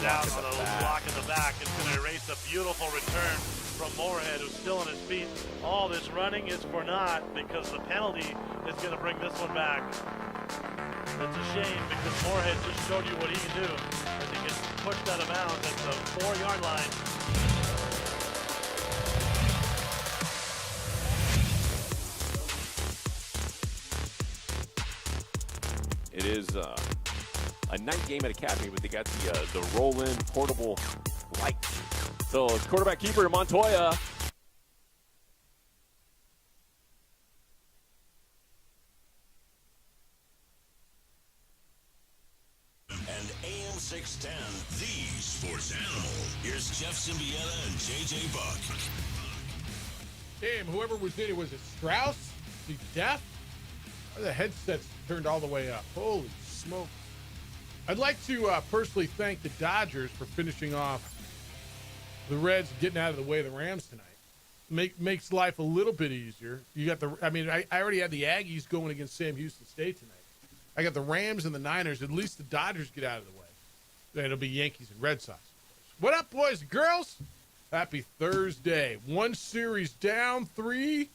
down on a block in the back. It's going to erase a beautiful return from Moorhead, who's still on his feet. All this running is for naught because the penalty is going to bring this one back. It's a shame because Moorhead just showed you what he can do as he gets pushed out of bounds at the 4-yard line. It is a night game at Academy, but they got the roll-in portable lights. So it's quarterback keeper Montoya. And AM 610, the sports animal. Here's Jeff Symbieta and JJ Buck. Damn, whoever was in it, was it Strauss? Is he deaf? Or the headset's turned all the way up. Holy smoke. I'd like to personally thank the Dodgers for finishing off the Reds, getting out of the way of the Rams tonight. Makes life a little bit easier. You got I already had the Aggies going against Sam Houston State tonight. I got the Rams and the Niners. At least the Dodgers get out of the way. Then it'll be Yankees and Red Sox. What up, boys and girls? Happy Thursday. One series down, 3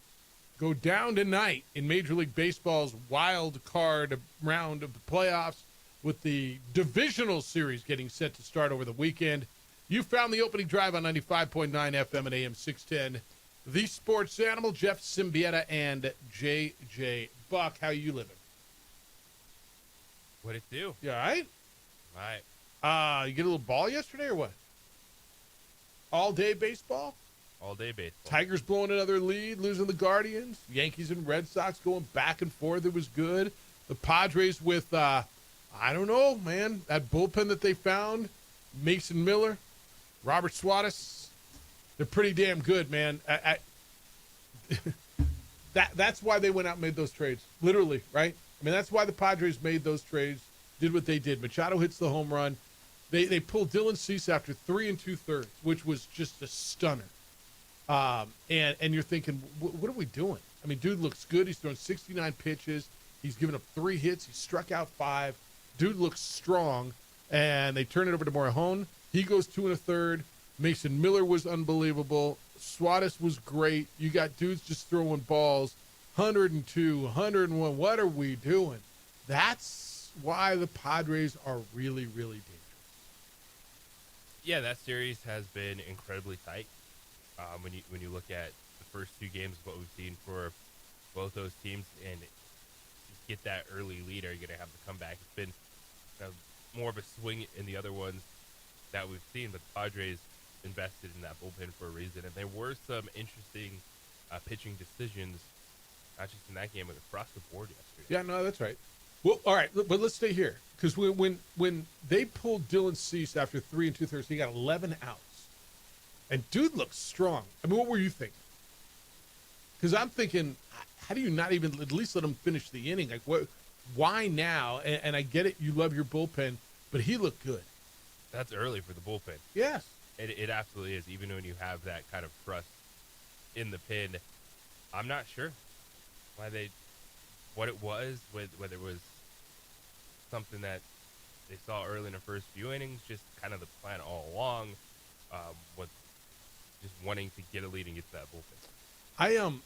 go down tonight in Major League Baseball's wild card round of the playoffs, with the divisional series getting set to start over the weekend. You found the opening drive on 95.9 FM and AM 610. The sports animal, Jeff Symbieta and JJ Buck. How you living? What it do? You all right? Right. You get a little ball yesterday or what? All day baseball? All day baseball. Tigers blowing another lead, losing the Guardians. Yankees and Red Sox going back and forth. It was good. The Padres with, I don't know, man, that bullpen that they found, Mason Miller, Robert Suarez, they're pretty damn good, man. That's why they went out and made those trades, literally, right? I mean, that's why the Padres made those trades, did what they did. Machado hits the home run. They pulled Dylan Cease after 3 2/3, which was just a stunner. And you're thinking, what are we doing? I mean, dude looks good. He's thrown 69 pitches. He's given up 3 hits. He struck out 5. Dude looks strong. And they turn it over to Morejon. He goes 2 1/3. Mason Miller was unbelievable. Suarez was great. You got dudes just throwing balls. 102, 101. What are we doing? That's why the Padres are really, really dangerous. Yeah, that series has been incredibly tight. When you look at the first 2 games of what we've seen for both those teams, and get that early lead, are you going to have to come back? It's been more of a swing in the other ones that we've seen, but the Padres invested in that bullpen for a reason, and there were some interesting pitching decisions, not just in that game, but across the board yesterday. Yeah, no, that's right. Well, all right, but let's stay here, because when they pulled Dylan Cease after 3 2/3, he got 11 outs. And dude looks strong. I mean, what were you thinking? Because I'm thinking, how do you not even at least let him finish the inning? Like, what? Why now? And I get it, you love your bullpen, but he looked good. That's early for the bullpen. Yes. It absolutely is, even when you have that kind of trust in the pin. I'm not sure what it was, whether it was something that they saw early in the first few innings, just kind of the plan all along, just wanting to get a lead and get to that bullpen.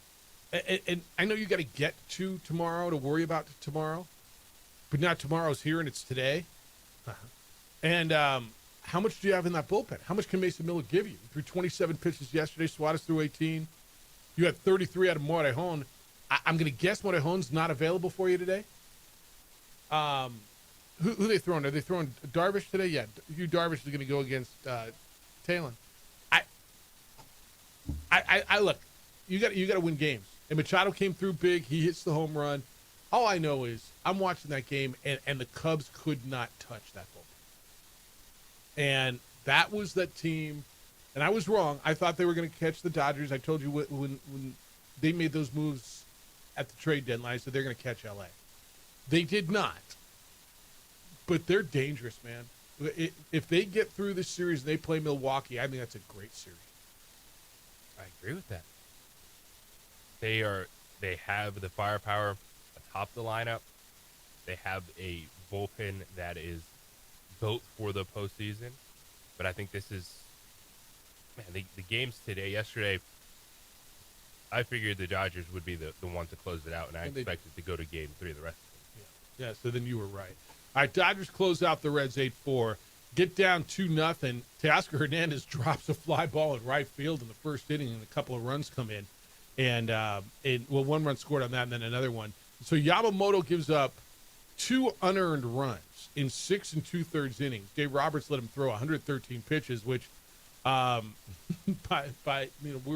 And I know you got to get to tomorrow to worry about tomorrow, but not tomorrow's here and it's today. And how much do you have in that bullpen? How much can Mason Miller give you? He threw 27 pitches yesterday. Suarez threw 18. You had 33 out of Morejon. I'm going to guess Morejon's not available for you today. Who they throwing? Are they throwing Darvish today? Yeah, Hugh Darvish is going to go against Talon. I look. You got to win games. And Machado came through big. He hits the home run. All I know is I'm watching that game, and the Cubs could not touch that ball. And that was that team. And I was wrong. I thought they were going to catch the Dodgers. I told you when they made those moves at the trade deadline, I said they're going to catch L.A. They did not. But they're dangerous, man. If they get through this series and they play Milwaukee, I think that's a great series. I agree with that. They have the firepower atop the lineup. They have a bullpen that is built for the postseason. But I think this is, man, the games today, yesterday, I figured the Dodgers would be the one to close it out, and I expected to go to game 3 of the rest of it. Yeah, so then you were right. All right, Dodgers close out the Reds 8-4. Get down 2-0. Teoscar Hernandez drops a fly ball in right field in the first inning, and a couple of runs come in. And one run scored on that, and then another one. So Yamamoto gives up 2 unearned runs in 6 2/3 innings. Dave Roberts let him throw 113 pitches, which, we were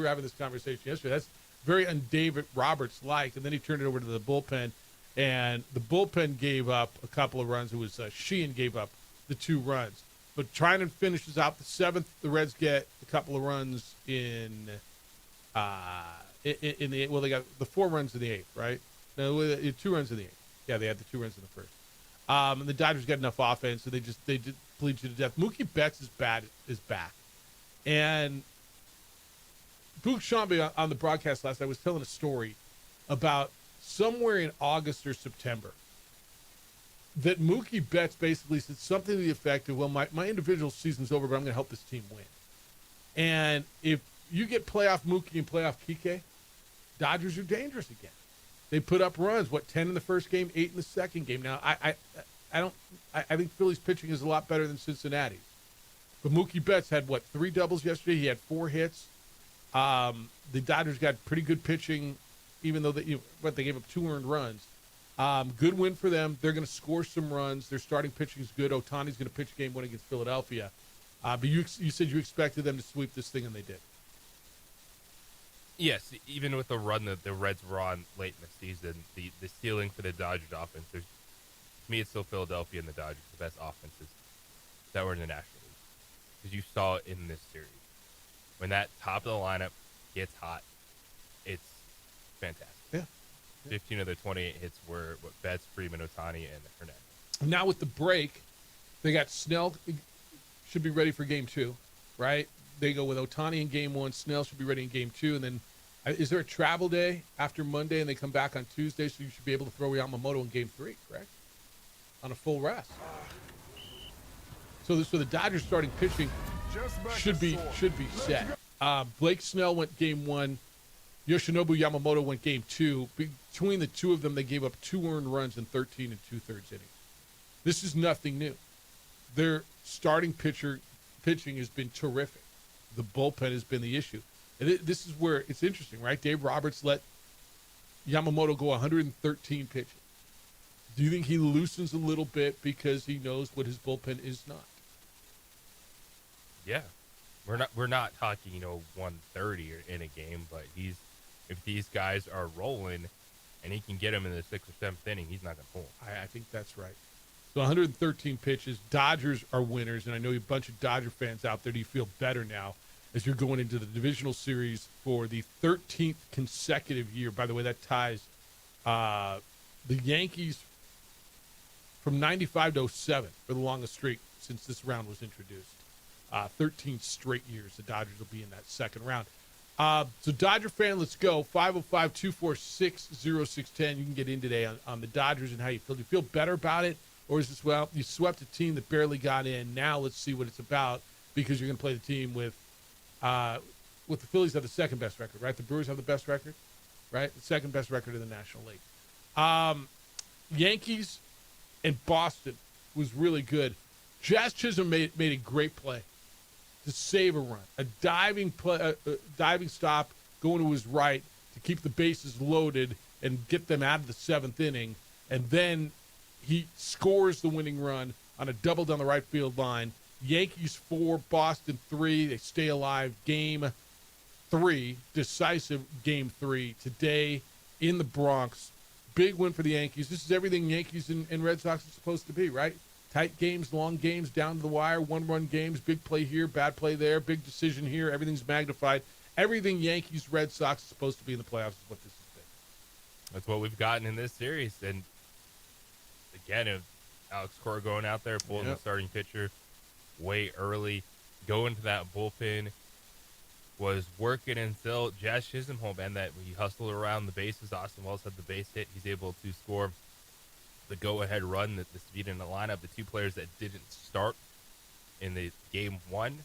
having this conversation yesterday. That's very un-David Roberts like. And then he turned it over to the bullpen, and the bullpen gave up a couple of runs. It was Sheehan gave up the 2 runs. But Trinan finishes out the 7th. The Reds get a couple of runs in the 8th. Well, they got the 4 runs in the 8th, right? No, 2 runs in the 8th. Yeah, they had the 2 runs in the first. And the Dodgers got enough offense, so they did bleed you to death. Mookie Betts is back. And Boog Sciambi on the broadcast last night was telling a story about somewhere in August or September that Mookie Betts basically said something to the effect of, well, my individual season's over, but I'm going to help this team win. And if you get playoff Mookie and playoff Kike, Dodgers are dangerous again. They put up runs, 10 in the first game, 8 in the second game. Now, I think Philly's pitching is a lot better than Cincinnati's. But Mookie Betts had, 3 doubles yesterday? He had 4 hits. The Dodgers got pretty good pitching, even though they gave up 2 earned runs. Good win for them. They're going to score some runs. Their starting pitching is good. Ohtani's going to pitch game 1 against Philadelphia. But you said you expected them to sweep this thing, and they did. Yes, even with the run that the Reds were on late in the season, the ceiling for the Dodgers offense, to me, it's still Philadelphia and the Dodgers, the best offenses that were in the National League. Because you saw it in this series. When that top of the lineup gets hot, it's fantastic. Yeah. 15 of the 28 hits were Betts, Freeman, Ohtani, and Hernandez. Now with the break, they got Snell should be ready for game 2, right? They go with Ohtani in game 1. Snell should be ready in game 2. And then is there a travel day after Monday and they come back on Tuesday? So you should be able to throw Yamamoto in game 3, correct? On a full rest. So the Dodgers starting pitching should be set. Blake Snell went game 1. Yoshinobu Yamamoto went game 2. Between the two of them, they gave up 2 earned runs in 13 2/3 innings. This is nothing new. Their starting pitching has been terrific. The bullpen has been the issue. And this is where it's interesting, right? Dave Roberts let Yamamoto go 113 pitches. Do you think he loosens a little bit because he knows what his bullpen is not? Yeah. We're not talking, 130 in a game, but if these guys are rolling and he can get them in the 6th or 7th inning, he's not going to pull them. I think that's right. So 113 pitches. Dodgers are winners, and I know a bunch of Dodger fans out there. Do you feel better now as you're going into the divisional series for the 13th consecutive year? By the way, that ties the Yankees from 95 to 07 for the longest streak since this round was introduced. 13 straight years the Dodgers will be in that second round. So Dodger fan, let's go. 505-246-0610. You can get in today on the Dodgers and how you feel. Do you feel better about it? Or is this, well, you swept a team that barely got in. Now let's see what it's about, because you're going to play the team with the Phillies have the second best record, right? The Brewers have the best record, right? The second best record in the National League. Yankees and Boston was really good. Jazz Chisholm made a great play to save a run, a diving stop going to his right to keep the bases loaded and get them out of the 7th inning, and then he scores the winning run on a double down the right field line. Yankees 4, Boston 3. They stay alive. Game 3, decisive game 3 today in the Bronx. Big win for the Yankees. This is everything Yankees and Red Sox are supposed to be, right? Tight games, long games, down to the wire, 1-run games, big play here, bad play there, big decision here. Everything's magnified. Everything Yankees, Red Sox is supposed to be in the playoffs is what this has been. That's what we've gotten in this series. And again, if Alex Cora going out there, pulling the starting pitcher way early, going to that bullpen, was working until Jazz Chisholm home, and that he hustled around the bases. Austin Wells had the base hit. He's able to score the go-ahead run, the speed in the lineup. The 2 players that didn't start in the game one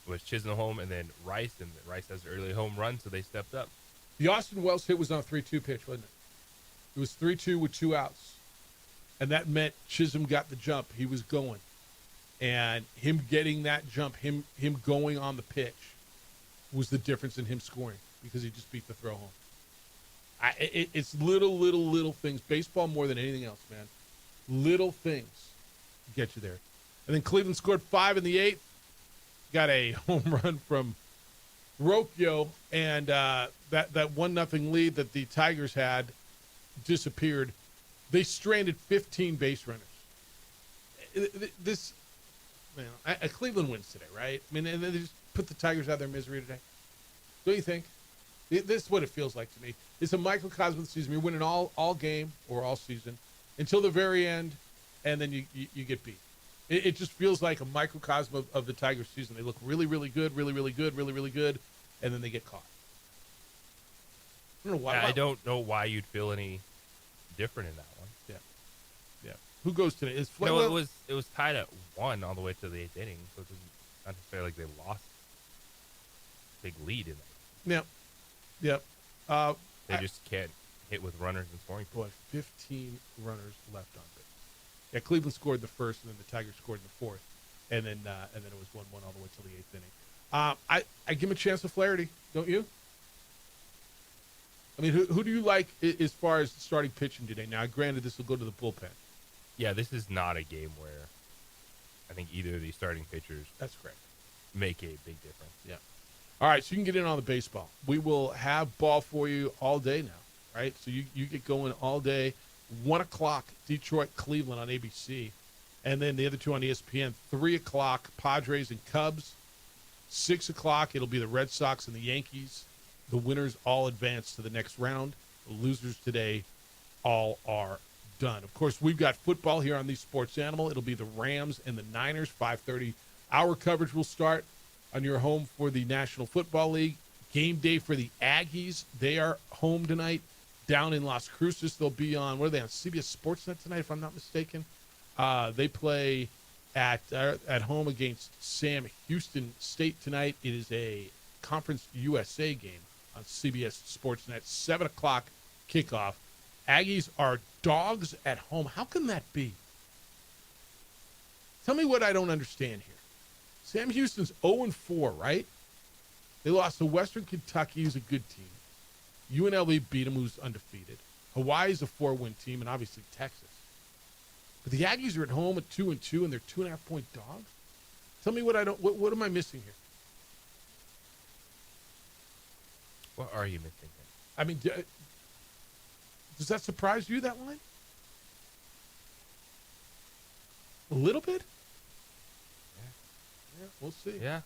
was Chisholm and then Rice, and Rice has an early home run, so they stepped up. The Austin Wells hit was on a 3-2 pitch, wasn't it? It was 3-2 with 2 outs. And that meant Chisholm got the jump. He was going. And him getting that jump, him going on the pitch, was the difference in him scoring because he just beat the throw home. It's little things. Baseball more than anything else, man. Little things get you there. And then Cleveland scored 5 in the 8th. Got a home run from Rocchio, and that 1-0 lead that the Tigers had disappeared. They stranded 15 base runners. This, man, Cleveland wins today, right? I mean, and they just put the Tigers out of their misery today. Don't you think? This is what it feels like to me. It's a microcosm of the season. You're winning all game or all season until the very end, and then you get beat. It just feels like a microcosm of the Tigers season. They look really good, really good, and then they get caught. I don't know why. I don't know why you'd feel any different in that one. Yeah. Who goes today? It was tied at 1 all the way to the 8th inning, so it's not necessarily like they lost a big lead in that. Yep. They just can't hit with runners and scoring. Boy, 15 runners left on base. Yeah, Cleveland scored the first, and then the Tigers scored in the fourth, and then it was 1-1 all the way till the 8th inning. I give him a chance of Flaherty, don't you? I mean, who do you like as far as starting pitching today? Now, granted, this will go to the bullpen. Yeah, this is not a game where I think either of these starting pitchers That's correct. make a big difference. Yeah. All right, so you can get in on the baseball. We will have ball for you all day now, right? So you get going all day. 1 o'clock, Detroit, Cleveland on ABC. And then the other two on ESPN. 3 o'clock, Padres and Cubs. 6 o'clock, it'll be the Red Sox and the Yankees. The winners all advance to the next round. The losers today all are done. Of course, we've got football here on the Sports Animal. It'll be the Rams and the Niners. 5:30. Our coverage will start on your home for the National Football League. Game day for the Aggies. They are home tonight down in Las Cruces. They'll be on, what are they, on CBS Sportsnet tonight, if I'm not mistaken? They play at home against Sam Houston State tonight. It is a Conference USA game on CBS Sportsnet. 7 o'clock kickoff. Aggies are dogs at home. How can that be? Tell me what I don't understand here. Sam Houston's 0-4, right? They lost to Western Kentucky, who's a good team. UNLV beat them, who's undefeated. Hawaii's a 4-win team, and obviously Texas. But the Aggies are at home at 2-2, and they're 2.5-point dogs. Tell me what what am I missing here? What are you missing here? I mean, does that surprise you, that line? A little bit? Yeah, we'll see. Yeah,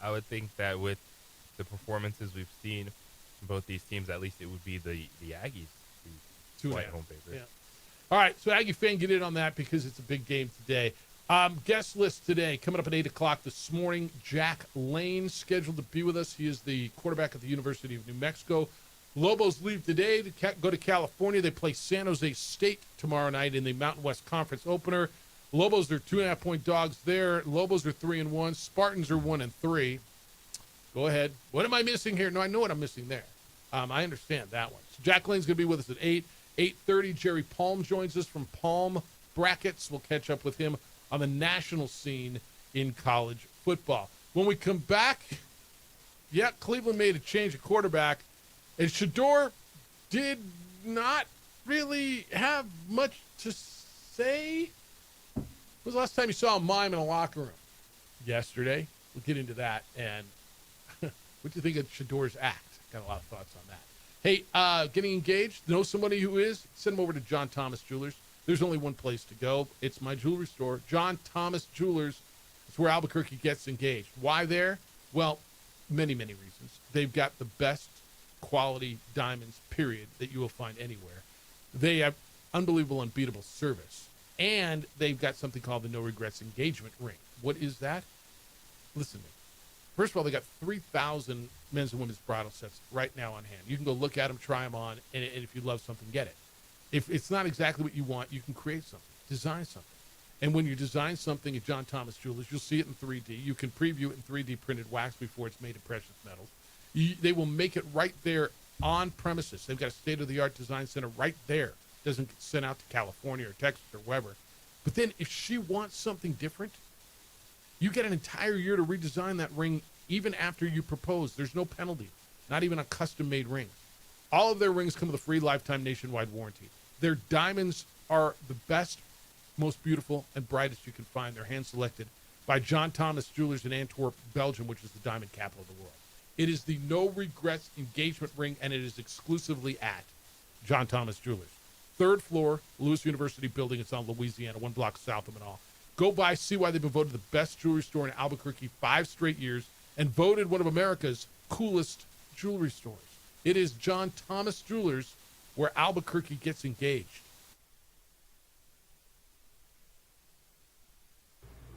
I would think that with the performances we've seen from both these teams, at least it would be the Aggies who play home favorites. Yeah. All right, so Aggie fan, get in on that because it's a big game today. Guest list today, coming up at 8 o'clock this morning, Jack Lane scheduled to be with us. He is the quarterback at the University of New Mexico. Lobos leave today to go to California. They play San Jose State tomorrow night in the Mountain West Conference opener. Lobos are 2.5-point dogs there. Lobos are 3-1. Spartans are 1-3. Go ahead. What am I missing here? No, I know what I'm missing there. I understand that one. So Jack Lane's going to be with us at 8. 8:30, Jerry Palm joins us from Palm Brackets. We'll catch up with him on the national scene in college football. When we come back, Cleveland made a change of quarterback, and Shedeur did not really have much to say. When was the last time you saw a mime in a locker room? Yesterday. We'll get into that. And what do you think of Shedeur's act? Got a lot of thoughts on that. Hey, getting engaged? Know somebody who is? Send them over to John Thomas Jewelers. There's only one place to go. It's my jewelry store, John Thomas Jewelers. It's where Albuquerque gets engaged. Why there? Well, many, many reasons. They've got the best quality diamonds, period, that you will find anywhere. They have unbelievable, unbeatable service. And they've got something called the No Regrets Engagement Ring. What is that? Listen to me. First of all, they got 3,000 men's and women's bridal sets right now on hand. You can go look at them, try them on, and if you love something, get it. If it's not exactly what you want, you can create something, design something. And when you design something at John Thomas Jewelers, you'll see it in 3D. You can preview it in 3D printed wax before it's made in precious metals. They will make it right there on premises. They've got a state-of-the-art design center right there. Doesn't get sent out to California or Texas or wherever. But then if she wants something different, you get an entire year to redesign that ring even after you propose. There's no penalty, not even a custom-made ring. All of their rings come with a free lifetime nationwide warranty. Their diamonds are the best, most beautiful, and brightest you can find. They're hand-selected by John Thomas Jewelers in Antwerp, Belgium, which is the diamond capital of the world. It is the no-regrets engagement ring, and it is exclusively at John Thomas Jewelers. 3rd floor, Lewis University building. It's on Louisiana, 1 block south of Manal. Go by, see why they've been voted the best jewelry store in Albuquerque 5 straight years and voted one of America's coolest jewelry stores. It is John Thomas Jewelers where Albuquerque gets engaged.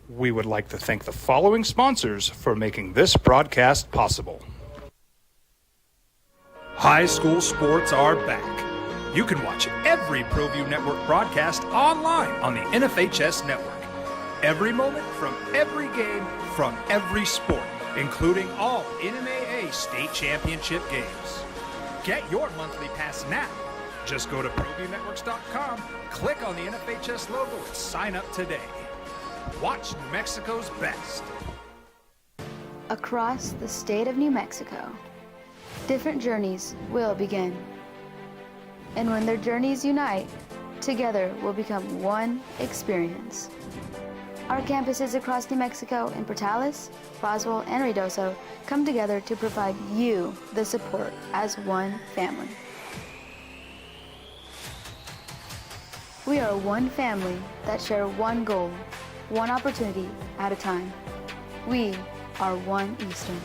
We would like to thank the following sponsors for making this broadcast possible. High school sports are back. You can watch every ProView Network broadcast online on the NFHS network. Every moment from every game from every sport, including all NMAA state championship games. Get your monthly pass now. Just go to ProViewNetworks.com, click on the NFHS logo, and sign up today. Watch New Mexico's best. Across the state of New Mexico, different journeys will begin. And when their journeys unite, together will become one experience. Our campuses across New Mexico in Portales, Roswell, and Ruidoso come together to provide you the support as one family. We are one family that share one goal, one opportunity at a time. We are One Eastern.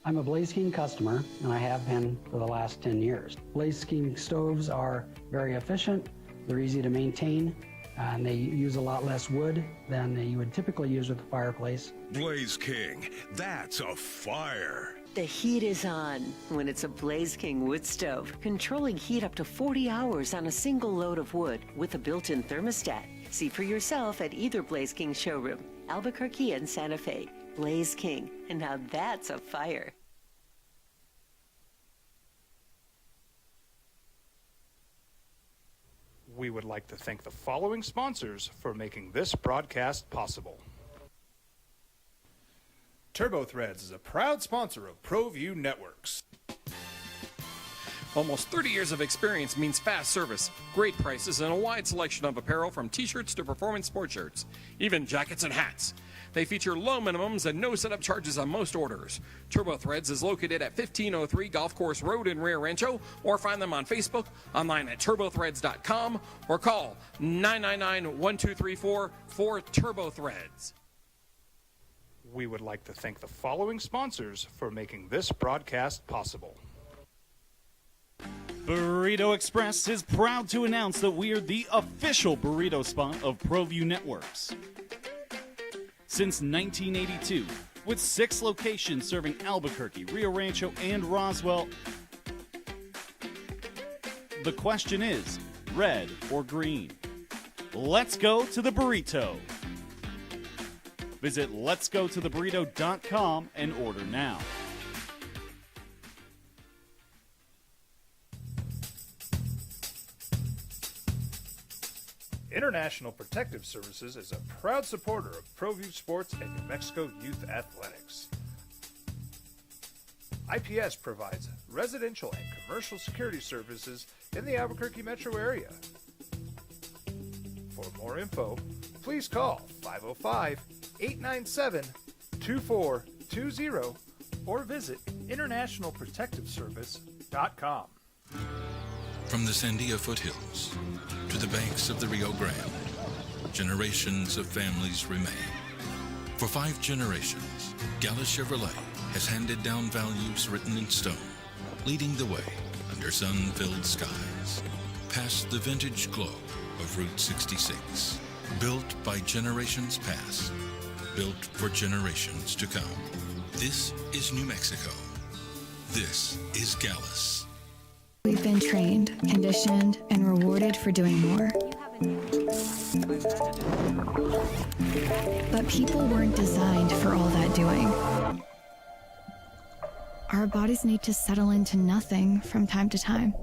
I'm a Blaze King customer, and I have been for the last 10 years. Blaze King stoves are very efficient, they're easy to maintain, and they use a lot less wood than you would typically use with a fireplace. Blaze King, that's a fire. The heat is on when it's a Blaze King wood stove, controlling heat up to 40 hours on a single load of wood with a built-in thermostat. See for yourself at either Blaze King showroom, Albuquerque and Santa Fe. Blaze King, and now that's a fire. We would like to thank the following sponsors for making this broadcast possible. TurboThreads is a proud sponsor of ProView Networks. Almost 30 years of experience means fast service, great prices, and a wide selection of apparel from t-shirts to performance sport shirts, even jackets and hats. They feature low minimums and no setup charges on most orders. TurboThreads is located at 1503 Golf Course Road in Rio Rancho, or find them on Facebook, online at turbothreads.com, or call 999-1234 for TurboThreads. We would like to thank the following sponsors for making this broadcast possible. Burrito Express is proud to announce that we are the official burrito spot of ProView Networks. Since 1982, with 6 locations serving Albuquerque, Rio Rancho, and Roswell, the question is, red or green? Let's go to the burrito. Visit letsgototheburrito.com and order now. International Protective Services is a proud supporter of ProView Sports and New Mexico Youth Athletics. IPS provides residential and commercial security services in the Albuquerque metro area. For more info, please call 505-897-2420 or visit internationalprotectiveservice.com. From the Sandia foothills to the banks of the Rio Grande, generations of families remain. For 5 generations, Gallus Chevrolet has handed down values written in stone, leading the way under sun-filled skies, past the vintage glow of Route 66. Built by generations past, built for generations to come. This is New Mexico. This is Gallus. We've been trained, conditioned, and rewarded for doing more. But people weren't designed for all that doing. Our bodies need to settle into nothing from time to time.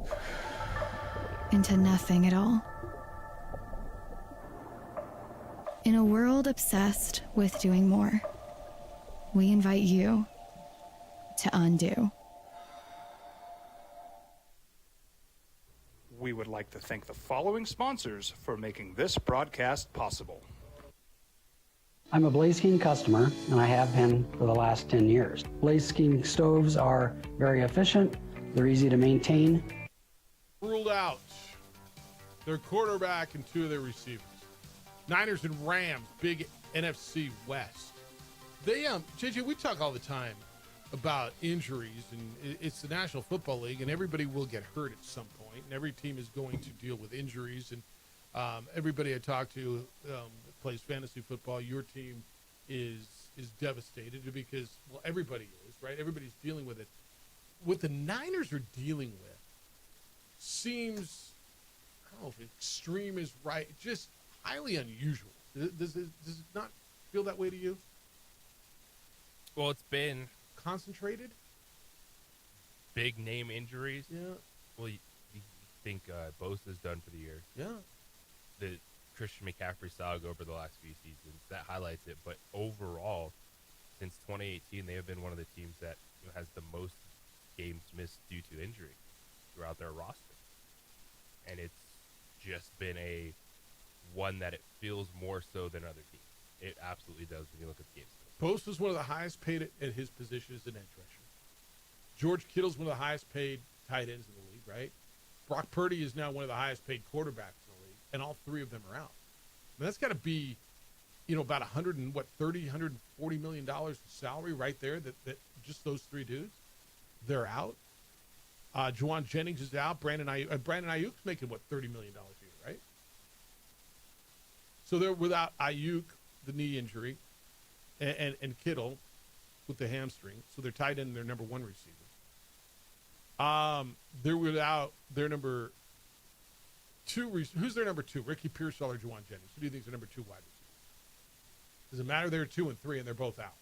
Into nothing at all. In a world obsessed with doing more, we invite you to undo. We would like to thank the following sponsors for making this broadcast possible. I'm a Blaze King customer, and I have been for the last 10 years. Blaze King stoves are very efficient, they're easy to maintain. Ruled out their quarterback and two of their receivers. Niners and Rams, big NFC West. They, JJ, we talk all the time about injuries, and it's the National Football League, and everybody will get hurt at some point, and every team is going to deal with injuries. And everybody I talk to that plays fantasy football, your team is devastated because, well, everybody is, right? Everybody's dealing with it. What the Niners are dealing with seems, I don't know if extreme is right, just highly unusual. Does it not feel that way to you? Well, it's been concentrated, big name injuries. Yeah. Well, you think Bosa's done for the year. Yeah. The Christian McCaffrey saga over the last few seasons, that highlights it. But overall, since 2018, they have been one of the teams that has the most games missed due to injury throughout their roster. And it's just been one that it feels more so than other teams. It absolutely does when you look at the games. Bosa is one of the highest paid at his position as an edge rusher. George Kittle's one of the highest paid tight ends in the league, right? Brock Purdy is now one of the highest paid quarterbacks in the league, and all three of them are out. I mean, that's got to be, about $140 million in salary right there. That just those three dudes, they're out. Juwan Jennings is out. Brandon Ayuk's making $30 million a year, right? So they're without Ayuk, the knee injury, and Kittle with the hamstring. So they're tied in their number one receiver. They're without their number two. Who's their number two? Ricky Pearsall or Juwan Jennings? Who do you think is their number two wide receiver? Does it matter? They're 2 and 3, and they're both out.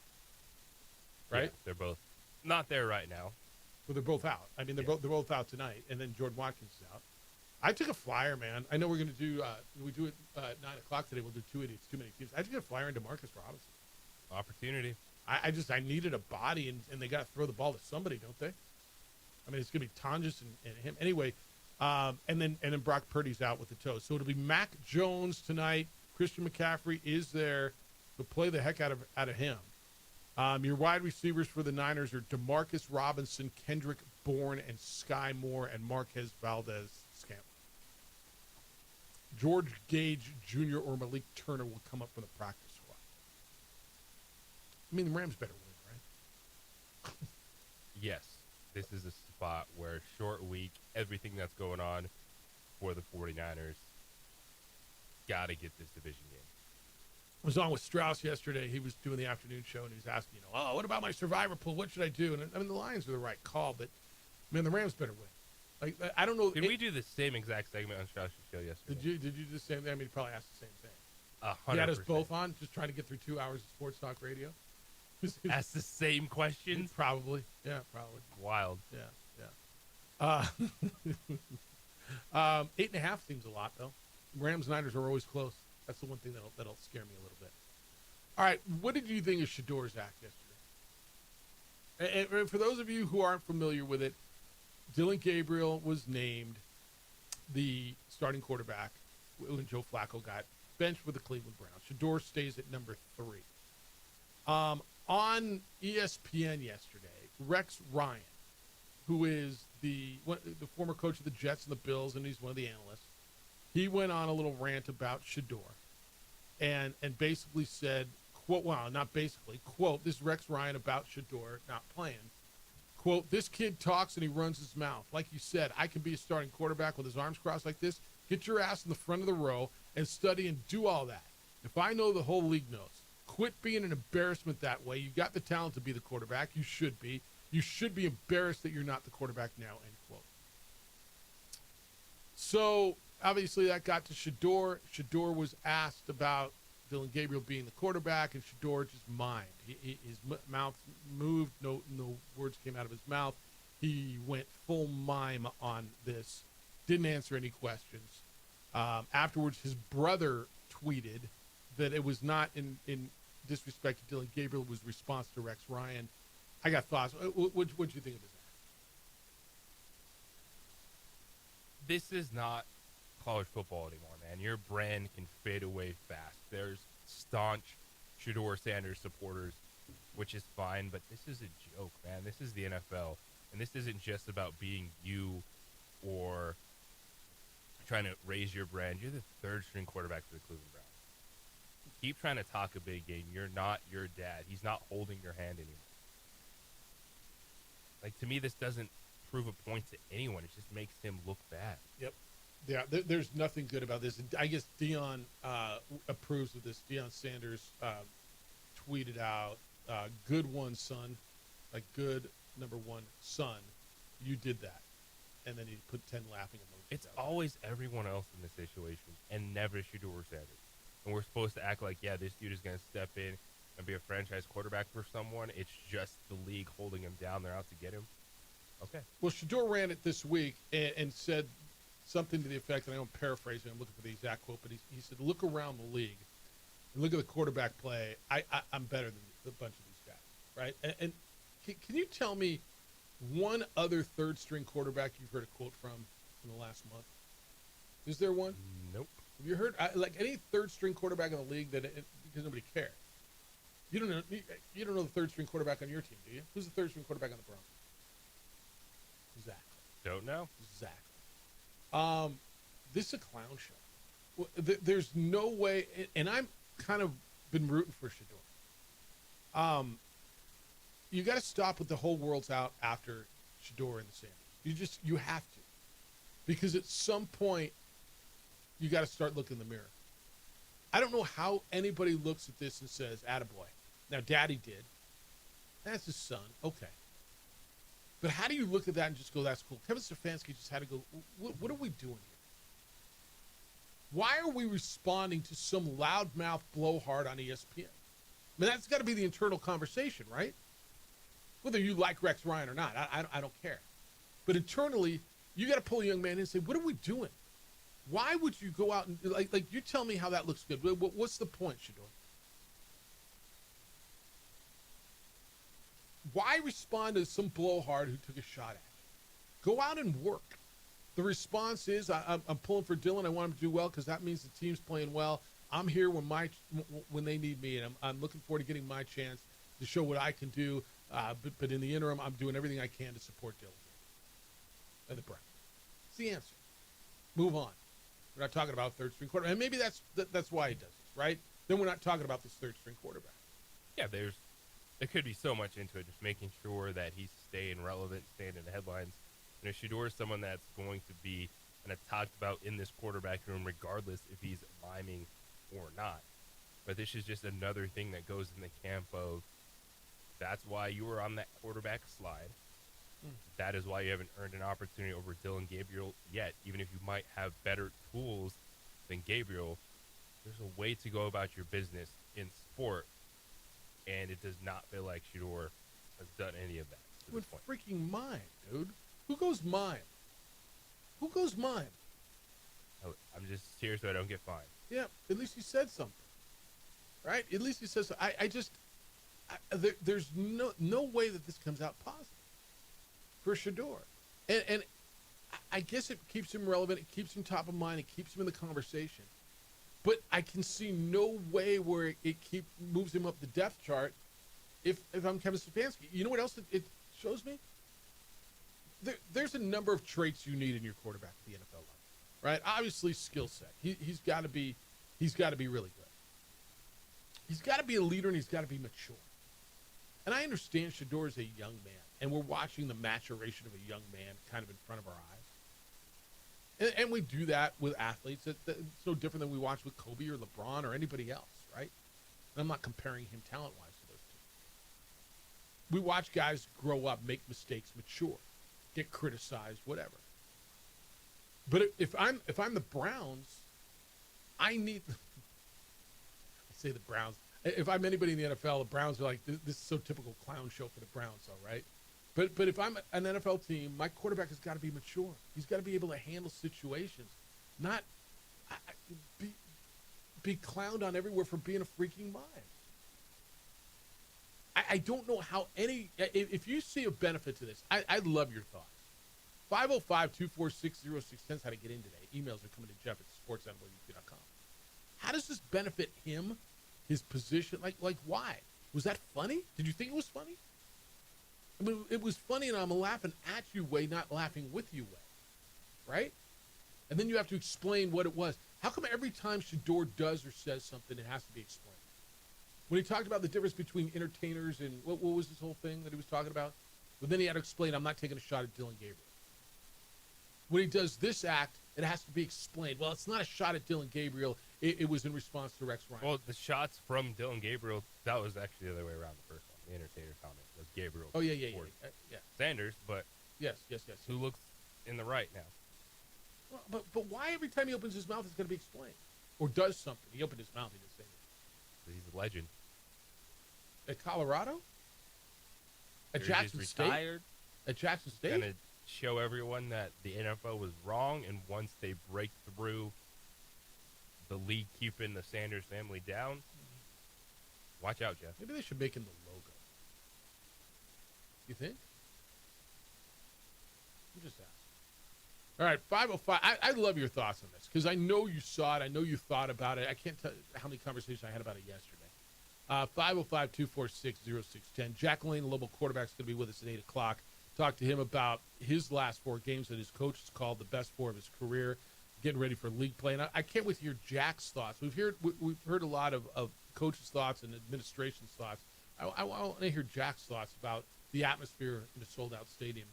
Right? Yeah, they're both not there right now. Well, they're both out. I mean, they're both out tonight, and then Jordan Watkins is out. I took a flyer, man. I know we're going to do we do it at 9 o'clock today. We'll do two idiots, too many teams. I took a flyer into Marcus Robinson. Opportunity. I needed a body, and they got to throw the ball to somebody, don't they? I mean, it's going to be Tonjes and him. Anyway, and then Brock Purdy's out with the toe. So it'll be Mac Jones tonight. Christian McCaffrey is there. So play the heck out of him. Your wide receivers for the Niners are DeMarcus Robinson, Kendrick Bourne, and Sky Moore, and Marquez Valdez-Scantling. George Gage Jr. or Malik Turner will come up from the practice squad. I mean, the Rams better win, right? Yes. This is a spot where short week, everything that's going on for the 49ers, got to get this division game. I was on with Strauss yesterday. He was doing the afternoon show, and he was asking, what about my survivor pool? What should I do? And I mean, the Lions are the right call, but, man, the Rams better win. Like, I don't know. Did we do the same exact segment on Strauss' show yesterday? Did you do the same thing? I mean, he probably asked the same thing. 100%. He had us both on, just trying to get through 2 hours of sports talk radio. Ask the same questions? Probably. Yeah, probably. Wild. Yeah. 8.5 seems a lot, though. Rams Niners are always close. That's the one thing that'll scare me a little bit. All right, what did you think of Shedor's act yesterday? And for those of you who aren't familiar with it, Dylan Gabriel was named the starting quarterback when Joe Flacco got benched with the Cleveland Browns. Shedor stays at number 3. On ESPN yesterday, Rex Ryan, who is the former coach of the Jets and the Bills, and he's one of the analysts, he went on a little rant about Shedor and basically said, quote, well, not basically, quote, this is Rex Ryan about Shedor not playing. Quote, this kid talks and he runs his mouth. Like you said, I can be a starting quarterback with his arms crossed like this. Get your ass in the front of the row and study and do all that. If I know, the whole league knows. Quit being an embarrassment that way. You got the talent to be the quarterback. You should be. You should be embarrassed that you're not the quarterback now, end quote. So obviously that got to Shedeur. Shedeur was asked about Dillon Gabriel being the quarterback, and Shedeur just mimed. His mouth moved. No words came out of his mouth. He went full mime on this. Didn't answer any questions. Afterwards, his brother tweeted that it was not in disrespect to Dillon Gabriel. It was response to Rex Ryan. I got thoughts. What'd you think of this? This is not college football anymore, man. Your brand can fade away fast. There's staunch Shedeur Sanders supporters, which is fine, but this is a joke, man. This is the NFL, and this isn't just about being you or trying to raise your brand. You're the third-string quarterback for the Cleveland Browns. Keep trying to talk a big game. You're not your dad. He's not holding your hand anymore. Like, to me, this doesn't prove a point to anyone. It just makes him look bad. Yep. Yeah, there's nothing good about this. I guess Deion approves of this. Deion Sanders tweeted out, good one, son. Like, good, number one, son. You did that. And then he put 10 laughing emojis. It's always everyone else in this situation and never Shedeur Sanders. And we're supposed to act like, yeah, this dude is going to step in and be a franchise quarterback for someone. It's just the league holding him down. They're out to get him. Okay. Well, Shedeur ran it this week and said something to the effect, and I'm paraphrasing, I'm looking for the exact quote, but he said, look around the league and look at the quarterback play. I'm better than a bunch of these guys, right? And can you tell me one other third-string quarterback you've heard a quote from in the last month? Is there one? Nope. Have you heard like any third-string quarterback in the league because nobody cares? You don't know the third-string quarterback on your team, do you? Who's the third-string quarterback on the Broncos? Zach. Don't know. Zach. This is a clown show. There's no way, and I'm kind of been rooting for Shedeur. You got to stop with the whole world's out after Shedeur and the Sanders. You have to, because at some point you got to start looking in the mirror. I don't know how anybody looks at this and says, "Attaboy." Now, Daddy did. That's his son. Okay. But how do you look at that and just go, that's cool? Kevin Stefanski just had to go, what are we doing here? Why are we responding to some loudmouth blowhard on ESPN? I mean, that's got to be the internal conversation, right? Whether you like Rex Ryan or not, I don't care. But internally, you got to pull a young man in and say, what are we doing? Why would you go out and, like you tell me how that looks good. What's the point, Shedeur? Why respond to some blowhard who took a shot at you? Go out and work. The response is, I'm pulling for Dillon. I want him to do well because that means the team's playing well. I'm here when they need me, and I'm looking forward to getting my chance to show what I can do. But in the interim, I'm doing everything I can to support Dillon and the Browns. It's the answer. Move on. We're not talking about third-string quarterback. And maybe that's why he does this, right? Then we're not talking about this third-string quarterback. Yeah, there could be so much into it, just making sure that he's staying relevant, staying in the headlines. You know, Shedeur is someone that's going to be kind of talked about in this quarterback room, regardless if he's miming or not. But this is just another thing that goes in the camp of, that's why you were on that quarterback slide. That is why you haven't earned an opportunity over Dillon Gabriel yet. Even if you might have better tools than Gabriel, there's a way to go about your business in sport. And it does not feel like Shedeur has done any of that to this point. Freaking mime, dude. Who goes mime? Who goes mime? I'm just here so I don't get fined. Yeah, at least he said something, right? At least he says. There's no way that this comes out positive for Shedeur, and I guess it keeps him relevant. It keeps him top of mind. It keeps him in the conversation. But I can see no way where it moves him up the depth chart if I'm Kevin Stefanski. You know what else it shows me? There's a number of traits you need in your quarterback at the NFL level, right? Obviously, skill set. He's got to be really good. He's got to be a leader, and he's got to be mature. And I understand Shedeur is a young man, and we're watching the maturation of a young man kind of in front of our eyes. And we do that with athletes. It's no different than we watch with Kobe or LeBron or anybody else, right? And I'm not comparing him talent-wise to those two. We watch guys grow up, make mistakes, mature, get criticized, whatever. But if I'm the Browns, I need. I say the Browns. If I'm anybody in the NFL, the Browns are like, this is so typical clown show for the Browns, all right? But if I'm an NFL team, my quarterback has got to be mature. He's got to be able to handle situations, not be clowned on everywhere for being a freaking mind. I don't know how if you see a benefit to this, I'd love your thoughts. 505-246-0610 is how to get in today. Emails are coming to Jeff at sportsnetwork.com. How does this benefit him, his position? Like why? Was that funny? Did you think it was funny? I mean, it was funny, and I'm laughing at you way, not laughing with you way, right? And then you have to explain what it was. How come every time Shedeur does or says something, it has to be explained? When he talked about the difference between entertainers and what was this whole thing that he was talking about? But then he had to explain, I'm not taking a shot at Dylan Gabriel. When he does this act, it has to be explained. Well, it's not a shot at Dylan Gabriel. It was in response to Rex Ryan. Well, the shots from Dylan Gabriel, that was actually the other way around the first one. The entertainer comment was Gabriel. Oh, yeah. Sanders, but yes. Who looks in the right now? Well, but why every time he opens his mouth it's going to be explained? Or does something? He opened his mouth, he didn't say anything. He's a legend. At Colorado? At He's Jackson State? retired. At Jackson State? Going to show everyone that the NFL was wrong, and once they break through the league keeping the Sanders family down, watch out, Jeff. Maybe they should make him the logo. You think? I'm just asking. All right, 505. I love your thoughts on this because I know you saw it. I know you thought about it. I can't tell you how many conversations I had about it yesterday. 505-246-0610. Jack Lane, the Lobo quarterback, is going to be with us at 8 o'clock. Talk to him about his last 4 games that his coach has called the best 4 of his career, getting ready for league play. And I can't wait to hear Jack's thoughts. We've heard a lot of coaches' thoughts and administration's thoughts. I want to hear Jack's thoughts about the atmosphere in a sold-out stadium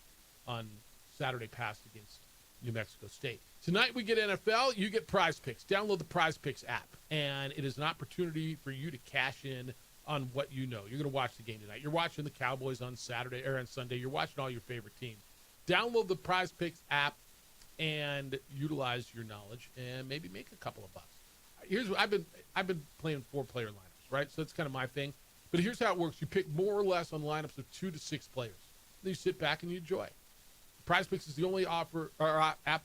on Saturday past against New Mexico State. Tonight we get NFL, you get Prize Picks. Download the Prize Picks app, and it is an opportunity for you to cash in on what you know. You're going to watch the game tonight. You're watching the Cowboys on Saturday or on Sunday. You're watching all your favorite teams. Download the Prize Picks app and utilize your knowledge and maybe make a couple of bucks. Here's what I've been playing 4-player lineups, right? So that's kind of my thing. But here's how it works. You pick more or less on lineups of 2 to 6 players. Then you sit back and you enjoy. Prize Picks is the only app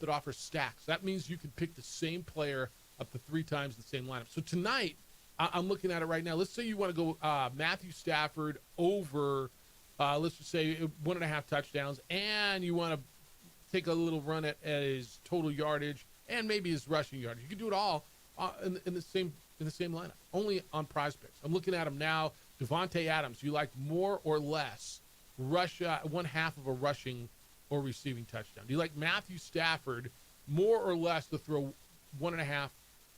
that offers stacks. That means you can pick the same player up to 3 times the same lineup. So tonight, I'm looking at it right now. Let's say you want to go Matthew Stafford over, let's just say 1.5 touchdowns, and you want to take a little run at his total yardage and maybe his rushing yardage. You can do it all in the same lineup, only on Prize Picks. I'm looking at him now. Devontae Adams, you like more or less rush 1/2 of a rushing or receiving touchdown? Do you like Matthew Stafford more or less to throw 1.5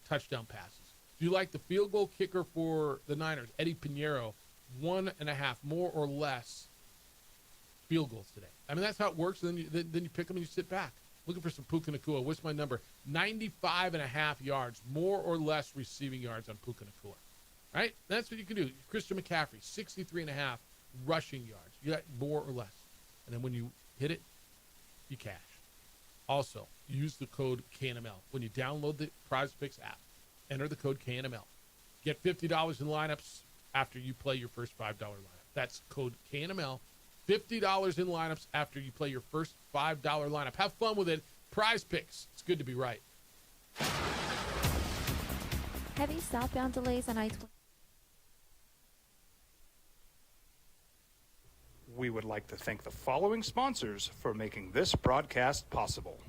touchdown passes? Do you like the field goal kicker for the Niners, Eddie Pinheiro, 1.5 more or less field goals today? I mean, that's how it works. And then you pick them and you sit back. Looking for some Puka Nacua. What's my number? 95.5 yards, more or less receiving yards on Puka Nacua. All right? That's what you can do. Christian McCaffrey, 63.5 rushing yards. You got more or less. And then when you hit it, you cash. Also, use the code KNML. When you download the Prize Picks app, enter the code KNML. Get $50 in lineups after you play your first $5 lineup. That's code KNML. $50 in lineups after you play your first $5 lineup. Have fun with it. Prize Picks. It's good to be right. Heavy southbound delays on I-20. We would like to thank the following sponsors for making this broadcast possible.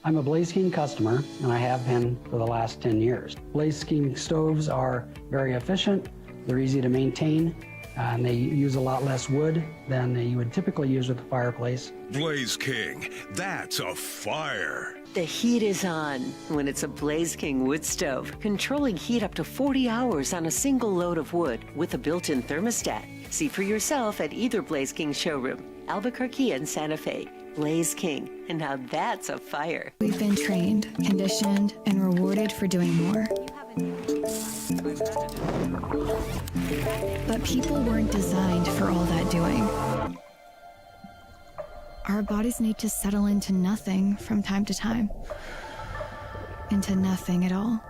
I'm a Blaze King customer, and I have been for the last 10 years. Blaze King stoves are very efficient, they're easy to maintain, and they use a lot less wood than you would typically use with a fireplace. Blaze King, that's a fire. The heat is on when it's a Blaze King wood stove, controlling heat up to 40 hours on a single load of wood with a built-in thermostat. See for yourself at either Blaze King showroom, Albuquerque and Santa Fe. Blaze King, and now that's a fire. We've been trained, conditioned, and rewarded for doing more. But people weren't designed for all that doing. Our our bodies need to settle into nothing from time to time. Into nothing at all.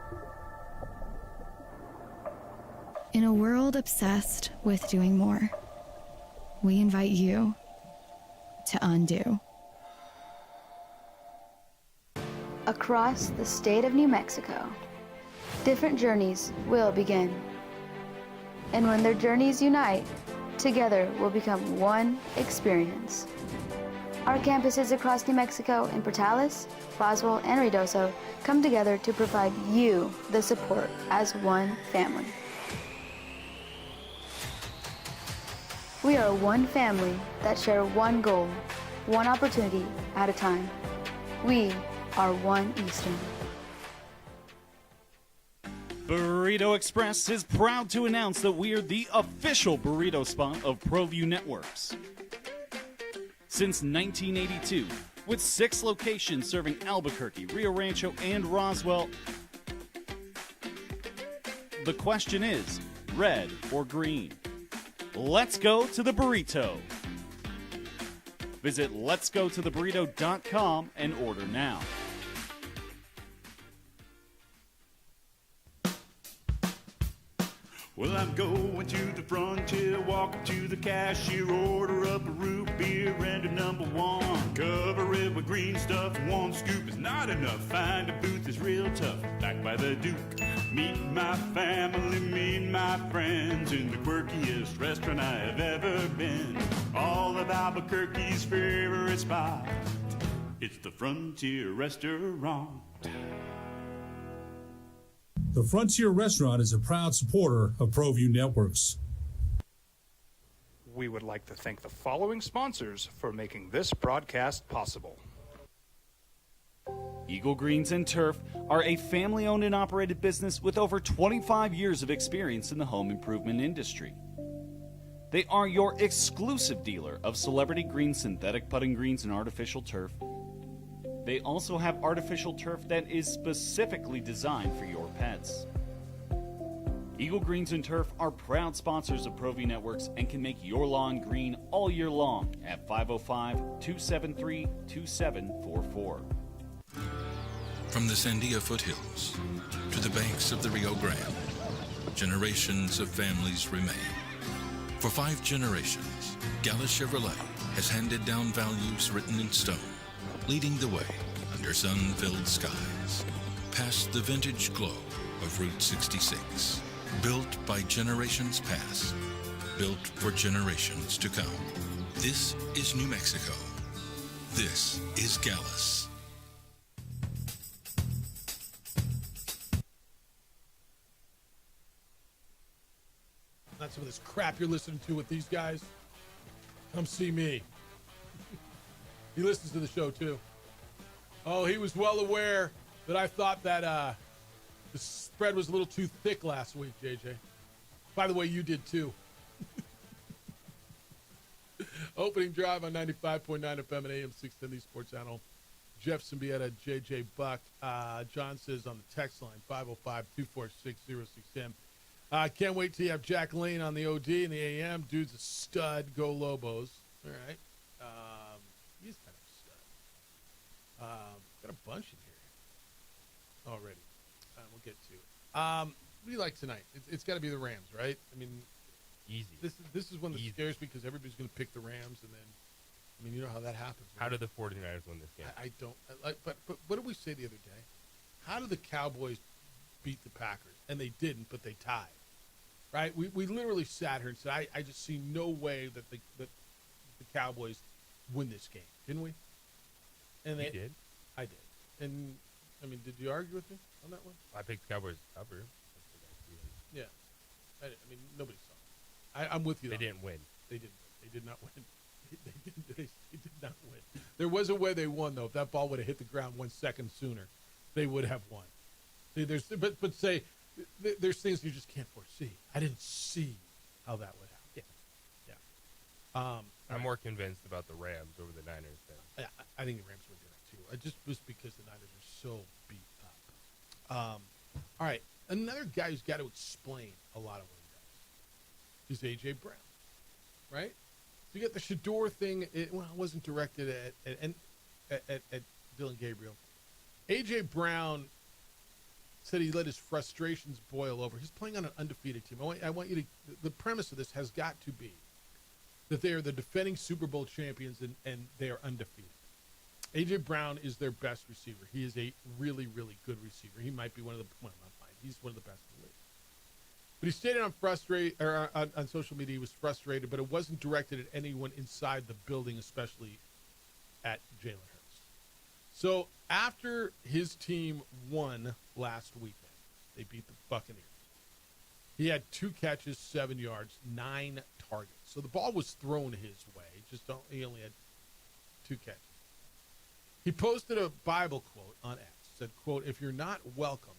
In a world obsessed with doing more, we invite you to undo. Across the state of New Mexico, different journeys will begin. And when their journeys unite, together will become one experience. Our campuses across New Mexico in Portales, Roswell, and Ruidoso come together to provide you the support as one family. We are one family that share one goal, one opportunity at a time. We are One Eastern. Burrito Express is proud to announce that we're the official burrito spot of ProView Networks. Since 1982, with 6 locations serving Albuquerque, Rio Rancho, and Roswell, the question is, red or green? Let's go to the burrito. Visit letsgototheburrito.com and order now. Well, I'm going to the frontier, walk up to the cashier, order up a root beer and a number one. Cover it with green stuff, one scoop is not enough. Find a booth is real tough, back by the Duke. Meet my family, meet my friends in the quirkiest restaurant I have ever been. All of Albuquerque's favorite spot, it's the Frontier Restaurant. The Frontier Restaurant is a proud supporter of ProView Networks. We would like to thank the following sponsors for making this broadcast possible. Eagle Greens and Turf are a family-owned and operated business with over 25 years of experience in the home improvement industry. They are your exclusive dealer of celebrity green synthetic putting greens and artificial turf. They also have artificial turf that is specifically designed for your pets. Eagle Greens and Turf are proud sponsors of ProView Networks and can make your lawn green all year long at 505-273-2744. From the Sandia foothills to the banks of the Rio Grande, generations of families remain. For 5 generations, Gallus Chevrolet has handed down values written in stone, leading the way under sun-filled skies, past the vintage glow of Route 66. Built by generations past, built for generations to come. This is New Mexico. This is Gallus. Not some of this crap you're listening to with these guys. Come see me. He listens to the show too. Oh, he was well aware that I thought that the spread was a little too thick last week, JJ. By the way, you did too. Opening drive on 95.9 FM and AM 610, the Sports Channel. Jeff Symbieta, JJ Buck. John says on the text line, 505-246-0610. Can't wait till you have Jack Lane on the OD and the AM. Dude's a stud. Go Lobos. All right. He's kind of a stud. Got a bunch in here already. We'll get to it. What do you like tonight? It's got to be the Rams, right? I mean, easy. This is one that scares me because everybody's going to pick the Rams, and then, I mean, you know how that happens. How did the 49ers win this game? I don't. But what did we say the other day? How did the Cowboys beat the Packers? And they didn't, but they tied. Right? We literally sat here and said, I just see no way that the Cowboys win this game, didn't we? And they did. I did. And I mean, did you argue with me on that one? I picked the Cowboys to cover. Yeah. I mean, nobody saw it. I'm with you. They didn't win. They didn't. They did not win. They did not win. There was a way they won, though. If that ball would have hit the ground 1 second sooner, they would have won. See, there's things you just can't foresee. I didn't see how that would happen. Yeah. I'm more convinced about the Rams over the Niners than. I think the Rams would do that too. Just because the Niners are so beat up. All right, another guy who's got to explain a lot of what he does is A.J. Brown, right? So you get the Shador thing. It wasn't directed at Dylan Gabriel. A.J. Brown said he let his frustrations boil over. He's playing on an undefeated team. I want you to. The premise of this has got to be that they are the defending Super Bowl champions and they are undefeated. A.J. Brown is their best receiver. He is a really, really good receiver. He might be one of the. Well, not mine. He's one of the best in the league. But he stated on social media he was frustrated, but it wasn't directed at anyone inside the building, especially at Jalen Hurts. So after his team won last weekend, they beat the Buccaneers. He had 2 catches, 7 yards, 9 targets. So the ball was thrown his way. He only had 2 catches. He posted a Bible quote on X. Said, quote, "If you're not welcomed,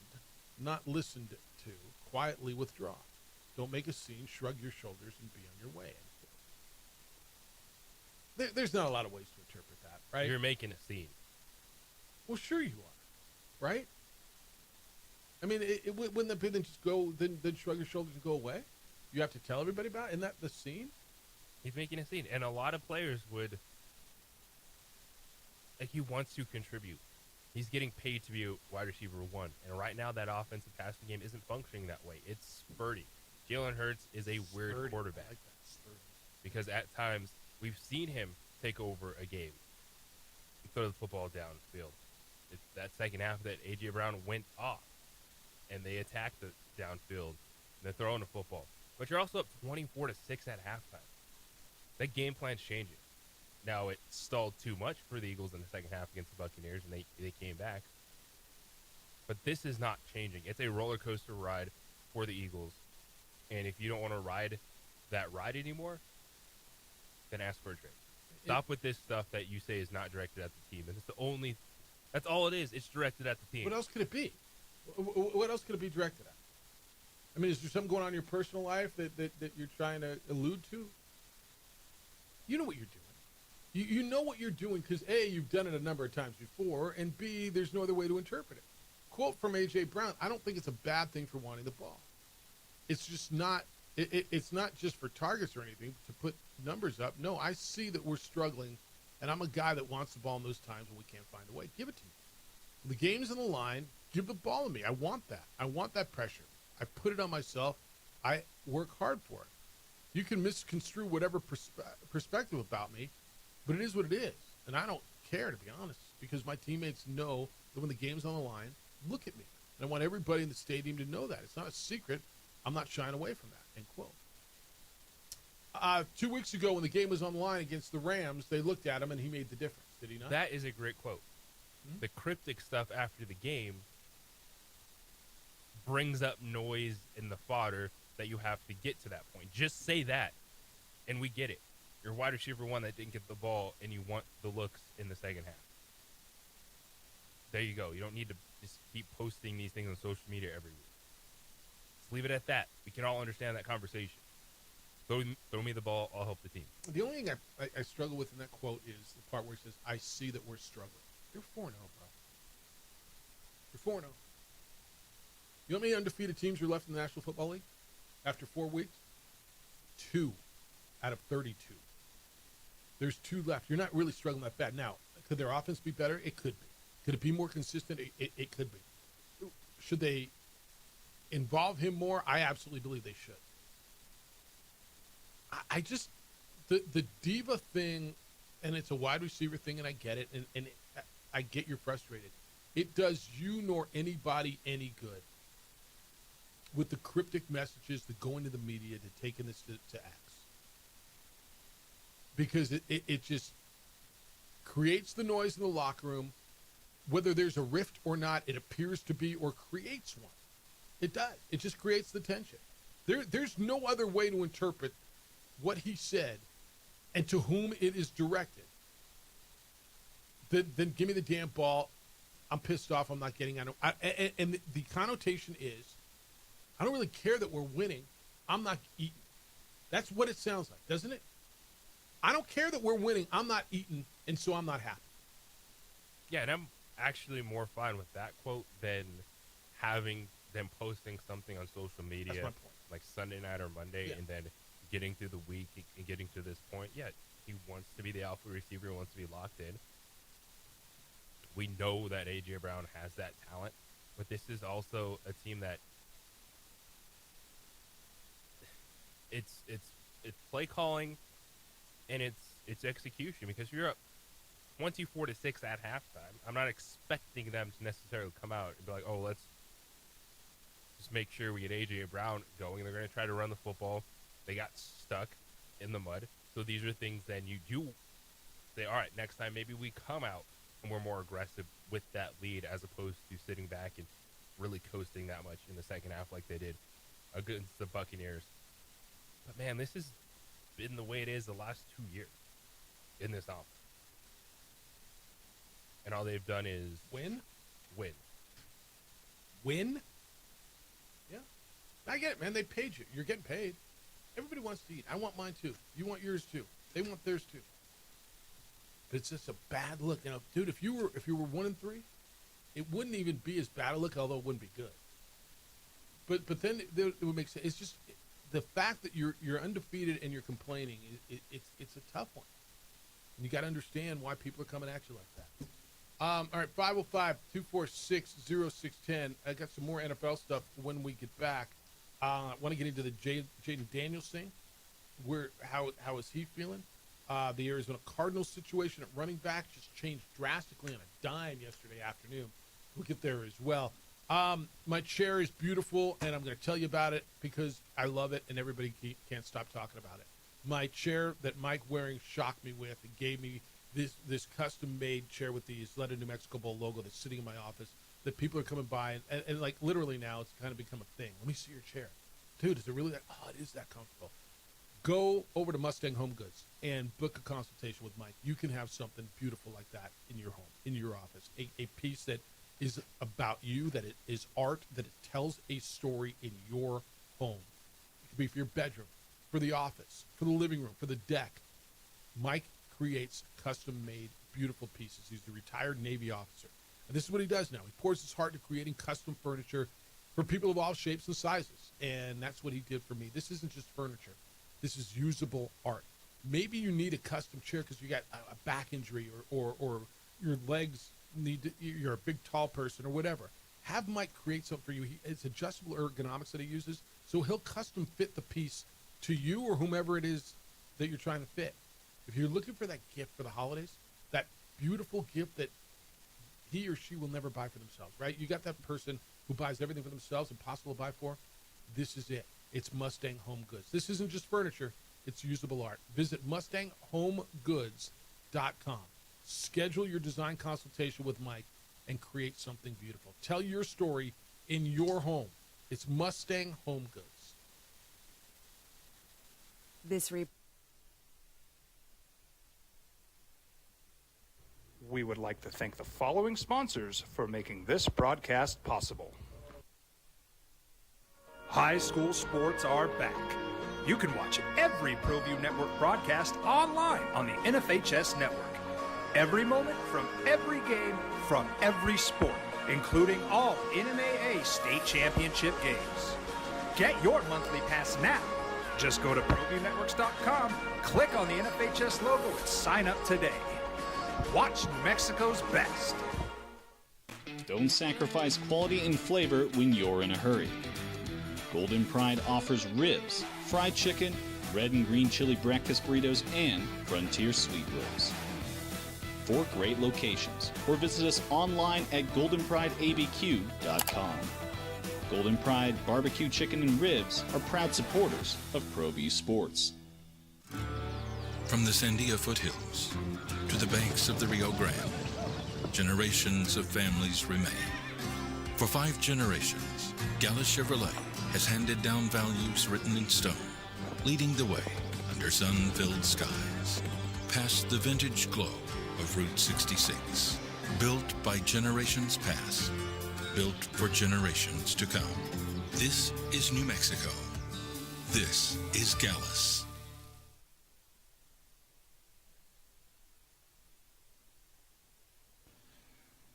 not listened to, quietly withdraw. Don't make a scene, shrug your shoulders, and be on your way." There's not a lot of ways to interpret that, right? You're making a scene. Well, sure you are, right? I mean, wouldn't that be then just go, then shrug your shoulders and go away? You have to tell everybody about it? Isn't that the scene? He's making a scene, and a lot of players would. Like, he wants to contribute. He's getting paid to be a wide receiver 1, and right now that offensive passing game isn't functioning that way. It's spurty. Jalen Hurts is a weird quarterback. I like that. Because at times we've seen him take over a game and throw the football downfield. It's that second half that A.J. Brown went off, and they attacked the downfield, and they're throwing the football. But you're also up 24-6 at halftime. That game plan's changing. Now, it stalled too much for the Eagles in the second half against the Buccaneers, and they came back. But this is not changing. It's a roller coaster ride for the Eagles. And if you don't want to ride that ride anymore, then ask for a trade. Stop with this stuff that you say is not directed at the team. And that's all it is. It's directed at the team. What else could it be? What else could it be directed at? I mean, is there something going on in your personal life that you're trying to allude to? You know what you're doing. You know what you're doing because, A, you've done it a number of times before, and B, there's no other way to interpret it. Quote from A.J. Brown, "I don't think it's a bad thing for wanting the ball. It's just not it's not just for targets or anything to put numbers up. No, I see that we're struggling, and I'm a guy that wants the ball in those times when we can't find a way. Give it to me. The game's on the line. Give the ball to me. I want that. I want that pressure. I put it on myself. I work hard for it. You can misconstrue whatever perspective about me, but it is what it is. And I don't care, to be honest, because my teammates know that when the game's on the line, look at me. And I want everybody in the stadium to know that. It's not a secret. I'm not shying away from that." End quote. 2 weeks ago, when the game was on the line against the Rams, they looked at him and he made the difference. Did he not? That is a great quote. Mm-hmm. The cryptic stuff after the game brings up noise in the fodder that you have to get to that point. Just say that, and we get it. You're wide receiver 1 that didn't get the ball, and you want the looks in the second half. There you go. You don't need to just keep posting these things on social media every week. Just leave it at that. We can all understand that conversation. Throw me the ball. I'll help the team. The only thing I struggle with in that quote is the part where he says, "I see that we're struggling." You're 4-0, bro. You're 4-0. You know how many undefeated teams are left in the National Football League after 4 weeks? 2 out of 32. There's 2 left. You're not really struggling that bad. Now, could their offense be better? It could be. Could it be more consistent? It could be. Should they involve him more? I absolutely believe they should. I just, the diva thing, and it's a wide receiver thing, and I get it, and I get you're frustrated. It does you nor anybody any good with the cryptic messages that go into the media to taking this to X. Because it just creates the noise in the locker room. Whether there's a rift or not, it appears to be or creates one. It does. It just creates the tension. There's no other way to interpret what he said and to whom it is directed. Then give me the damn ball. I'm pissed off. I'm not getting on it. And the connotation is, I don't really care that we're winning. I'm not eating. That's what it sounds like, doesn't it? I don't care that we're winning. I'm not eating, and so I'm not happy. Yeah, and I'm actually more fine with that quote than having them posting something on social media like Sunday night or Monday and then getting through the week and getting to this point, yeah, he wants to be the alpha receiver, he wants to be locked in. We know that A.J. Brown has that talent, but this is also a team that it's play calling and it's execution, because you're up 24-6 at halftime. I'm not expecting them to necessarily come out and be like, oh, let's just make sure we get A.J. Brown going. They're going to try to run the football. They got stuck in the mud. So these are things then you do say, all right, next time maybe we come out and we're more aggressive with that lead, as opposed to sitting back and really coasting that much in the second half like they did against the Buccaneers. But, man, this has been the way it is the last 2 years in this offense. And all they've done is Win? Yeah. I get it, man. They paid you. You're getting paid. Everybody wants to eat. I want mine too. You want yours too. They want theirs too. But it's just a bad look. You know, dude, if you were 1-3, it wouldn't even be as bad a look, although it wouldn't be good. But then it would make sense. It's just the fact that you're undefeated and you're complaining. It's a tough one. And you got to understand why people are coming at you like that. All right, 505-246-0610. I got some more NFL stuff when we get back. I want to get into the Jaden Daniels thing. How is he feeling? The Arizona Cardinals situation at running back just changed drastically on a dime yesterday afternoon. We'll get there as well. My chair is beautiful, and I'm going to tell you about it because I love it, and everybody can't stop talking about it. My chair that Mike Waring shocked me with and gave me this custom-made chair with the Isleta New Mexico Bowl logo that's sitting in my office that people are coming by, and like literally now it's kind of become a thing. Let me see your chair. Dude, is it really that? Oh, it is that comfortable. Go over to Mustang Home Goods and book a consultation with Mike. You can have something beautiful like that in your home, in your office. A piece that is about you, that it is art, that it tells a story in your home. It could be for your bedroom, for the office, for the living room, for the deck. Mike creates custom-made, beautiful pieces. He's a retired Navy officer. And this is what he does now. He pours his heart into creating custom furniture for people of all shapes and sizes. And that's what he did for me. This isn't just furniture. This is usable art. Maybe you need a custom chair because you got a back injury or your legs you're a big, tall person or whatever. Have Mike create something for you. It's adjustable ergonomics that he uses, so he'll custom fit the piece to you or whomever it is that you're trying to fit. If you're looking for that gift for the holidays, that beautiful gift that he or she will never buy for themselves, right? You got that person who buys everything for themselves, impossible to buy for. This is it. It's Mustang Home Goods. This isn't just furniture. It's usable art. Visit MustangHomeGoods.com. Schedule your design consultation with Mike and create something beautiful. Tell your story in your home. It's Mustang Home Goods. We would like to thank the following sponsors for making this broadcast possible. High school sports are back. You can watch every ProView Network broadcast online on the NFHS network. Every moment from every game from every sport, including all NMAA state championship games. Get your monthly pass now. Just go to ProViewNetworks.com, click on the NFHS logo, and sign up today. Watch New Mexico's best. Don't sacrifice quality and flavor when you're in a hurry. Golden Pride offers ribs, fried chicken, red and green chili breakfast burritos, and Frontier sweet rolls. 4 great locations, or visit us online at goldenprideabq.com. Golden Pride Barbecue Chicken and Ribs are proud supporters of ProView Sports. From the Sandia foothills to the banks of the Rio Grande, generations of families remain. For 5 generations, Gallus Chevrolet has handed down values written in stone, leading the way under sun-filled skies, past the vintage glow of Route 66. Built by generations past, built for generations to come. This is New Mexico. This is Gallus.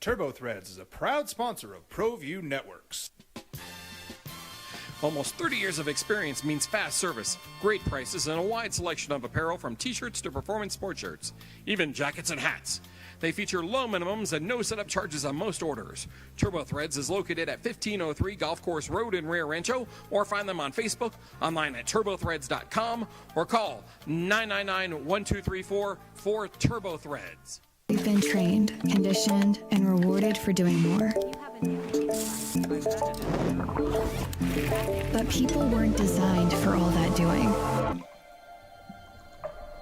TurboThreads is a proud sponsor of ProView Networks. Almost 30 years of experience means fast service, great prices, and a wide selection of apparel from t-shirts to performance sport shirts, even jackets and hats. They feature low minimums and no setup charges on most orders. Turbo Threads is located at 1503 Golf Course Road in Rio Rancho, or find them on Facebook, online at turbothreads.com, or call 999-1234 for Turbo Threads. We've been trained, conditioned, and rewarded for doing more. But people weren't designed for all that doing.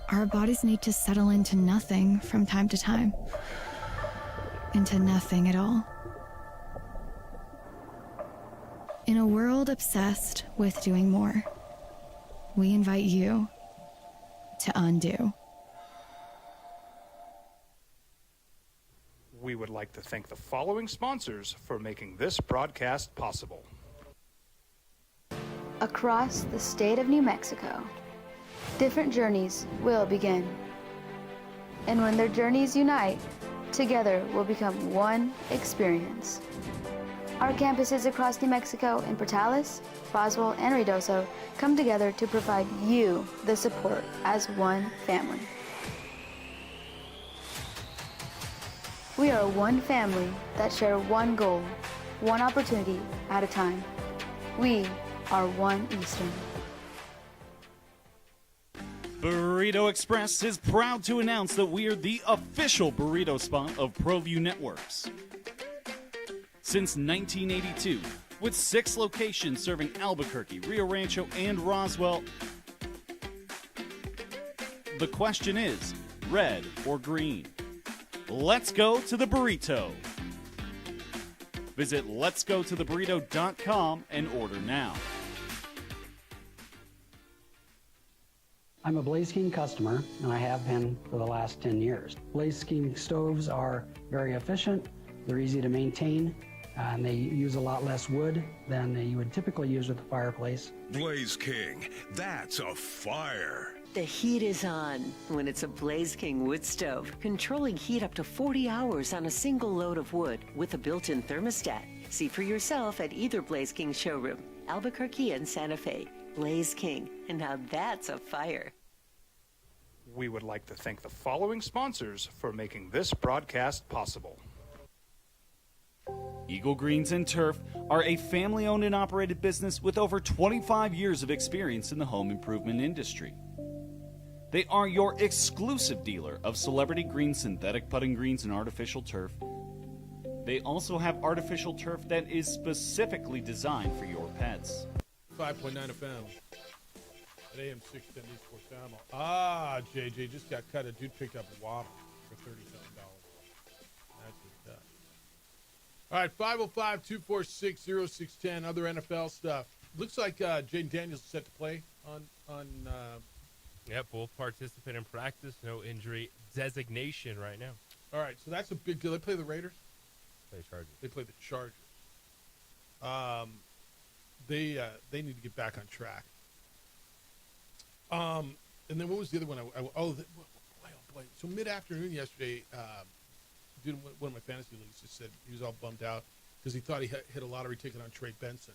Our bodies need to settle into nothing from time to time. Into nothing at all. In a world obsessed with doing more, we invite you to undo. We would like to thank the following sponsors for making this broadcast possible. Across the state of New Mexico, different journeys will begin. And when their journeys unite, together will become one experience. Our campuses across New Mexico in Portales, Roswell, and Ruidoso come together to provide you the support as one family. We are one family that share one goal, one opportunity at a time. We are One Eastern. Burrito Express is proud to announce that we are the official burrito spot of ProView Networks. Since 1982, with 6 locations serving Albuquerque, Rio Rancho, and Roswell, the question is, red or green? Let's go to the burrito. Visit letsgototheburrito.com and order now. I'm a Blaze King customer, and I have been for the last 10 years. Blaze King stoves are very efficient, they're easy to maintain, and they use a lot less wood than you would typically use with a fireplace. Blaze King, that's a fire. The heat is on when it's a Blaze King wood stove, controlling heat up to 40 hours on a single load of wood with a built-in thermostat. See for yourself at either Blaze King showroom, Albuquerque and Santa Fe. Blaze King, and now that's a fire. We would like to thank the following sponsors for making this broadcast possible. Eagle Greens and Turf are a family-owned and operated business with over 25 years of experience in the home improvement industry. They are your exclusive dealer of celebrity green, synthetic putting greens, and artificial turf. They also have artificial turf that is specifically designed for your pets. 5.9 FM at AM 610 East Fort Alamo. Ah, JJ just got cut. A dude picked up a whopper for $30,000. That's what's up. All right, 505-246-0610. Other NFL stuff. Looks like Jaden Daniels is set to play on Yep, full participant in practice, no injury designation right now. All right, so that's a big deal. They play the Raiders? Play Chargers. They play the Chargers. They need to get back on track. And then what was the other one? Boy. So mid-afternoon yesterday, dude, one of my fantasy leagues just said he was all bummed out because he thought he hit a lottery ticket on Trey Benson.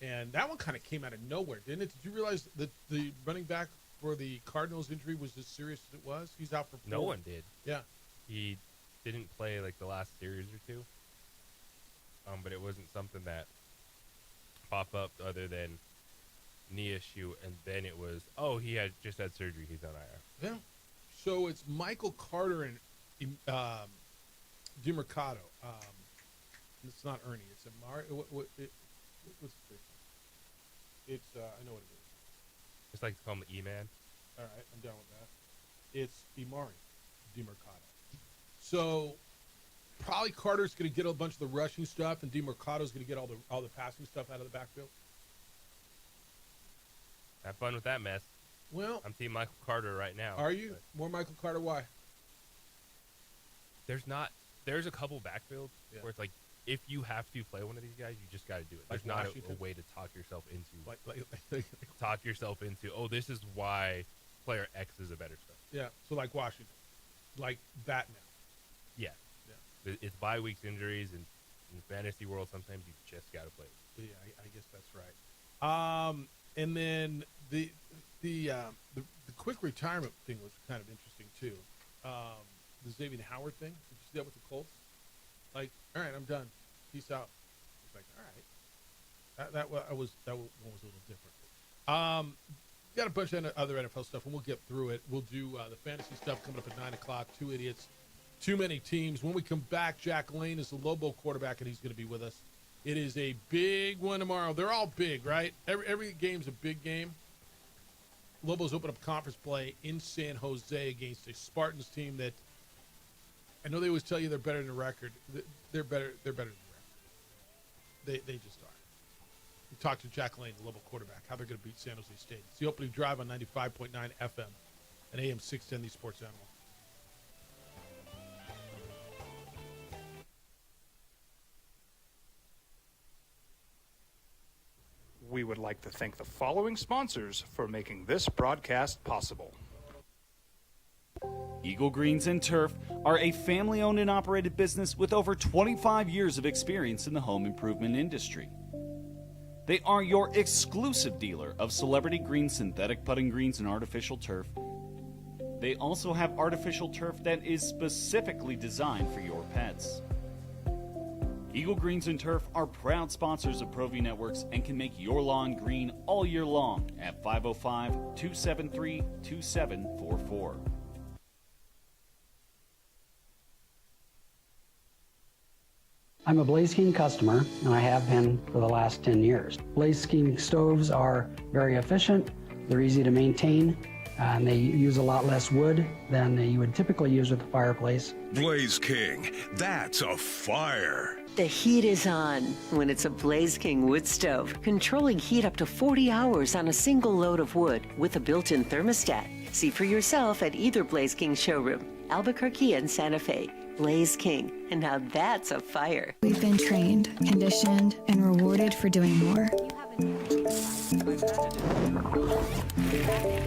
And that one kind of came out of nowhere, didn't it? Did you realize that the running back for the Cardinals injury was as serious as it was? He's out for 4. No one did. Yeah. He didn't play like the last series or two. But it wasn't something that popped up other than knee issue, and then it was, he had just had surgery. He's on IR. Yeah. So it's Michael Carter and DeMercado. It's not Ernie. It's Amari. What's the big? It's I know what it is. Just like to call him the E-Man. All right, I'm down with that. It's Imari DeMercado. So probably Carter's going to get a bunch of the rushing stuff, and DeMercado's going to get all the passing stuff out of the backfield. Have fun with that mess. Well, I'm Team Michael Carter right now. Are you? More Michael Carter? Why? There's a couple backfields where it's like, if you have to play one of these guys, you just got to do it. There's not a way to talk yourself into this is why player X is a better stuff. Yeah, so like Washington. Like that now. Yeah. It's bye weeks injuries, and in the fantasy world, sometimes you just got to play. Yeah, I guess that's right. And then the quick retirement thing was kind of interesting too. The Xavier Howard thing. Did you see that with the Colts? Like, all right, I'm done. Peace out. It's like, all right. That one was a little different. Got a bunch of other NFL stuff, and we'll get through it. We'll do the fantasy stuff coming up at 9 o'clock. 2 idiots, too many teams. When we come back, Jack Lane is the Lobo quarterback, and he's going to be with us. It is a big one tomorrow. They're all big, right? Every game's a big game. Lobos open up conference play in San Jose against a Spartans team that I know they always tell you they're better than the record. They're better than the record. They just are. We talked to Jack Lane, the Lobo quarterback, how they're going to beat San Jose State. It's the opening drive on 95.9 FM and AM 610, the Sports Animal. We would like to thank the following sponsors for making this broadcast possible. Eagle Greens and Turf are a family-owned and operated business with over 25 years of experience in the home improvement industry. They are your exclusive dealer of Celebrity Green synthetic putting greens and artificial turf. They also have artificial turf that is specifically designed for your pets. Eagle Greens and Turf are proud sponsors of ProView Networks and can make your lawn green all year long at 505-273-2744. I'm a Blaze King customer, and I have been for the last 10 years. Blaze King stoves are very efficient, they're easy to maintain, and they use a lot less wood than you would typically use with a fireplace. Blaze King, that's a fire. The heat is on when it's a Blaze King wood stove, controlling heat up to 40 hours on a single load of wood with a built-in thermostat. See for yourself at either Blaze King showroom, Albuquerque and Santa Fe. Blaze King, and now that's a fire. We've been trained, conditioned, and rewarded for doing more.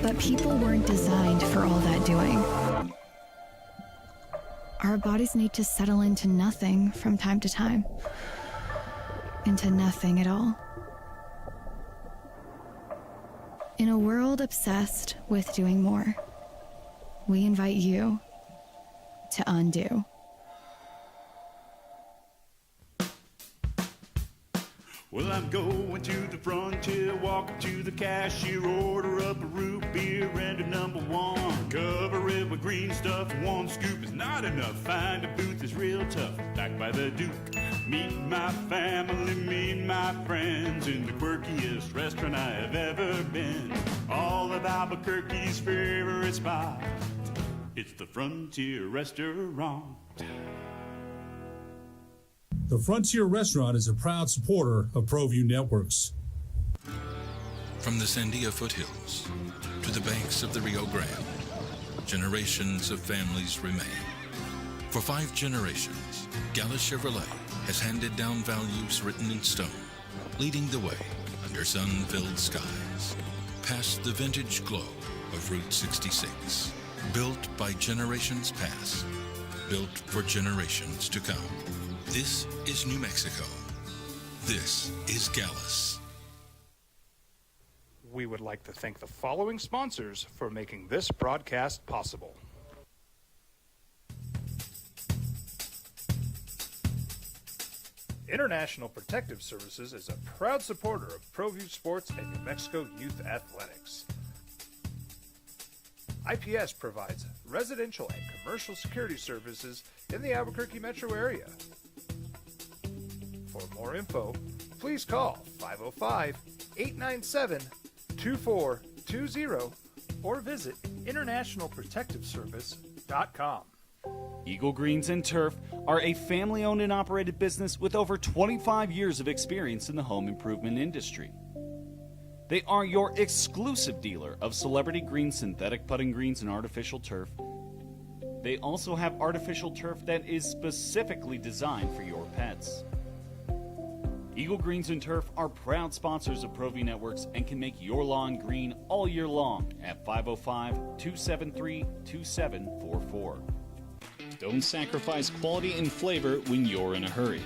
But people weren't designed for all that doing. Our bodies need to settle into nothing from time to time. Into nothing at all. In a world obsessed with doing more, we invite you to undo. Well, I'm going to the frontier, walking to the cashier, order up a root beer and a number one. Cover it with green stuff, one scoop is not enough. Find a booth is real tough, back by the Duke. Meet my family, meet my friends in the quirkiest restaurant I have ever been. All of Albuquerque's favorite spot, it's the Frontier Restaurant. The Frontier Restaurant is a proud supporter of ProView Networks. From the Sandia foothills to the banks of the Rio Grande, generations of families remain. For 5 generations, Gallus Chevrolet has handed down values written in stone, leading the way under sun-filled skies, past the vintage glow of Route 66. Built by generations past, built for generations to come. This is New Mexico. This is Gallus. We would like to thank the following sponsors for making this broadcast possible. International Protective Services is a proud supporter of ProView Sports and New Mexico Youth Athletics. IPS provides residential and commercial security services in the Albuquerque metro area. For more info, please call 505-897-2420 or visit internationalprotectiveservice.com. Eagle Greens and Turf are a family-owned and operated business with over 25 years of experience in the home improvement industry. They are your exclusive dealer of Celebrity Green synthetic putting greens and artificial turf. They also have artificial turf that is specifically designed for your pets. Eagle Greens and Turf are proud sponsors of ProView Networks and can make your lawn green all year long at 505-273-2744. Don't sacrifice quality and flavor when you're in a hurry.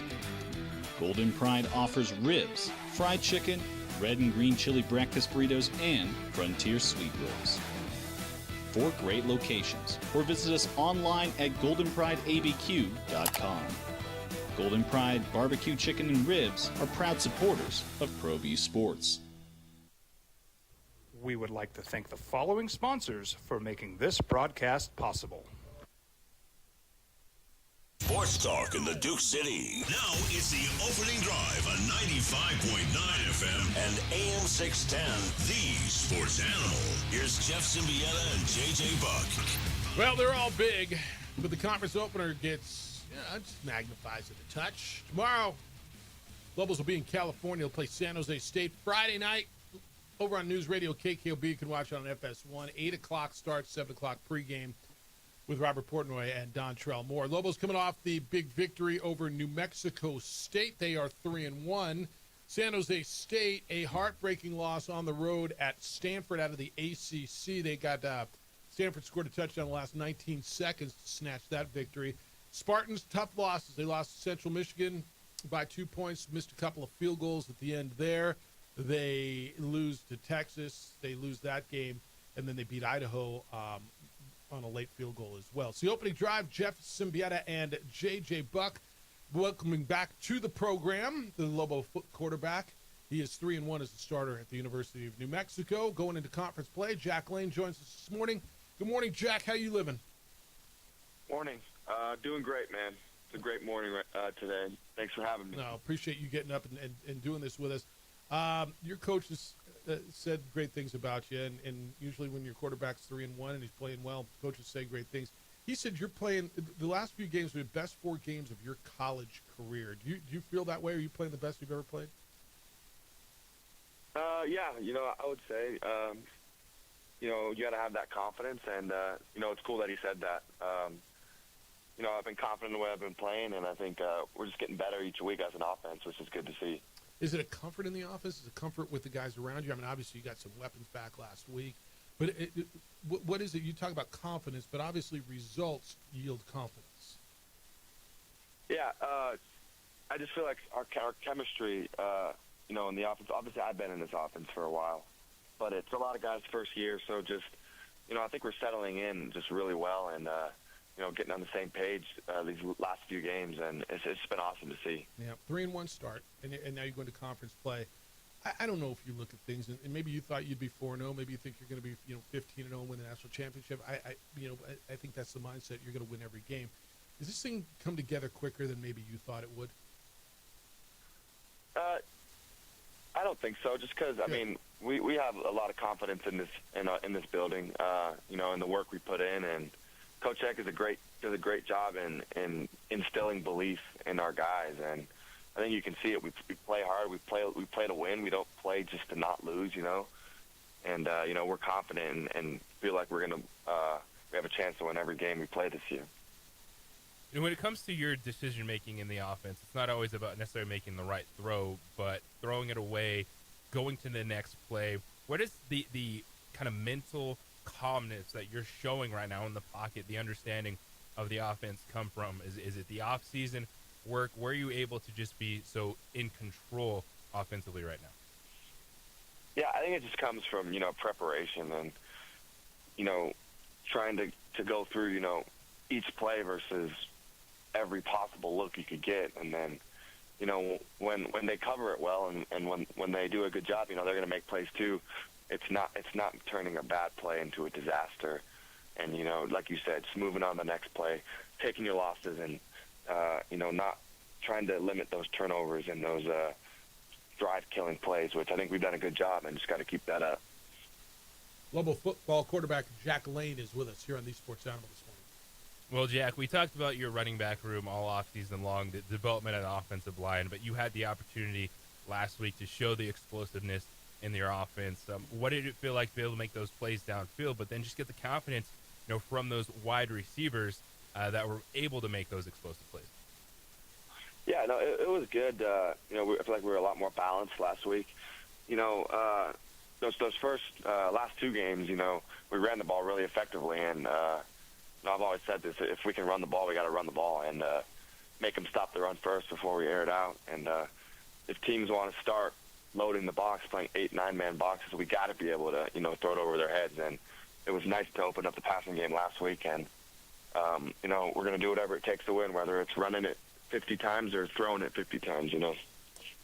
Golden Pride offers ribs, fried chicken, red and green chili breakfast burritos, and Frontier sweet rolls. 4 great locations, or visit us online at goldenprideabq.com. Golden Pride Barbecue Chicken and Ribs are proud supporters of ProView Sports. We would like to thank the following sponsors for making this broadcast possible. Sports talk in the Duke City. Now it's the opening drive on 95.9 FM and AM 610, the sports animal. Here's Jeff Symbieta and JJ Buck. Well, they're all big, but the conference opener gets, just magnifies it a touch. Tomorrow, Lobos will be in California. They'll play San Jose State. Friday night, over on News Radio KKOB, you can watch it on FS1. 8 o'clock start, 7 o'clock pregame with Robert Portnoy and Dontrell Moore. Lobos coming off the big victory over New Mexico State. They are 3-1. San Jose State, a heartbreaking loss on the road at Stanford out of the ACC. They got Stanford scored a touchdown in the last 19 seconds to snatch that victory. Spartans, tough losses. They lost to Central Michigan by 2 points, missed a couple of field goals at the end there. They lose to Texas. They lose that game, and then they beat Idaho on a late field goal as well. So the opening drive, Jeff Symbieta and J.J. Buck welcoming back to the program the Lobo quarterback. He is 3-1 as a starter at the University of New Mexico. Going into conference play, Jack Lane joins us this morning. Good morning, Jack. How you living? Morning. Doing great, man. It's a great morning today. Thanks for having me. No, appreciate you getting up and doing this with us. Your coach has said great things about you, and usually when your quarterback's 3-1 and he's playing well, coaches say great things. He said you're playing the last few games were the best 4 games of your college career. Do you feel that way? Are you playing the best you've ever played? Yeah, I would say, you got to have that confidence, and it's cool that he said that. I've been confident in the way I've been playing, and I think we're just getting better each week as an offense, which is good to see. Is it a comfort in the office? Is it a comfort with the guys around you? I mean, obviously you got some weapons back last week, but what is it? You talk about confidence, but obviously results yield confidence. Yeah, I just feel like our chemistry, in the offense. Obviously, I've been in this offense for a while, but it's a lot of guys' first year, so just, I think we're settling in just really well, and getting on the same page these last few games, and it's been awesome to see. Yeah, 3-1 start, and now you're going to conference play. I don't know if you look at things, and maybe you thought you'd be 4-0, maybe you think you're going to be 15-0 and win the national championship. I think that's the mindset. You're going to win every game. Does this thing come together quicker than maybe you thought it would? I don't think so. Just because we have a lot of confidence in this building. In the work we put in, and Coach Eck does a great job in instilling belief in our guys, and I think you can see it. We play hard. We play to win. We don't play just to not lose, And we're confident and feel like we have a chance to win every game we play this year. And when it comes to your decision making in the offense, it's not always about necessarily making the right throw, but throwing it away, going to the next play. What is the kind of mental calmness that you're showing right now in the pocket, the understanding of the offense come from? Is it the off-season work? Where are you able to just be so in control offensively right now? Yeah, I think it just comes from, preparation and, trying to go through, each play versus every possible look you could get. And then, when they cover it well and when they do a good job, they're going to make plays too. It's not turning a bad play into a disaster. And, like you said, just moving on to the next play, taking your losses and, not trying to limit those turnovers and those drive-killing plays, which I think we've done a good job and just got to keep that up. Lobo football quarterback Jack Lane is with us here on the Sports Animal this morning. Well, Jack, we talked about your running back room all offseason long, the development of the offensive line, but you had the opportunity last week to show the explosiveness in your offense. What did it feel like to be able to make those plays downfield, but then just get the confidence, from those wide receivers that were able to make those explosive plays? Yeah, no, it was good. I feel like we were a lot more balanced last week. Those first last 2 games, we ran the ball really effectively, and I've always said this: if we can run the ball, we got to run the ball and make them stop the run first before we air it out. And if teams want to start, loading the box, playing 8-9-man boxes. We got to be able to, throw it over their heads. And it was nice to open up the passing game last week. And, we're going to do whatever it takes to win, whether it's running it 50 times or throwing it 50 times,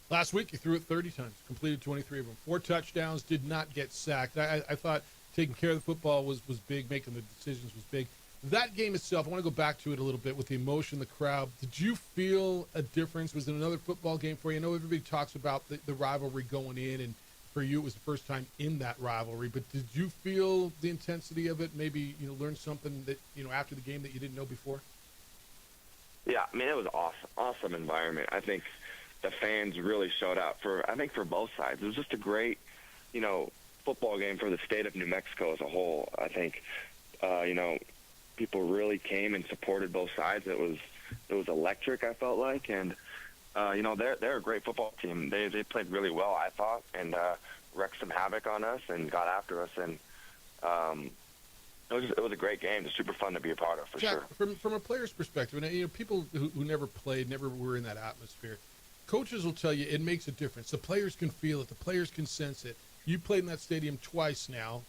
Last week, you threw it 30 times, completed 23 of them. 4 touchdowns, did not get sacked. I thought taking care of the football was big, making the decisions was big. That game itself, I want to go back to it a little bit with the emotion, the crowd. Did you feel a difference? Was it another football game for you? I know everybody talks about the rivalry going in, and for you it was the first time in that rivalry. But did you feel the intensity of it? Maybe, learn something that, after the game that you didn't know before? Yeah, I mean, it was awesome environment. I think the fans really showed out for both sides. It was just a great, football game for the state of New Mexico as a whole. I think, people really came and supported both sides. It was electric, I felt like, and they're a great football team. They played really well, I thought, and wreaked some havoc on us and got after us, and it was a great game. It's super fun to be a part of, for Jack, sure. From a player's perspective, and people who never played, never were in that atmosphere, coaches will tell you it makes a difference. The players can feel it. The players can sense it. You played in that stadium twice now,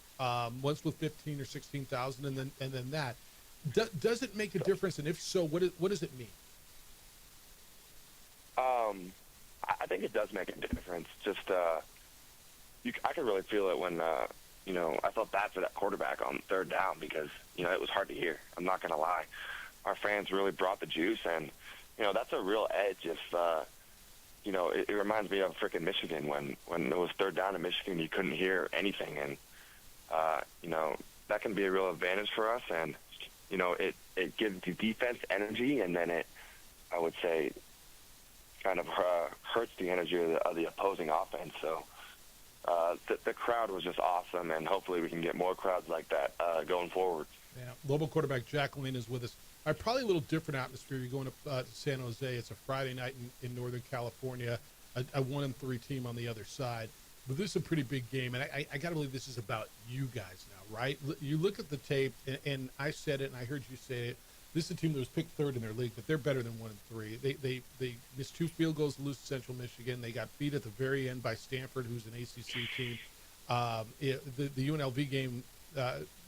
once with 15 or 16,000, and then that. Does it make a difference? And if so, what does it mean? I think it does make a difference. Just I could really feel it when I felt bad for that quarterback on third down because it was hard to hear. I'm not gonna lie. Our fans really brought the juice, and that's a real edge. If it reminds me of freaking Michigan when it was third down in Michigan, you couldn't hear anything, and that can be a real advantage for us. And it gives the defense energy, and then I would say, kind of hurts the energy of the opposing offense. So the crowd was just awesome, and hopefully we can get more crowds like that going forward. Yeah, Lobo quarterback Jack Layne is with us. Probably a little different atmosphere. You're going to San Jose. It's a Friday night in Northern California, a 1-3 team on the other side. But this is a pretty big game, and I got to believe this is about you guys now, right? You look at the tape, and I said it, and I heard you say it. This is a team that was picked third in their league, but they're better than 1-3. They missed 2 field goals to lose to Central Michigan. They got beat at the very end by Stanford, who's an ACC team. The UNLV game,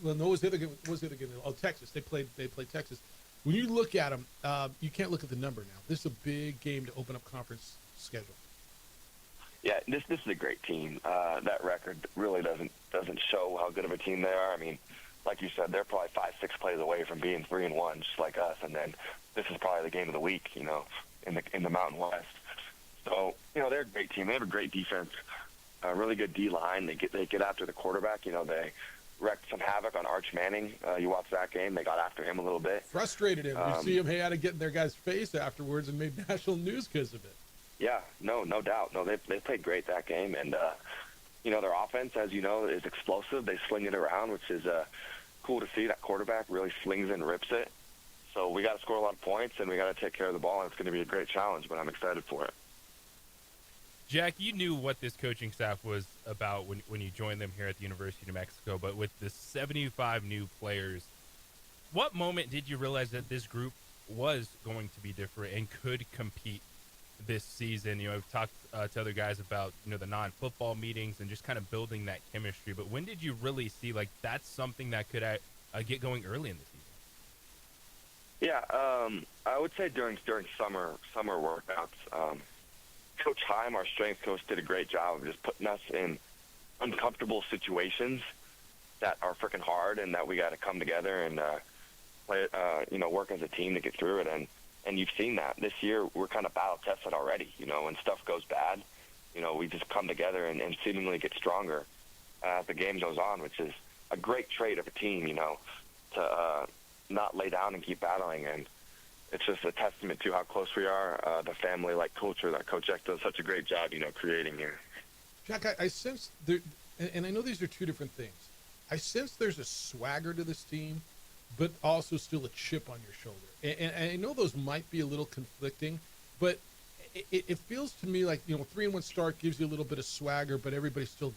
what was the other game? Oh, Texas. They played Texas. When you look at them, you can't look at the number now. This is a big game to open up conference schedule. Yeah, this is a great team. That record really doesn't show how good of a team they are. I mean, like you said, they're probably 5-6 plays away from being 3-1, just like us. And then this is probably the game of the week, in the Mountain West. So they're a great team. They have a great defense, a really good D line. They get after the quarterback. They wreaked some havoc on Arch Manning. You watch that game; they got after him a little bit. Frustrated him. You see him had to get in their guy's face afterwards and made national news because of it. Yeah, no doubt. No, they played great that game, and their offense, as you know, is explosive. They sling it around, which is cool to see. That quarterback really slings and rips it. So we got to score a lot of points, and we got to take care of the ball, and it's going to be a great challenge, but I'm excited for it. Jack, you knew what this coaching staff was about when you joined them here at the University of New Mexico, but with the 75 new players, what moment did you realize that this group was going to be different and could compete this season? I've talked to other guys about, the non-football meetings and just kind of building that chemistry, but when did you really see, that's something that could get going early in the season? Yeah, I would say during summer workouts, Coach Heim, our strength coach, did a great job of just putting us in uncomfortable situations that are freaking hard, and that we got to come together and play, work as a team to get through it. And you've seen that this year. We're kind of battle tested already. When stuff goes bad, we just come together and seemingly get stronger as the game goes on, which is a great trait of a team. To not lay down and keep battling, and it's just a testament to how close we are, the family-like culture that Coach Eck does such a great job, creating here. Jack, I sense there, and I know these are two different things. I sense there's a swagger to this team, but also still a chip on your shoulder. And I know those might be a little conflicting, but it feels to me like, 3-1 start gives you a little bit of swagger, but everybody's still,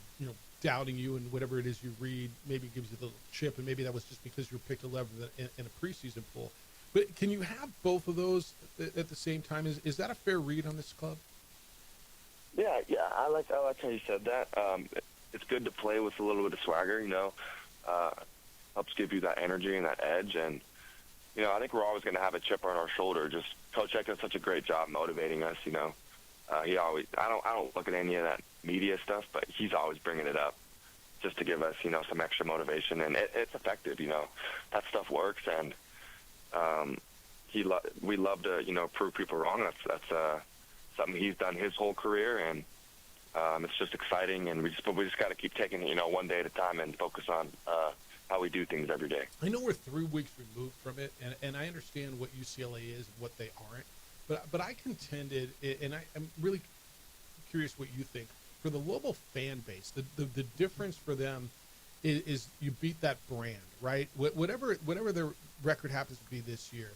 doubting you, and whatever it is you read maybe gives you a little chip, and maybe that was just because you were picked 11th in a preseason poll. But can you have both of those at the same time? Is that a fair read on this club? Yeah, I like how you said that. It's good to play with a little bit of swagger, helps give you that energy and that edge. And, I think we're always going to have a chip on our shoulder. Just Coach Eck does such a great job motivating us, He always, I don't look at any of that media stuff, but he's always bringing it up just to give us, some extra motivation. And it's effective, that stuff works. And we love to, prove people wrong. That's something he's done his whole career, and it's just exciting. And we just got to keep taking it, one day at a time and focus on how we do things every day. I know we're 3 weeks removed from it, and I understand what UCLA is and what they aren't. But I contended, and I'm really curious what you think, for the Lobo fan base, the difference for them is you beat that brand, right? Whatever their record happens to be this year,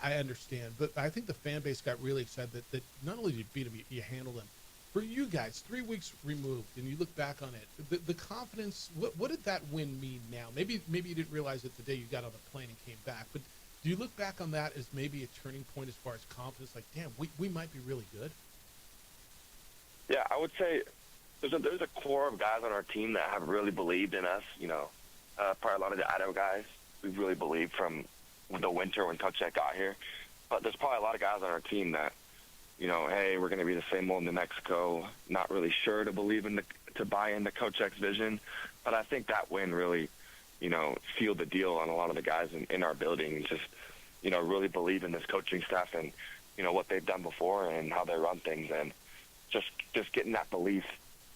I understand. But I think the fan base got really excited that not only did you beat them, you handled them. For you guys, 3 weeks removed, and you look back on it, the confidence, what did that win mean now? Maybe you didn't realize it the day you got on the plane and came back, but do you look back on that as maybe a turning point as far as confidence? Like, damn, we might be really good? Yeah, I would say there's a core of guys on our team that have really believed in us. Probably a lot of the Idaho guys we've really believed from the winter when Coach Eck got here. But there's probably a lot of guys on our team that, hey, we're going to be the same old New Mexico. Not really sure to buy into Coach Eck's vision. But I think that win really, sealed the deal on a lot of the guys in our building, and just, really believe in this coaching staff and, what they've done before and how they run things. And just getting that belief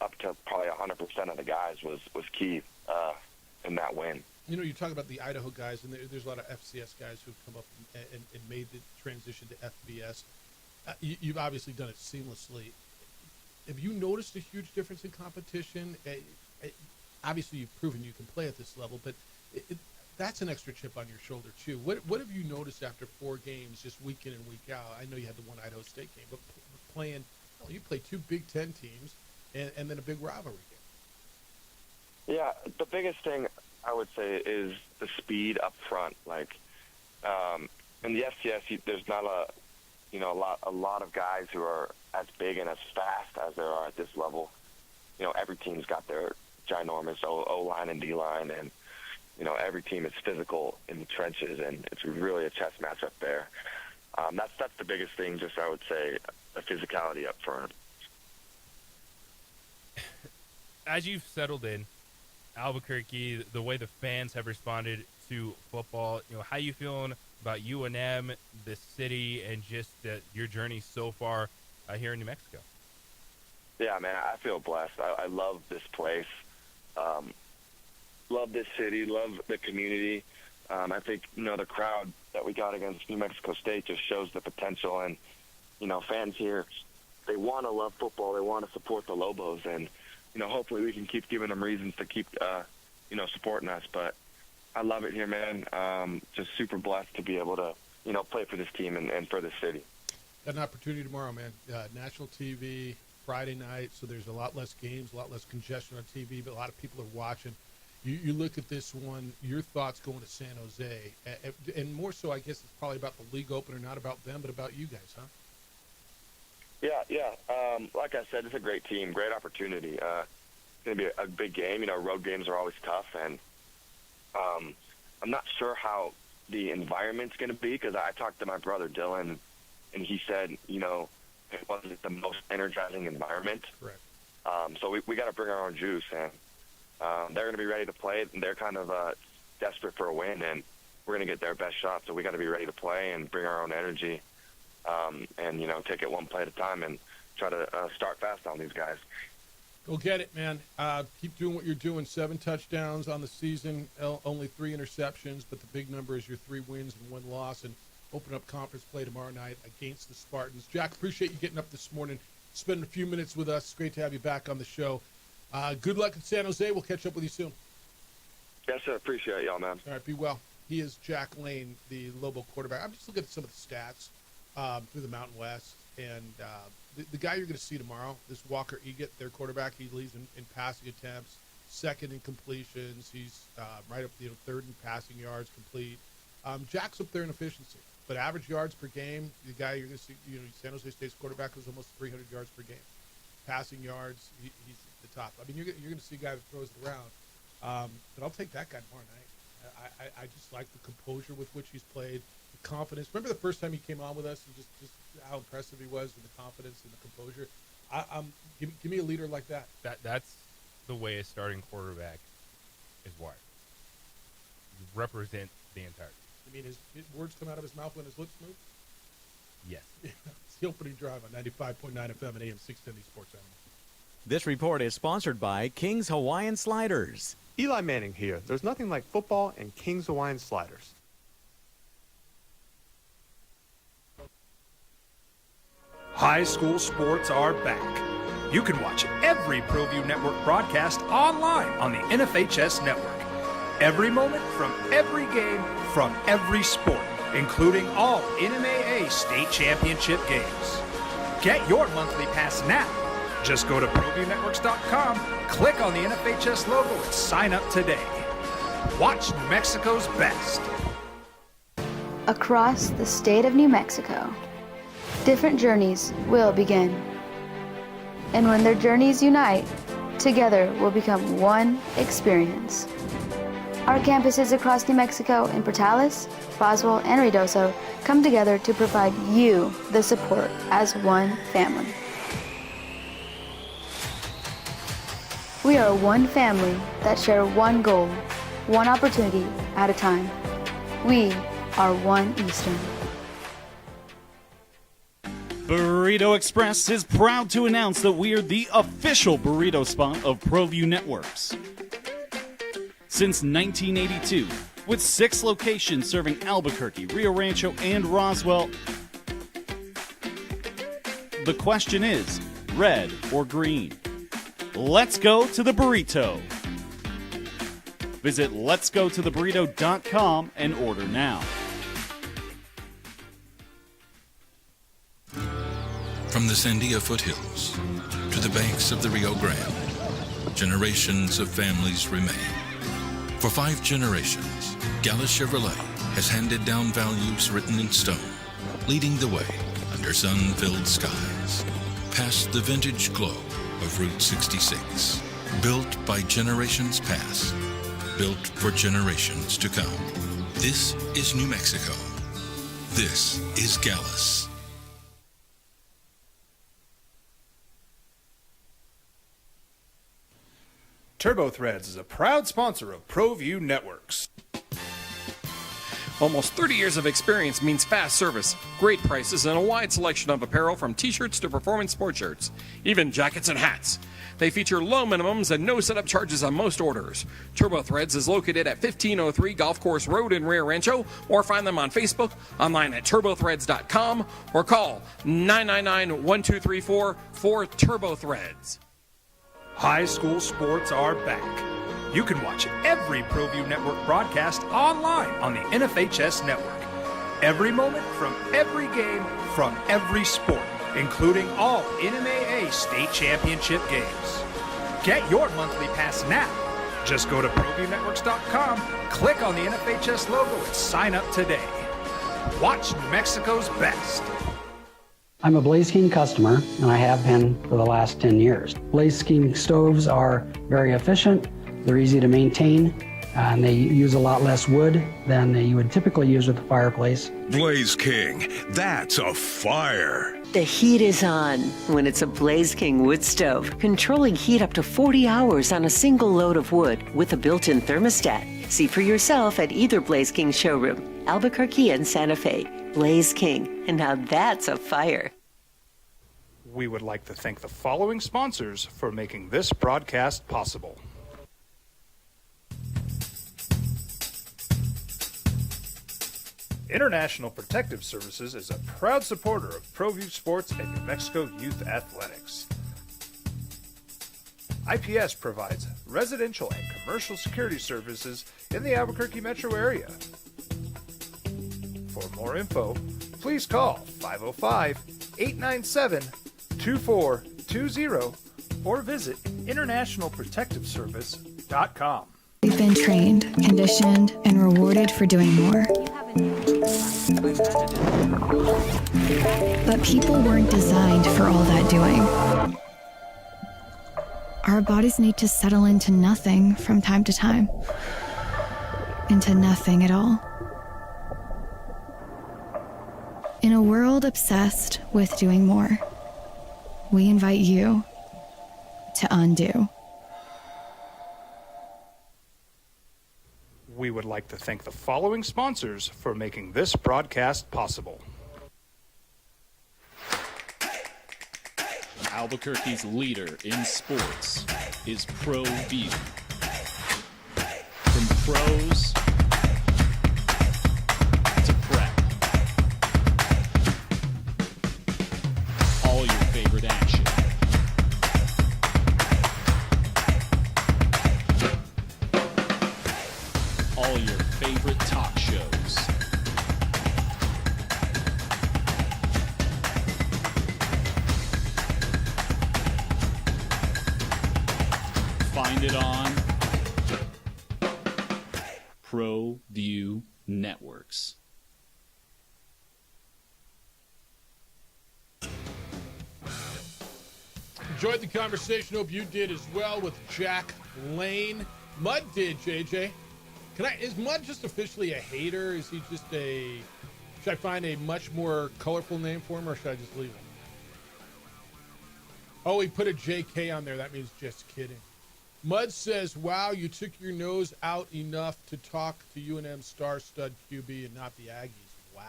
up to probably 100% of the guys was key in that win. You talk about the Idaho guys, and there's a lot of FCS guys who've come up and made the transition to FBS. You've obviously done it seamlessly. Have you noticed a huge difference in competition? Obviously, you've proven you can play at this level, but that's an extra chip on your shoulder, too. What have you noticed after 4 games, just week in and week out? I know you had the one Idaho State game, but you played 2 Big Ten teams and then a big rivalry game. Yeah, the biggest thing I would say is the speed up front. Like, in the FCS, there's not a lot of guys who are as big and as fast as there are at this level. Every team's got their ginormous O-line and D-line, and, every team is physical in the trenches, and it's really a chess match up there. That's the biggest thing, just I would say, the physicality up front. As you've settled in Albuquerque, the way the fans have responded to football, how you feeling about UNM, the city, and just your journey so far here in New Mexico? Yeah, man, I feel blessed. I love this place. Love this city, love the community. I think, the crowd that we got against New Mexico State just shows the potential. And, fans here, they want to love football. They want to support the Lobos. And, hopefully we can keep giving them reasons to keep, supporting us. But I love it here, man. Just super blessed to be able to, play for this team and for this city. Got an opportunity tomorrow, man. National TV, Friday night, so there's a lot less games, a lot less congestion on TV, but a lot of people are watching. You look at this one, your thoughts going to San Jose, and more so, I guess it's probably about the league opener, not about them, but about you guys, huh? Yeah. Like I said, it's a great team, great opportunity. It's going to be a big game. Road games are always tough, and I'm not sure how the environment's going to be, because I talked to my brother Dylan, and he said, it wasn't the most energizing environment. Correct. So we got to bring our own juice, and they're going to be ready to play, and they're kind of desperate for a win, and we're going to get their best shot. So we got to be ready to play and bring our own energy, and take it one play at a time and try to start fast on these guys. Go get it, man. Keep doing what you're doing. 7 touchdowns on the season, only 3 interceptions, but the big number is your 3 wins and 1 loss, and open up conference play tomorrow night against the Spartans. Jack, appreciate you getting up this morning, spending a few minutes with us. It's great to have you back on the show. Good luck in San Jose. We'll catch up with you soon. Yes, sir. Appreciate y'all, man. All right, be well. He is Jack Lane, the Lobo quarterback. I'm just looking at some of the stats through the Mountain West, and the guy you're going to see tomorrow, this Walker Eggett, their quarterback, he leads in passing attempts, 2nd in completions. He's right up 3rd in passing yards complete. Jack's up there in efficiency, but average yards per game, the guy you're going to see, San Jose State's quarterback was almost 300 yards per game. passing yards, he's the top. I mean, you're going to see a guy that throws it around, but I'll take that guy tomorrow night. I just like the composure with which he's played, the confidence. Remember the first time he came on with us, and just how impressive he was with the confidence and the composure. Give me a leader like that. That's the way a starting quarterback is wired. You represent the entire. I mean, his words come out of his mouth when his lips move? Yes. It's the opening drive on 95.9 FM and AM 610 Sports Animal. This report is sponsored by King's Hawaiian Sliders. Eli Manning here. There's nothing like football and King's Hawaiian Sliders. High school sports are back. You can watch every ProView Network broadcast online on the NFHS network. Every moment from every game from every sport, including all NMAA state championship games. Get your monthly pass now. Just go to ProViewNetworks.com, click on the NFHS logo, and sign up today. Watch New Mexico's best. Across the state of New Mexico, different journeys will begin. And when their journeys unite, together will become one experience. Our campuses across New Mexico in Portales, Roswell, and Ruidoso come together to provide you the support as one family. We are one family that share one goal, one opportunity at a time. We are One Eastern. Burrito Express is proud to announce that we're the official burrito spot of ProView Networks. Since 1982, with 6 locations serving Albuquerque, Rio Rancho, and Roswell, the question is, red or green? Let's go to the burrito. Visit letsgototheburrito.com and order now. From the Sandia foothills to the banks of the Rio Grande, generations of families remain. For 5 generations, Gallus Chevrolet has handed down values written in stone, leading the way under sun-filled skies, past the vintage glow of Route 66. Built by generations past, built for generations to come. This is New Mexico. This is Gallus. TurboThreads is a proud sponsor of ProView Networks. Almost 30 years of experience means fast service, great prices, and a wide selection of apparel from t-shirts to performance sports shirts, even jackets and hats. They feature low minimums and no setup charges on most orders. TurboThreads is located at 1503 Golf Course Road in Rio Rancho, or find them on Facebook, online at turbothreads.com, or call 999-1234 for TurboThreads. High school sports are back. You can watch every ProView Network broadcast online on the NFHS network. Every moment from every game from every sport, including all NMAA state championship games. Get your monthly pass now. Just go to ProViewNetworks.com, click on the NFHS logo, and sign up today. Watch New Mexico's best. I'm a Blaze King customer, and I have been for the last 10 years. Blaze King stoves are very efficient, they're easy to maintain, and they use a lot less wood than you would typically use with a fireplace. Blaze King, that's a fire. The heat is on when it's a Blaze King wood stove, controlling heat up to 40 hours on a single load of wood with a built-in thermostat. See for yourself at either Blaze King showroom, Albuquerque and Santa Fe. Blaze King, and now that's a fire. We would like to thank the following sponsors for making this broadcast possible. International Protective Services is a proud supporter of ProView Sports and New Mexico Youth Athletics. IPS provides residential and commercial security services in the Albuquerque metro area. For more info, please call 505-897-2420 or visit internationalprotectiveservice.com. We've been trained, conditioned, and rewarded for doing more. But people weren't designed for all that doing. our bodies need to settle into nothing from time to time. Into nothing at all. In a world obsessed with doing more, we invite you to undo. We would like to thank the following sponsors for making this broadcast possible. Albuquerque's leader in sports is ProView. From pros to prep. All your favorite action. All your favorite talk shows. Find it on ProView Networks. Enjoyed the conversation. Hope you did as well with Jack Lane. Mud did, JJ. Is Mud just officially a hater? Is he just a... Should I find a much more colorful name for him, or should I just leave it? Oh, he put a JK on there. That means just kidding. Mud says, wow, you took your nose out enough to talk to UNM star stud QB and not the Aggies. Wow.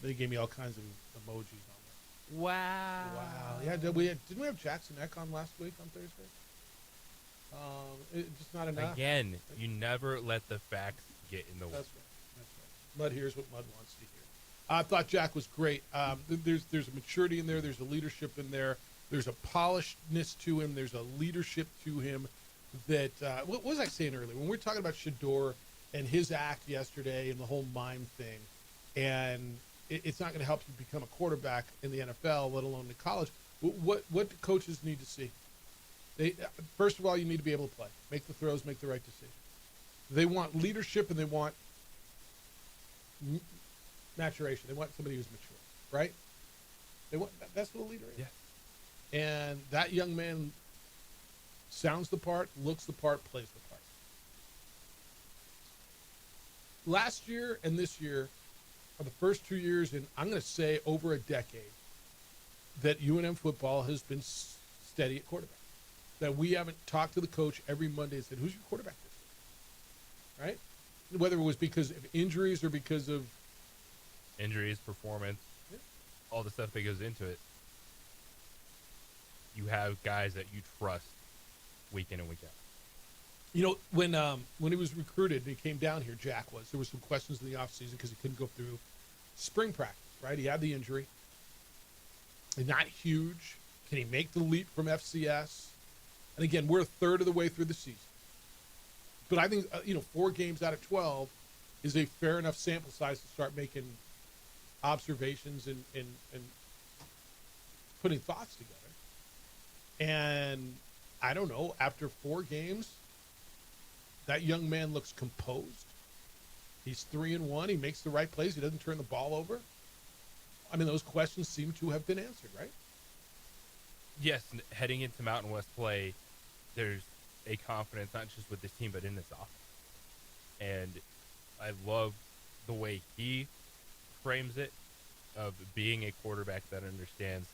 They gave me all kinds of emojis on there. Wow. Wow. Yeah, didn't we have Jackson Eck on last week on Thursday? Just not enough. Again, you never let the facts get in the way. That's right. Mud hears what Mud wants to hear. I thought Jack was great. There's a maturity in there. There's a leadership in there. There's a polishedness to him. There's a leadership to him that, what was I saying earlier? When we were talking about Shedeur and his act yesterday and the whole mime thing, and it's not going to help you become a quarterback in the NFL, let alone in college. What do coaches need to see? First of all, you need to be able to play. Make the throws, make the right decision. They want leadership and they want maturation. They want somebody who's mature, right? That's what a leader is. Yeah. And that young man sounds the part, looks the part, plays the part. Last year and this year are the first 2 years in, I'm going to say, over a decade that UNM football has been steady at quarterback. That we haven't talked to the coach every Monday and said, who's your quarterback this year? Right? Whether it was because of injuries or because of injuries, performance, all the stuff that goes into it. You have guys that you trust week in and week out. You know, when he was recruited and he came down here, Jack there were some questions in the offseason because he couldn't go through spring practice, right? He had the injury. And not huge. Can he make the leap from FCS? And again, we're a third of the way through the season. But I think, 4 games out of 12 is a fair enough sample size to start making observations and putting thoughts together. And I don't know, after 4 games, that young man looks composed. He's 3-1. He makes the right plays. He doesn't turn the ball over. I mean, those questions seem to have been answered, right? Yes, heading into Mountain West play, there's a confidence not just with this team but in this offense. And I love the way he frames it, of being a quarterback that understands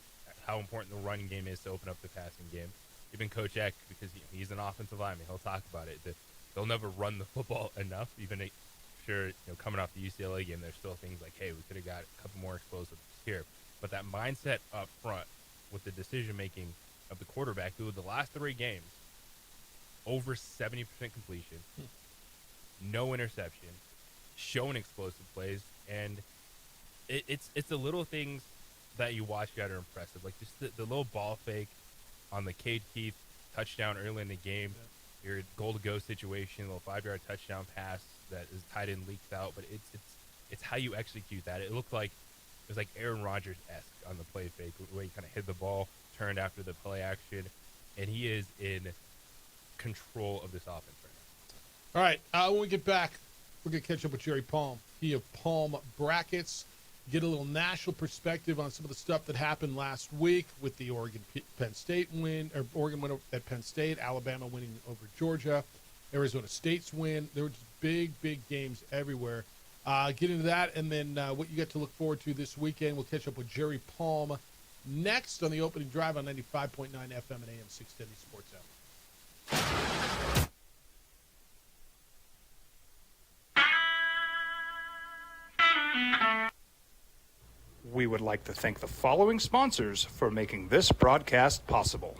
how important the running game is to open up the passing game. Even Coach Eck, because he's an offensive lineman, he'll talk about it. They'll never run the football enough. Even coming off the UCLA game, there's still things like, hey, we could have got a couple more explosives here. But that mindset up front with the decision-making of the quarterback, who the last 3 games, over 70% completion, no interception, showing explosive plays, and it's the little things that you watch that are impressive, like just the little ball fake on the Cade Keith touchdown early in the game, your goal-to-go situation, a little 5-yard touchdown pass that is tight end leaked out, but it's how you execute that. It looked like it was like Aaron Rodgers-esque on the play fake, where he kind of hid the ball, turned after the play action, and he is in control of this offense right now. All right, when we get back, we're going to catch up with Jerry Palm. He of Palm Brackets. get a little national perspective on some of the stuff that happened last week with the Oregon-Penn State win, or Oregon win at Penn State, Alabama winning over Georgia, Arizona State's win. There were just big, big games everywhere. Get into that, and then what you get to look forward to this weekend. We'll catch up with Jerry Palm next on the opening drive on 95.9 FM and AM 610 Sports Hour. We would like to thank the following sponsors for making this broadcast possible.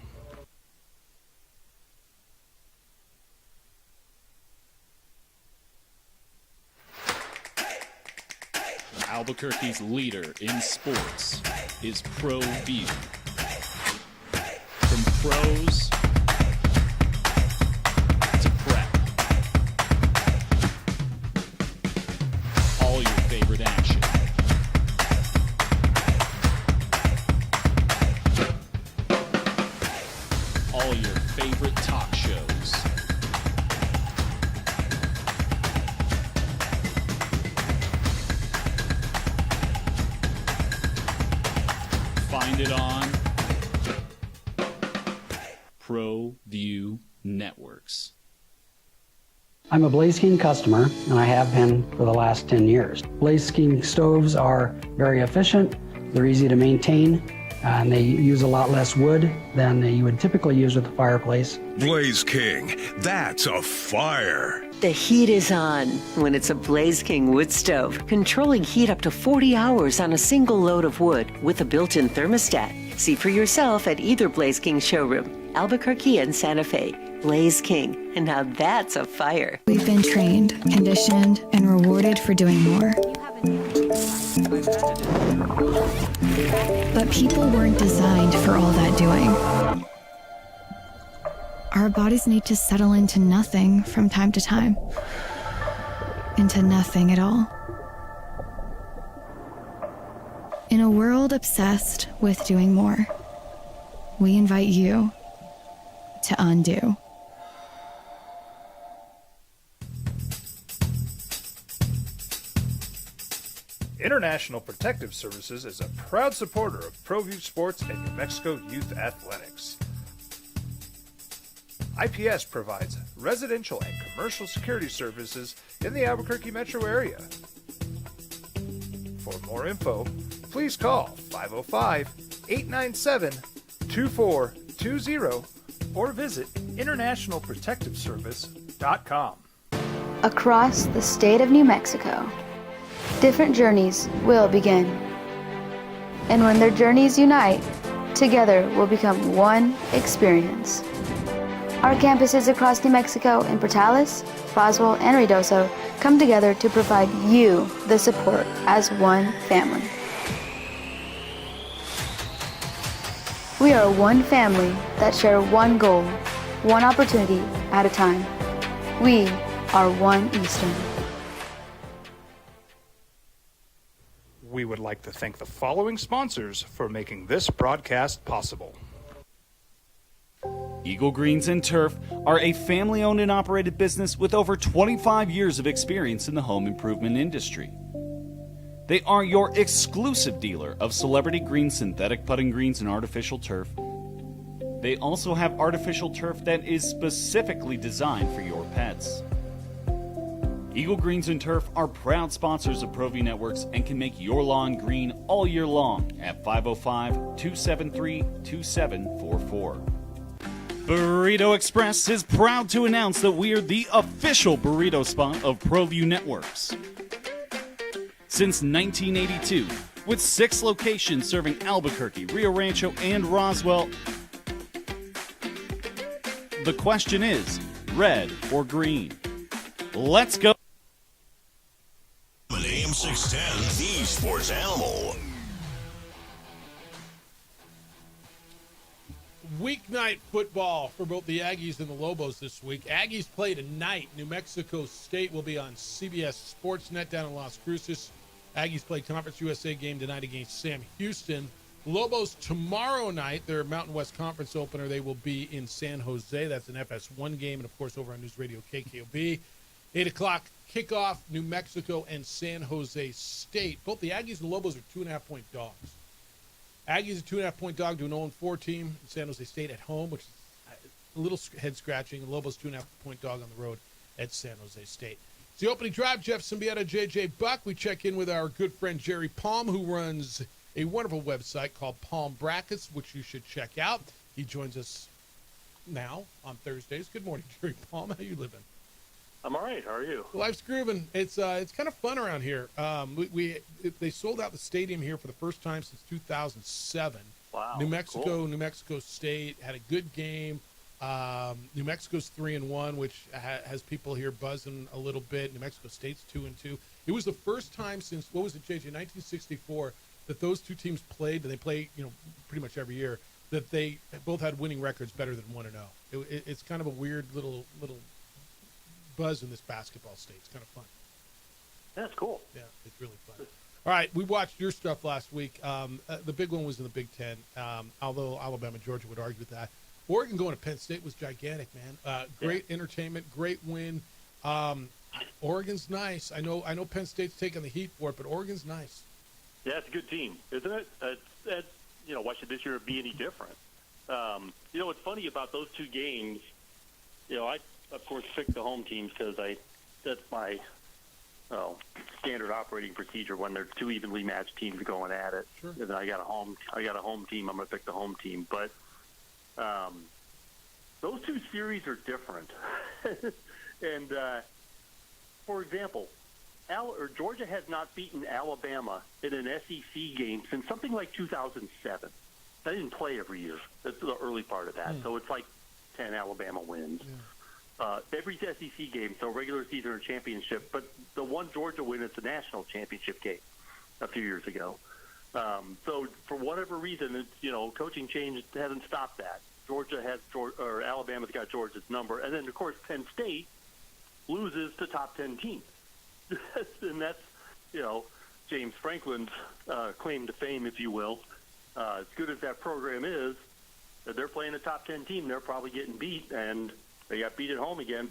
Albuquerque's leader in sports is ProView. From pros to prep, all your favorite action. All your favorite talk shows. Find it on ProView Networks. I'm a Blaze King customer, and I have been for the last 10 years. Blaze King stoves are very efficient, they're easy to maintain, and they use a lot less wood than you would typically use with a fireplace. Blaze King, that's a fire. The heat is on when it's a Blaze King wood stove, controlling heat up to 40 hours on a single load of wood with a built-in thermostat. See for yourself at either Blaze King showroom, Albuquerque and Santa Fe. Blaze King, and now that's a fire. We've been trained, conditioned, and rewarded for doing more. But people weren't designed for all that doing. Our bodies need to settle into nothing from time to time. Into nothing at all. In a world obsessed with doing more, we invite you to undo. International Protective Services is a proud supporter of ProView Sports and New Mexico Youth Athletics. IPS provides residential and commercial security services in the Albuquerque metro area. For more info, please call 505-897-2420 or visit internationalprotectiveservice.com. Across the state of New Mexico, different journeys will begin. And when their journeys unite, together will become one experience. Our campuses across New Mexico in Portales, Roswell, and Ruidoso come together to provide you the support as one family. We are one family that share one goal, one opportunity at a time. We are One Eastern. We would like to thank the following sponsors for making this broadcast possible. Eagle Greens and Turf are a family-owned and operated business with over 25 years of experience in the home improvement industry. They are your exclusive dealer of celebrity green, synthetic putting greens, and artificial turf. They also have artificial turf that is specifically designed for your pets. Eagle Greens and Turf are proud sponsors of ProView Networks and can make your lawn green all year long at 505-273-2744. Burrito Express is proud to announce that we're the official burrito spot of ProView Networks. Since 1982, with 6 locations serving Albuquerque, Rio Rancho, and Roswell, the question is, red or green? Let's go. An AM 610, the sports animal. Weeknight football for both the Aggies and the Lobos this week. Aggies play tonight. New Mexico State will be on CBS Sportsnet down in Las Cruces. Aggies play Conference USA game tonight against Sam Houston. Lobos tomorrow night, their Mountain West Conference opener, they will be in San Jose. That's an FS1 game, and of course over on News Radio KKOB. 8 o'clock kickoff, New Mexico and San Jose State. Both the Aggies and Lobos are 2.5-point dogs. Aggies a 2.5-point dog to an 0-4 team. San Jose State at home, which is a little head-scratching. Lobos 2.5-point dog on the road at San Jose State. It's the opening drive. Jeff Symbieta, JJ Buck. We check in with our good friend Jerry Palm, who runs a wonderful website called Palm Brackets, which you should check out. He joins us now on Thursdays. Good morning, Jerry Palm. How you living? I'm all right. How are you? Life's grooving. It's kind of fun around here. They sold out the stadium here for the first time since 2007. Wow. New Mexico, cool. New Mexico State had a good game. New Mexico's 3-1, which has people here buzzing a little bit. New Mexico State's 2-2. It was the first time since, what was it, JJ, 1964, that those two teams played, and they play, pretty much every year, that they both had winning records better than 1-0. It's kind of a weird little buzz in this basketball state. It's kind of fun. That's cool. Yeah, it's really fun. All right, we watched your stuff last week. The big one was in the Big Ten, although Alabama and Georgia would argue with that. Oregon going to Penn State was gigantic, man. Great entertainment, great win. Oregon's nice. I know Penn State's taking the heat for it, but Oregon's nice. Yeah, it's a good team, isn't it? Why should this year be any different? What's funny about those two games, I, of course, picked the home teams because that's my standard operating procedure when there's two evenly matched teams going at it. Sure. And then I got a home team. I'm going to pick the home team. But those two series are different. And, for example, Georgia has not beaten Alabama in an SEC game since something like 2007. They didn't play every year. That's the early part of that. So it's like 10 Alabama wins. Yeah. Every SEC game, so regular season or championship. But the one Georgia win is the national championship game a few years ago. So for whatever reason, it's, coaching change hasn't stopped that. Alabama's got Georgia's number. And then, of course, Penn State loses to top 10 teams. And that's, James Franklin's claim to fame, if you will. As good as that program is, if they're playing a top 10 team, they're probably getting beat, and they got beat at home again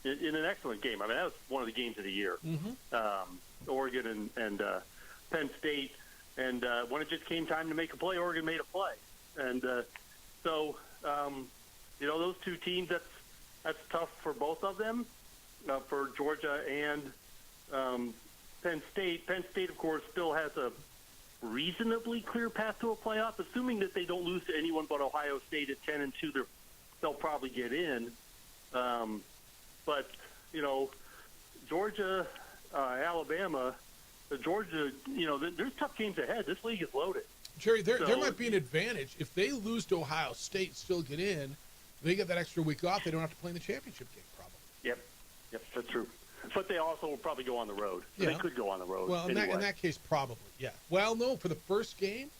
in an excellent game. I mean, that was one of the games of the year. Mm-hmm. Oregon and Penn State, and when it just came time to make a play, Oregon made a play. And so, those two teams, that's tough for both of them, for Georgia and Penn State. Penn State, of course, still has a reasonably clear path to a playoff, assuming that they don't lose to anyone but Ohio State at 10-2. They'll probably get in. But Georgia, Alabama, Georgia, there's tough games ahead. This league is loaded. Jerry, there might be an advantage if they lose to Ohio State and still get in. They get that extra week off. They don't have to play in the championship game, probably. Yep, that's true. But they also will probably go on the road. Yeah. They could go on the road. Well, in that case, probably, yeah. Well, no, for the first game,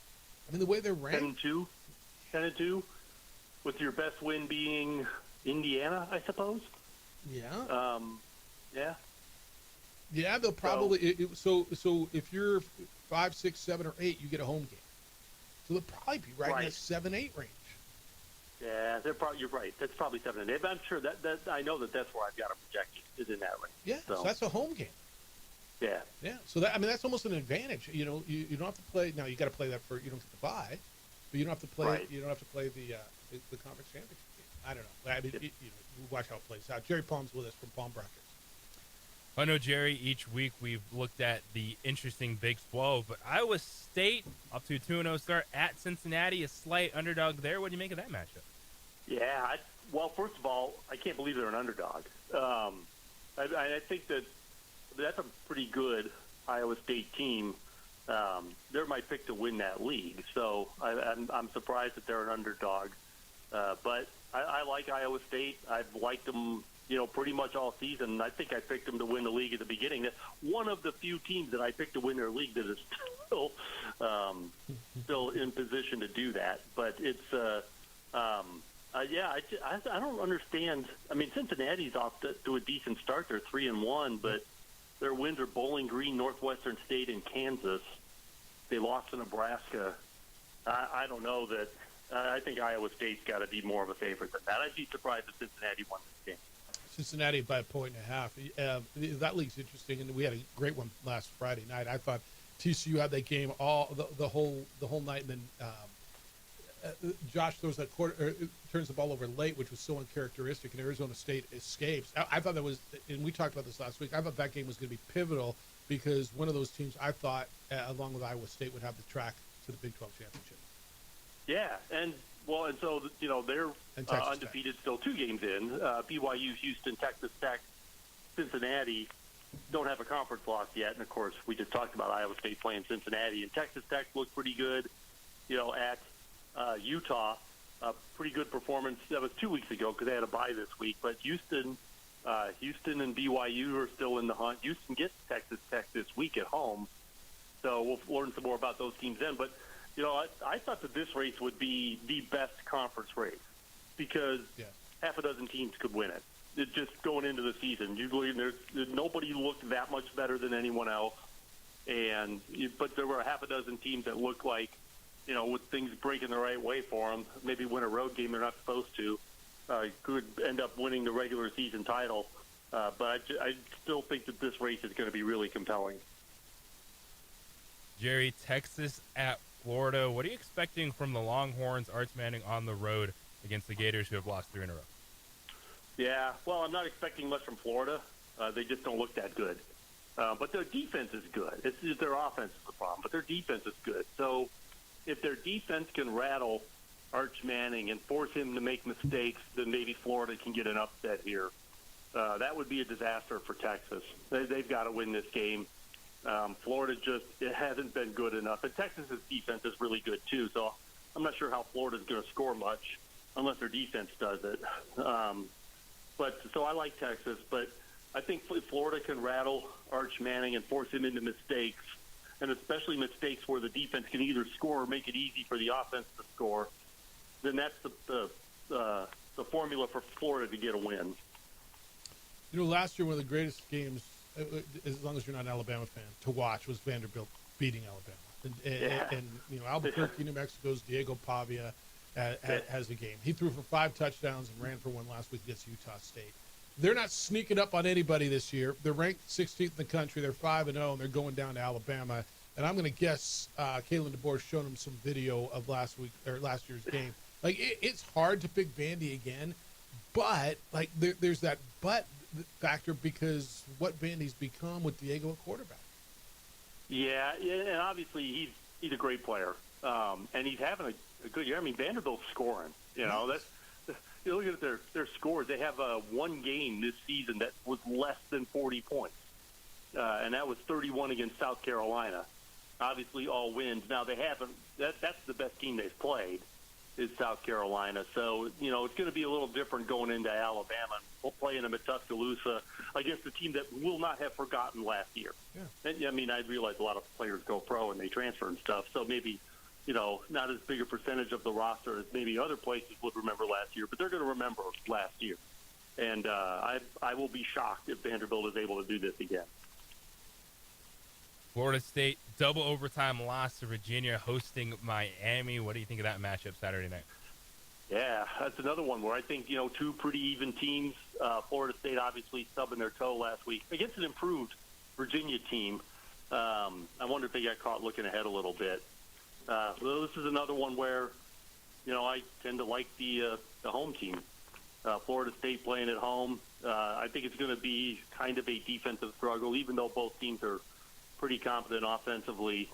I mean, the way they're ranked. 10-2, with your best win being Indiana, I suppose. Yeah. Yeah. Yeah, they'll probably. So if you're 5, 6, 7, or 8, you get a home game. So they'll probably be right in the 7-8 range. Yeah, you're right. That's probably 7 and 8. But I'm sure that I know that's where I've got a projection is in that range. Yeah, so that's a home game. Yeah. Yeah. So that's almost an advantage. You don't have to play. Now you got to play that you don't get to bye, but you don't have to play. Right. You don't have to play the conference championship game. I don't know. I mean, watch how it plays out. Jerry Palm's with us from Palm Brackets. I know, Jerry, each week we've looked at the interesting Big 12, but Iowa State up to a 2-0 start at Cincinnati, a slight underdog there. What do you make of that matchup? Yeah, well, first of all, I can't believe they're an underdog. I think that's a pretty good Iowa State team. They're my pick to win that league, so I'm surprised that they're an underdog. But I like Iowa State. I've liked them, pretty much all season. I think I picked them to win the league at the beginning. That's one of the few teams that I picked to win their league that is still in position to do that. But it's I don't understand. I mean, Cincinnati's off to a decent start. They're 3-1, but their wins are Bowling Green, Northwestern State, and Kansas. They lost to Nebraska. I don't know that. I think Iowa State's got to be more of a favorite than that. I'd be surprised if Cincinnati won this game. Cincinnati by 1.5. That league's interesting, and we had a great one last Friday night. I thought TCU had that game all the whole night, and then Josh throws that turns the ball over late, which was so uncharacteristic, and Arizona State escapes. I thought that was, and we talked about this last week, I thought that game was going to be pivotal because one of those teams I thought, along with Iowa State, would have the track to the Big 12 championship. Yeah, and so they're undefeated, still 2 games in. BYU, Houston, Texas Tech, Cincinnati don't have a conference loss yet, and of course we just talked about Iowa State playing Cincinnati, and Texas Tech looked pretty good, at Utah. A pretty good performance. That was 2 weeks ago because they had a bye this week. But Houston and BYU are still in the hunt. Houston gets Texas Tech this week at home, so we'll learn some more about those teams then. But I thought that this race would be the best conference race because half a dozen teams could win it. It's just going into the season. Usually nobody looked that much better than anyone else, but there were half a dozen teams that looked like, with things breaking the right way for them, maybe win a road game they're not supposed to, could end up winning the regular season title. But I still think that this race is going to be really compelling. Jerry, Texas at Florida. What are you expecting from the Longhorns, Arch Manning on the road against the Gators, who have lost 3 in a row? Yeah, well, I'm not expecting much from Florida. They just don't look that good. But their defense is good. It's their offense is the problem, but their defense is good. So if their defense can rattle Arch Manning and force him to make mistakes, then maybe Florida can get an upset here. That would be a disaster for Texas. They've got to win this game. Florida it hasn't been good enough. And Texas's defense is really good, too. So I'm not sure how Florida's going to score much unless their defense does it. So I like Texas, but I think if Florida can rattle Arch Manning and force him into mistakes, and especially mistakes where the defense can either score or make it easy for the offense to score, then that's the formula for Florida to get a win. Last year one of the greatest games, as long as you're not an Alabama fan, to watch was Vanderbilt beating Alabama. And Albuquerque, New Mexico's Diego Pavia has a game. He threw for 5 touchdowns and ran for 1 last week against Utah State. They're not sneaking up on anybody this year. They're ranked 16th in the country. They're 5-0, and they're going down to Alabama. And I'm going to guess Kalen DeBoer showed him some video of last year's game. Like it's hard to pick Vandy again, but there's that but factor because what Vandy's become with Diego at quarterback. Yeah, and obviously he's a great player, and he's having a good year. I mean, Vanderbilt's scoring. That's. You look at their scores. They have one game this season that was less than 40 points, and that was 31 against South Carolina. Obviously, all wins. Now they haven't. That's the best team they've played is South Carolina. So it's going to be a little different going into Alabama. We'll play them at Tuscaloosa against a team that will not have forgotten last year. Yeah. And, I mean, I realize a lot of players go pro and they transfer and stuff. So maybe. Not as big a percentage of the roster as maybe other places would remember last year, but they're going to remember last year. And I will be shocked if Vanderbilt is able to do this again. Florida State, double overtime loss to Virginia, hosting Miami. What do you think of that matchup Saturday night? Yeah, that's another one where I think, 2 pretty even teams. Florida State obviously stubbing their toe last week against an improved Virginia team. I wonder if they got caught looking ahead a little bit. Well, this is another one where, I tend to like the home team. Florida State playing at home. I think it's going to be kind of a defensive struggle, even though both teams are pretty competent offensively.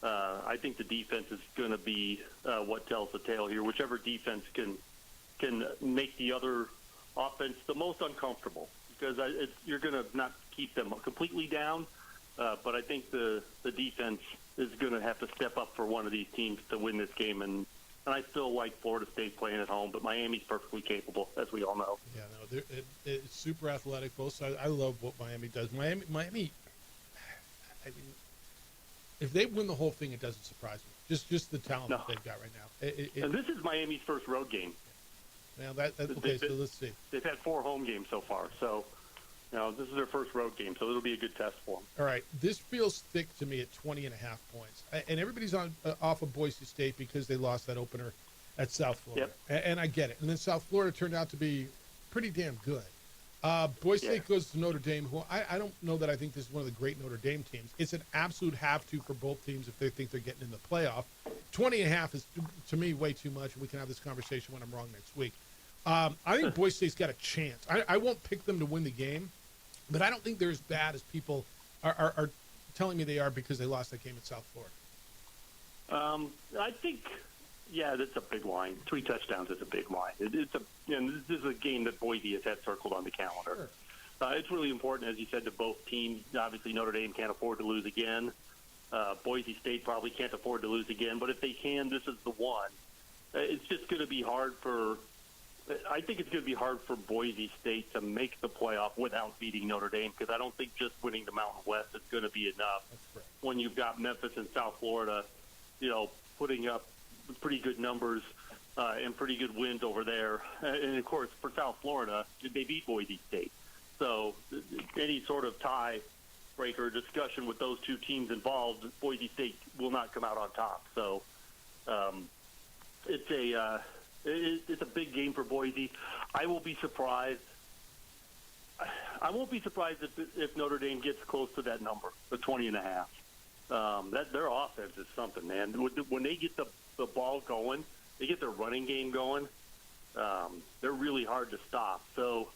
I think the defense is going to be what tells the tale here. Whichever defense can make the other offense the most uncomfortable, because you're going to not keep them completely down, but I think the defense is going to have to step up for one of these teams to win this game, and I still like Florida State playing at home, but Miami's perfectly capable, as we all know. Yeah, no, it's super athletic, both sides. I love what Miami does. Miami, I mean, if they win the whole thing, it doesn't surprise me. Just the talent that they've got right now. And this is Miami's first road game. Now okay, so let's see. They've had 4 home games so far, so. This is their first road game, so it'll be a good test for them. All right. This feels thick to me at 20.5 points. And everybody's off of Boise State because they lost that opener at South Florida. Yep. And I get it. And then South Florida turned out to be pretty damn good. Boise State goes to Notre Dame, who I don't know that I think this is one of the great Notre Dame teams. It's an absolute have-to for both teams if they think they're getting in the playoff. 20.5 is, to me, way too much. We can have this conversation when I'm wrong next week. I think Boise State's got a chance. I won't pick them to win the game, but I don't think they're as bad as people are telling me they are because they lost that game in South Florida. I think, that's a big line. 3 touchdowns is a big line. This is a game that Boise has had circled on the calendar. Sure. It's really important, as you said, to both teams. Obviously, Notre Dame can't afford to lose again. Boise State probably can't afford to lose again. But if they can, this is the one. It's just going to be hard for – I think it's going to be hard for Boise State to make the playoff without beating Notre Dame, because I don't think just winning the Mountain West is going to be enough when you've got Memphis and South Florida, putting up pretty good numbers and pretty good wins over there. And, of course, for South Florida, they beat Boise State. So any sort of tie-breaker discussion with those two teams involved, Boise State will not come out on top. So it's a big game for Boise. I will be surprised. I won't be surprised if Notre Dame gets close to that number, the 20.5. That their offense is something, man. When they get the ball going, they get their running game going. They're really hard to stop. So,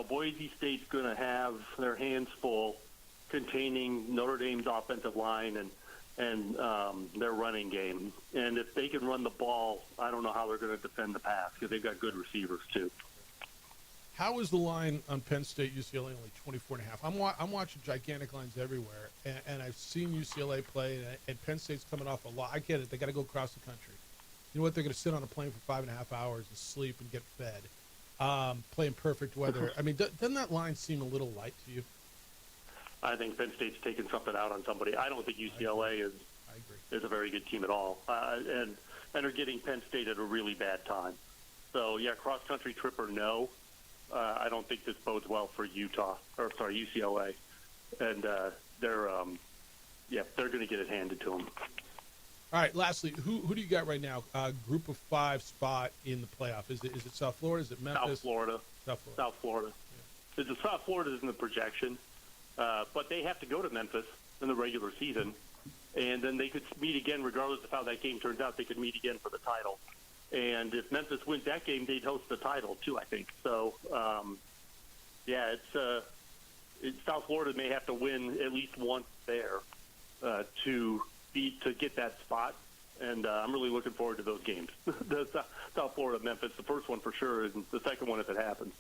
Boise State's going to have their hands full containing Notre Dame's offensive line and their running game. And if they can run the ball, I don't know how they're going to defend the pass, because they've got good receivers too. How is the line on Penn State UCLA only 24.5? I'm watching gigantic lines everywhere, and I've seen UCLA play, and Penn State's coming off a lot. I get it; they got to go across the country. You know what? They're going to sit on a plane for 5.5 hours and sleep and get fed, playing perfect weather. I mean, doesn't that line seem a little light to you? I think Penn State's taking something out on somebody. I don't think UCLA is a very good team at all, and are getting Penn State at a really bad time. So cross country trip or no. I don't think this bodes well for UCLA, and they're going to get it handed to them. All right. Lastly, who do you got right now? Group of 5 spot in the playoff. Is it South Florida? Is it Memphis? South Florida. South Florida. Yeah. The South Florida is in the projection, but they have to go to Memphis in the regular season, and then they could meet again regardless of how that game turns out. They could meet again for the title. And if Memphis wins that game, they'd host the title too, I think. So, South Florida may have to win at least once there to get that spot. And I'm really looking forward to those games. The South Florida, Memphis, the first one for sure, and the second one if it happens.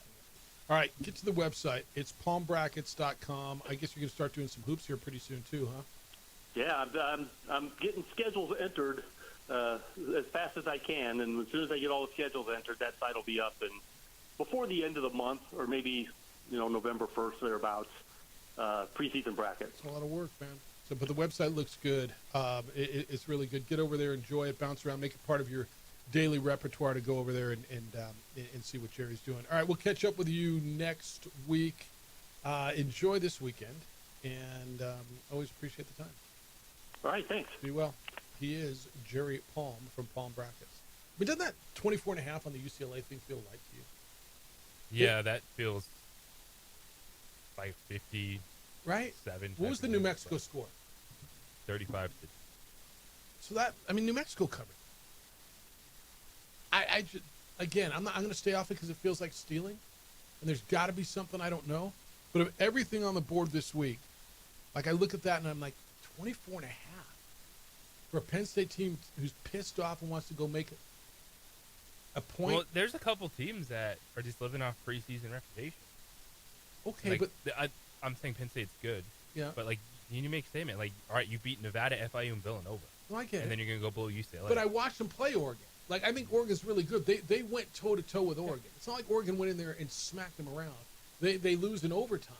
All right, get to the website. It's palmbrackets.com. I guess you're going to start doing some hoops here pretty soon too, huh? Yeah, I'm getting schedules entered as fast as I can, and as soon as I get all the schedules entered, that site will be up. And before the end of the month, or maybe November 1st thereabouts, preseason bracket. It's a lot of work, man. So, but the website looks good. It's really good. Get over there, enjoy it, bounce around, make it part of your daily repertoire to go over there and see what Jerry's doing. All right, we'll catch up with you next week. Enjoy this weekend, and always appreciate the time. All right, thanks. Be well. He is Jerry Palm from Palm Brackets. But doesn't that 24.5 on the UCLA thing feel light to you? Yeah, that feels like 50. Right? What was the New Mexico score? 35. So New Mexico covered. I just, again, I'm going to stay off it because it feels like stealing, and there's got to be something I don't know. But of everything on the board this week, like I look at that and I'm like, 24.5 for a Penn State team who's pissed off and wants to go make a point. Well, there's a couple teams that are just living off preseason reputation. Okay, but I'm saying Penn State's good. Yeah. But you make a statement all right, you beat Nevada, FIU, and Villanova. Well, I get it. And then you're gonna go blow UCLA. But I watched them play Oregon. I think Oregon's really good. They went toe to toe with Oregon. It's not like Oregon went in there and smacked them around. They lose in overtime.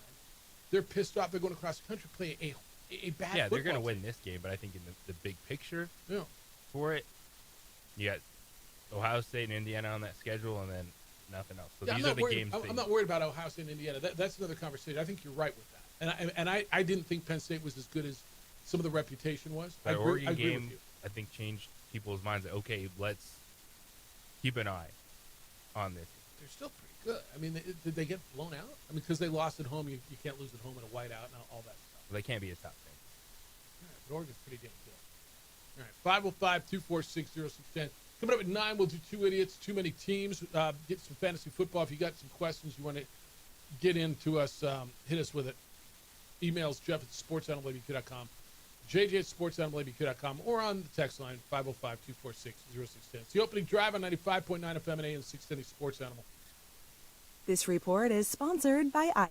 They're pissed off. They're going across the country to play a bad. Yeah, they're going to team. win this game, but I think in the big picture, yeah, for it, you got Ohio State and Indiana on that schedule, and then nothing else. So these are the games. I'm not worried about Ohio State and Indiana. That's another conversation. I think you're right with that. And I didn't think Penn State was as good as some of the reputation was. The Oregon game, I think, changed people's minds. Okay, let's keep an eye on this. they're still pretty good. I mean, did they get blown out? I mean, because they lost at home, you can't lose at home in a whiteout and all that stuff. Well, they can't be a top team. All right, but Oregon's pretty damn good. All right, 505-246-0610. Coming up at 9, we'll do Two Idiots, Too Many Teams. Get some fantasy football. If you got some questions you want to get into us, hit us with it. Emails Jeff at sportsanimalabq.com, JJ at sportsanimalabq.com, or on the text line 505-246-0610. It's the opening drive on 95.9 FM and AM 610 Sports Animal. This report is sponsored by I.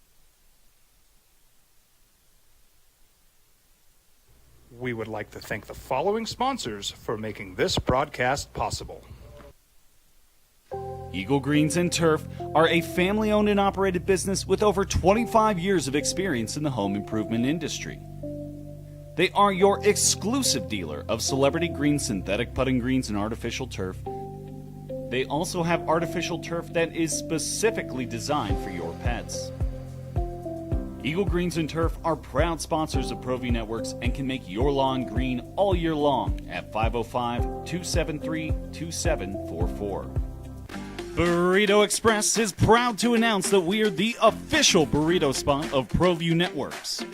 We would like to thank the following sponsors for making this broadcast possible. Eagle Greens and Turf are a family-owned and operated business with over 25 years of experience in the home improvement industry. They are your exclusive dealer of celebrity green, synthetic putting greens, and artificial turf. They also have artificial turf that is specifically designed for your pets. Eagle Greens and Turf are proud sponsors of ProView Networks and can make your lawn green all year long at 505-273-2744. Burrito Express is proud to announce that we are the official burrito spot of ProView Networks.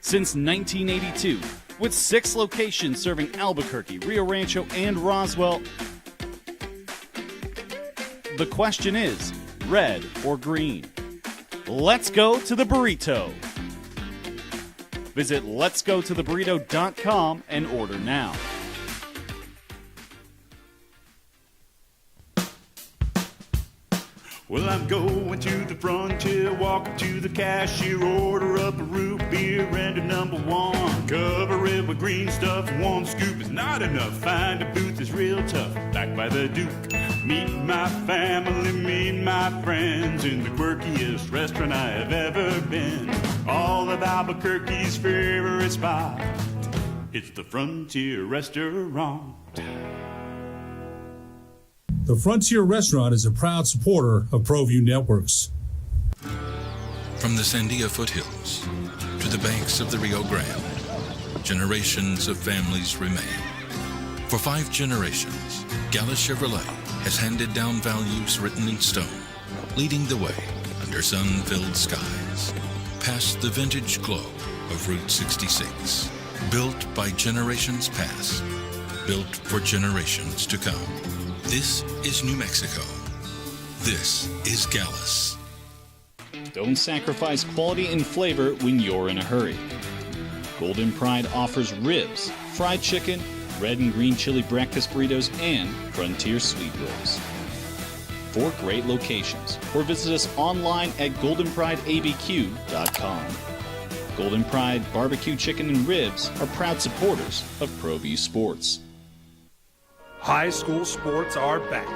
Since 1982, with 6 locations serving Albuquerque, Rio Rancho, and Roswell, the question is, red or green? Let's go to the burrito. Visit letsgototheburrito.com and order now. Well, I'm going to the frontier, walking to the cashier, order up a root beer and a number 1. Cover it with green stuff, 1 scoop is not enough. Find a booth is real tough, back by the Duke. Meet my family, meet my friends in the quirkiest restaurant I have ever been. All of Albuquerque's favorite spot, it's the Frontier Restaurant. The Frontier Restaurant is a proud supporter of ProView Networks. From the Sandia foothills to the banks of the Rio Grande, generations of families remain. For 5 generations, Gala Chevrolet has handed down values written in stone, leading the way under sun-filled skies, past the vintage glow of Route 66. Built by generations past, built for generations to come. This is New Mexico. This is Gallus. Don't sacrifice quality and flavor when you're in a hurry. Golden Pride offers ribs, fried chicken, red and green chili breakfast burritos, and Frontier sweet rolls. 4 great locations, or visit us online at goldenprideabq.com. Golden Pride Barbecue Chicken and Ribs are proud supporters of ProView Sports. High school sports are back.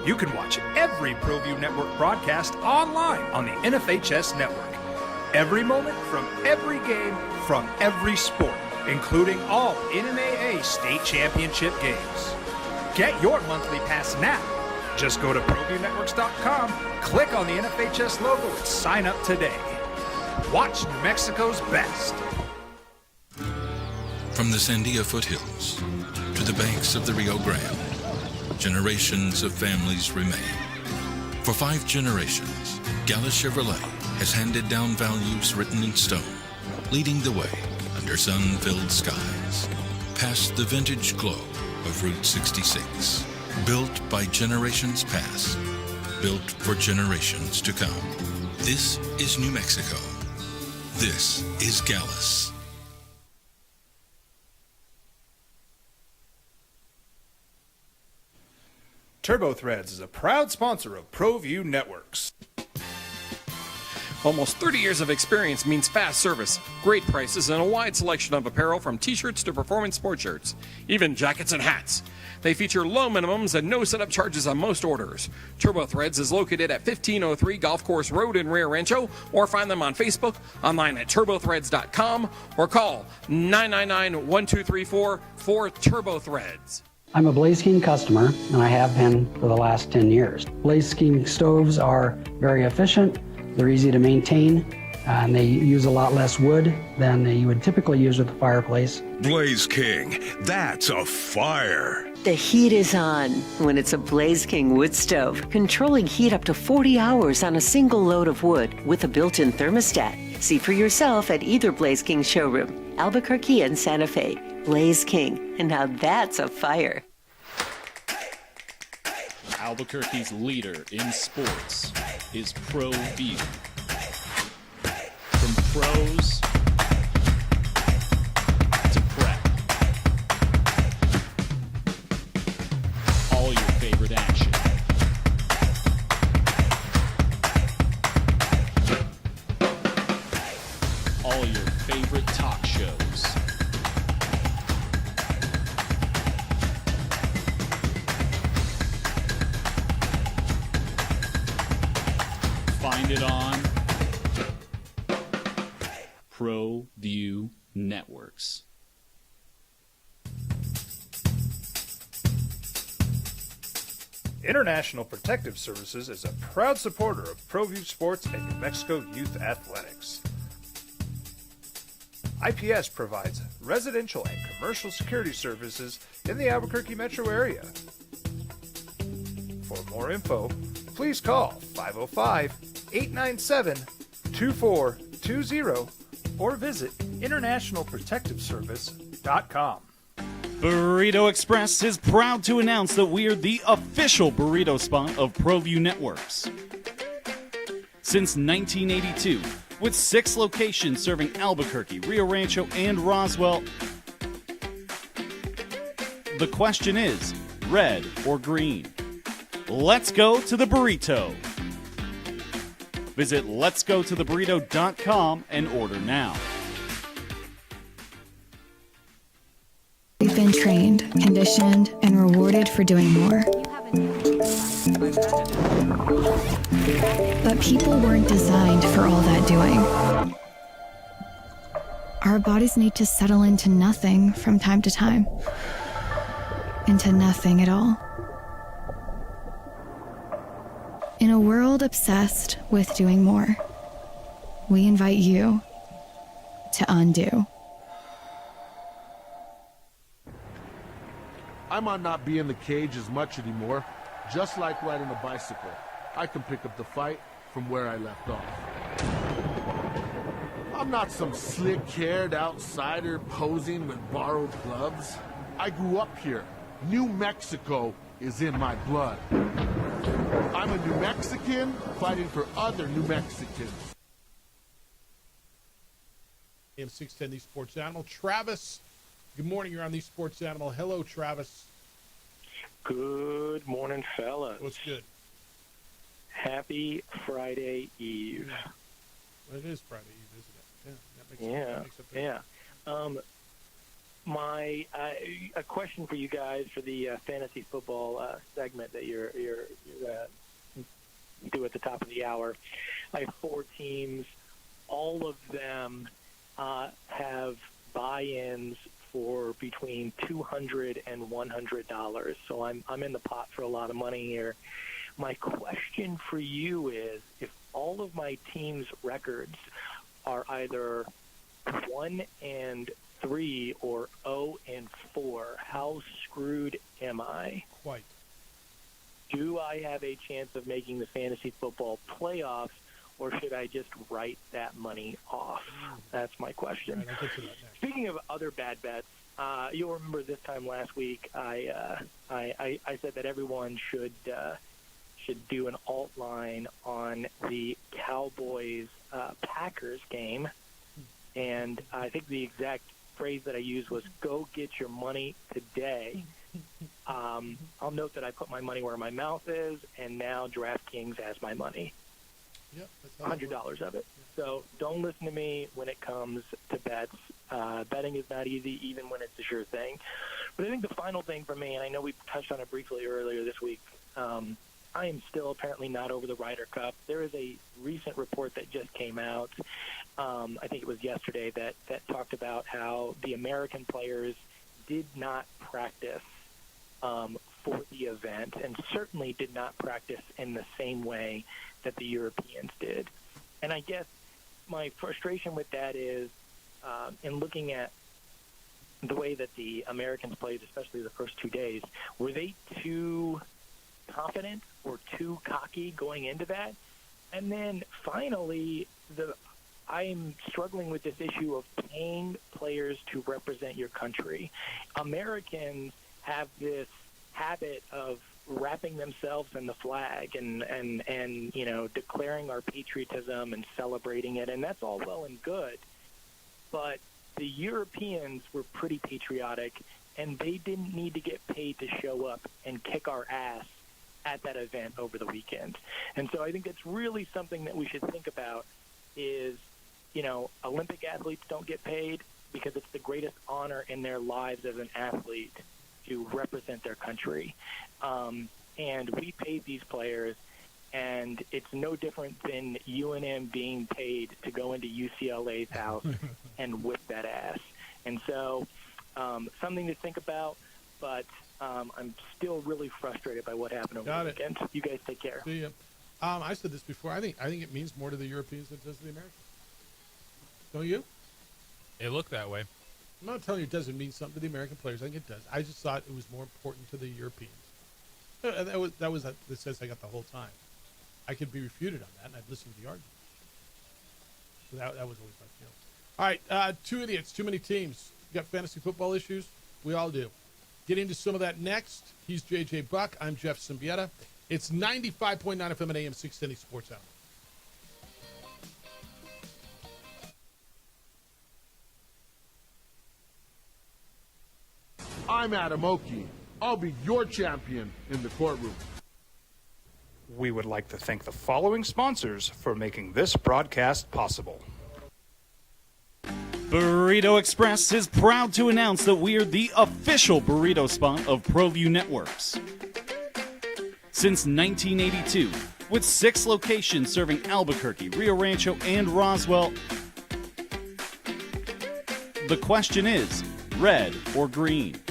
You can watch every ProView Network broadcast online on the NFHS network. Every moment from every game from every sport, including all NMAA state championship games. Get your monthly pass now. Just go to ProViewNetworks.com, click on the NFHS logo, and sign up today. Watch New Mexico's best. From the Sandia foothills to the banks of the Rio Grande, generations of families remain. For 5 generations, Gala Chevrolet has handed down values written in stone, leading the way under sun-filled skies, past the vintage glow of Route 66. Built by generations past, built for generations to come. This is New Mexico. This is Gallus. TurboThreads is a proud sponsor of ProView Networks. Almost 30 years of experience means fast service, great prices, and a wide selection of apparel from t-shirts to performance sports shirts, even jackets and hats. They feature low minimums and no setup charges on most orders. TurboThreads is located at 1503 Golf Course Road in Rio Rancho, or find them on Facebook, online at turbothreads.com, or call 999-1234 for TurboThreads. I'm a Blaze King customer, and I have been for the last 10 years. Blaze King stoves are very efficient, they're easy to maintain, and they use a lot less wood than you would typically use with a fireplace. Blaze King, that's a fire. The heat is on when it's a Blaze King wood stove, controlling heat up to 40 hours on a single load of wood with a built-in thermostat. See for yourself at either Blaze King showroom, Albuquerque and Santa Fe. Blaze King, and now that's a fire. Albuquerque's leader in sports is ProView. From pros to prep, all your favorite action. All your favorite talk shows. Find it on ProView Networks. International Protective Services is a proud supporter of ProView Sports and New Mexico Youth Athletics. IPS provides residential and commercial security services in the Albuquerque metro area. For more info, please call 505-897-2420 or visit internationalprotectiveservice.com. Burrito Express is proud to announce that we are the official burrito spot of ProView Networks. Since 1982, with 6 locations serving Albuquerque, Rio Rancho, and Roswell, the question is, red or green? Let's go to the burrito. Visit letsgototheburrito.com and order now. We've been trained, conditioned, and rewarded for doing more. But people weren't designed for all that doing. Our bodies need to settle into nothing from time to time. Into nothing at all. In a world obsessed with doing more, we invite you to undo. I might not be in the cage as much anymore. Just like riding a bicycle, I can pick up the fight from where I left off. I'm not some slick-haired outsider posing with borrowed gloves. I grew up here. New Mexico is in my blood. I'm a New Mexican fighting for other New Mexicans. AM 610, the Sports Animal. Travis, good morning. You're on the Sports Animal. Hello, Travis. Good morning, fellas. What's good? Happy Friday Eve. Well, it is Friday Eve, isn't it? Yeah, that makes it a question for you guys for the fantasy football segment that you're do at the top of the hour. I have 4 teams. All of them have buy-ins for between $200 and $100. So I'm in the pot for a lot of money here. My question for you is, if all of my team's records are either 1-3 or 0-4, how screwed am I? Quite. Do I have a chance of making the fantasy football playoffs, or should I just write that money off? That's my question. Right, I'll get to that next. Speaking of other bad bets, you'll remember this time last week I said that everyone should do an alt line on the Cowboys Packers game, and I think the exact phrase that I used was "Go get your money today." I'll note that I put my money where my mouth is, and now DraftKings has my money. Yep, $100 of it. So don't listen to me when it comes to bets. Betting is not easy, even when it's a sure thing. But I think the final thing for me, and I know we touched on it briefly earlier this week, I am still apparently not over the Ryder Cup. There is a recent report that just came out, I think it was yesterday, that talked about how the American players did not practice for the event, and certainly did not practice in the same way that the Europeans did. And I guess my frustration with that is in looking at the way that the Americans played, especially the first 2 days, were they too confident or too cocky going into that? And then finally, I'm struggling with this issue of paying players to represent your country. Americans have this habit of wrapping themselves in the flag and declaring our patriotism and celebrating it, and that's all well and good. But the Europeans were pretty patriotic, and they didn't need to get paid to show up and kick our ass at that event over the weekend. And so I think that's really something that we should think about is, Olympic athletes don't get paid because it's the greatest honor in their lives as an athlete to represent their country. And we paid these players, and it's no different than UNM being paid to go into UCLA's house and whip that ass. And so something to think about, but I'm still really frustrated by what happened over the weekend. You guys take care. See ya. I said this before. I think it means more to the Europeans than it does to the Americans. Don't you? It looked that way. I'm not telling you it doesn't mean something to the American players. I think it does. I just thought it was more important to the Europeans. That was the sense I got the whole time. I could be refuted on that, and I'd listen to the argument. So that was always my feeling. All right, two idiots, too many teams. You got fantasy football issues? We all do. Get into some of that next. He's J.J. Buck. I'm Jeff Symbieta. It's 95.9 FM and AM 610 Sports Hour. I'm Adam Oakey. I'll be your champion in the courtroom. We would like to thank the following sponsors for making this broadcast possible. Burrito Express is proud to announce that we are the official burrito spot of ProView Networks. Since 1982, with 6 locations serving Albuquerque, Rio Rancho, and Roswell, the question is, red or green?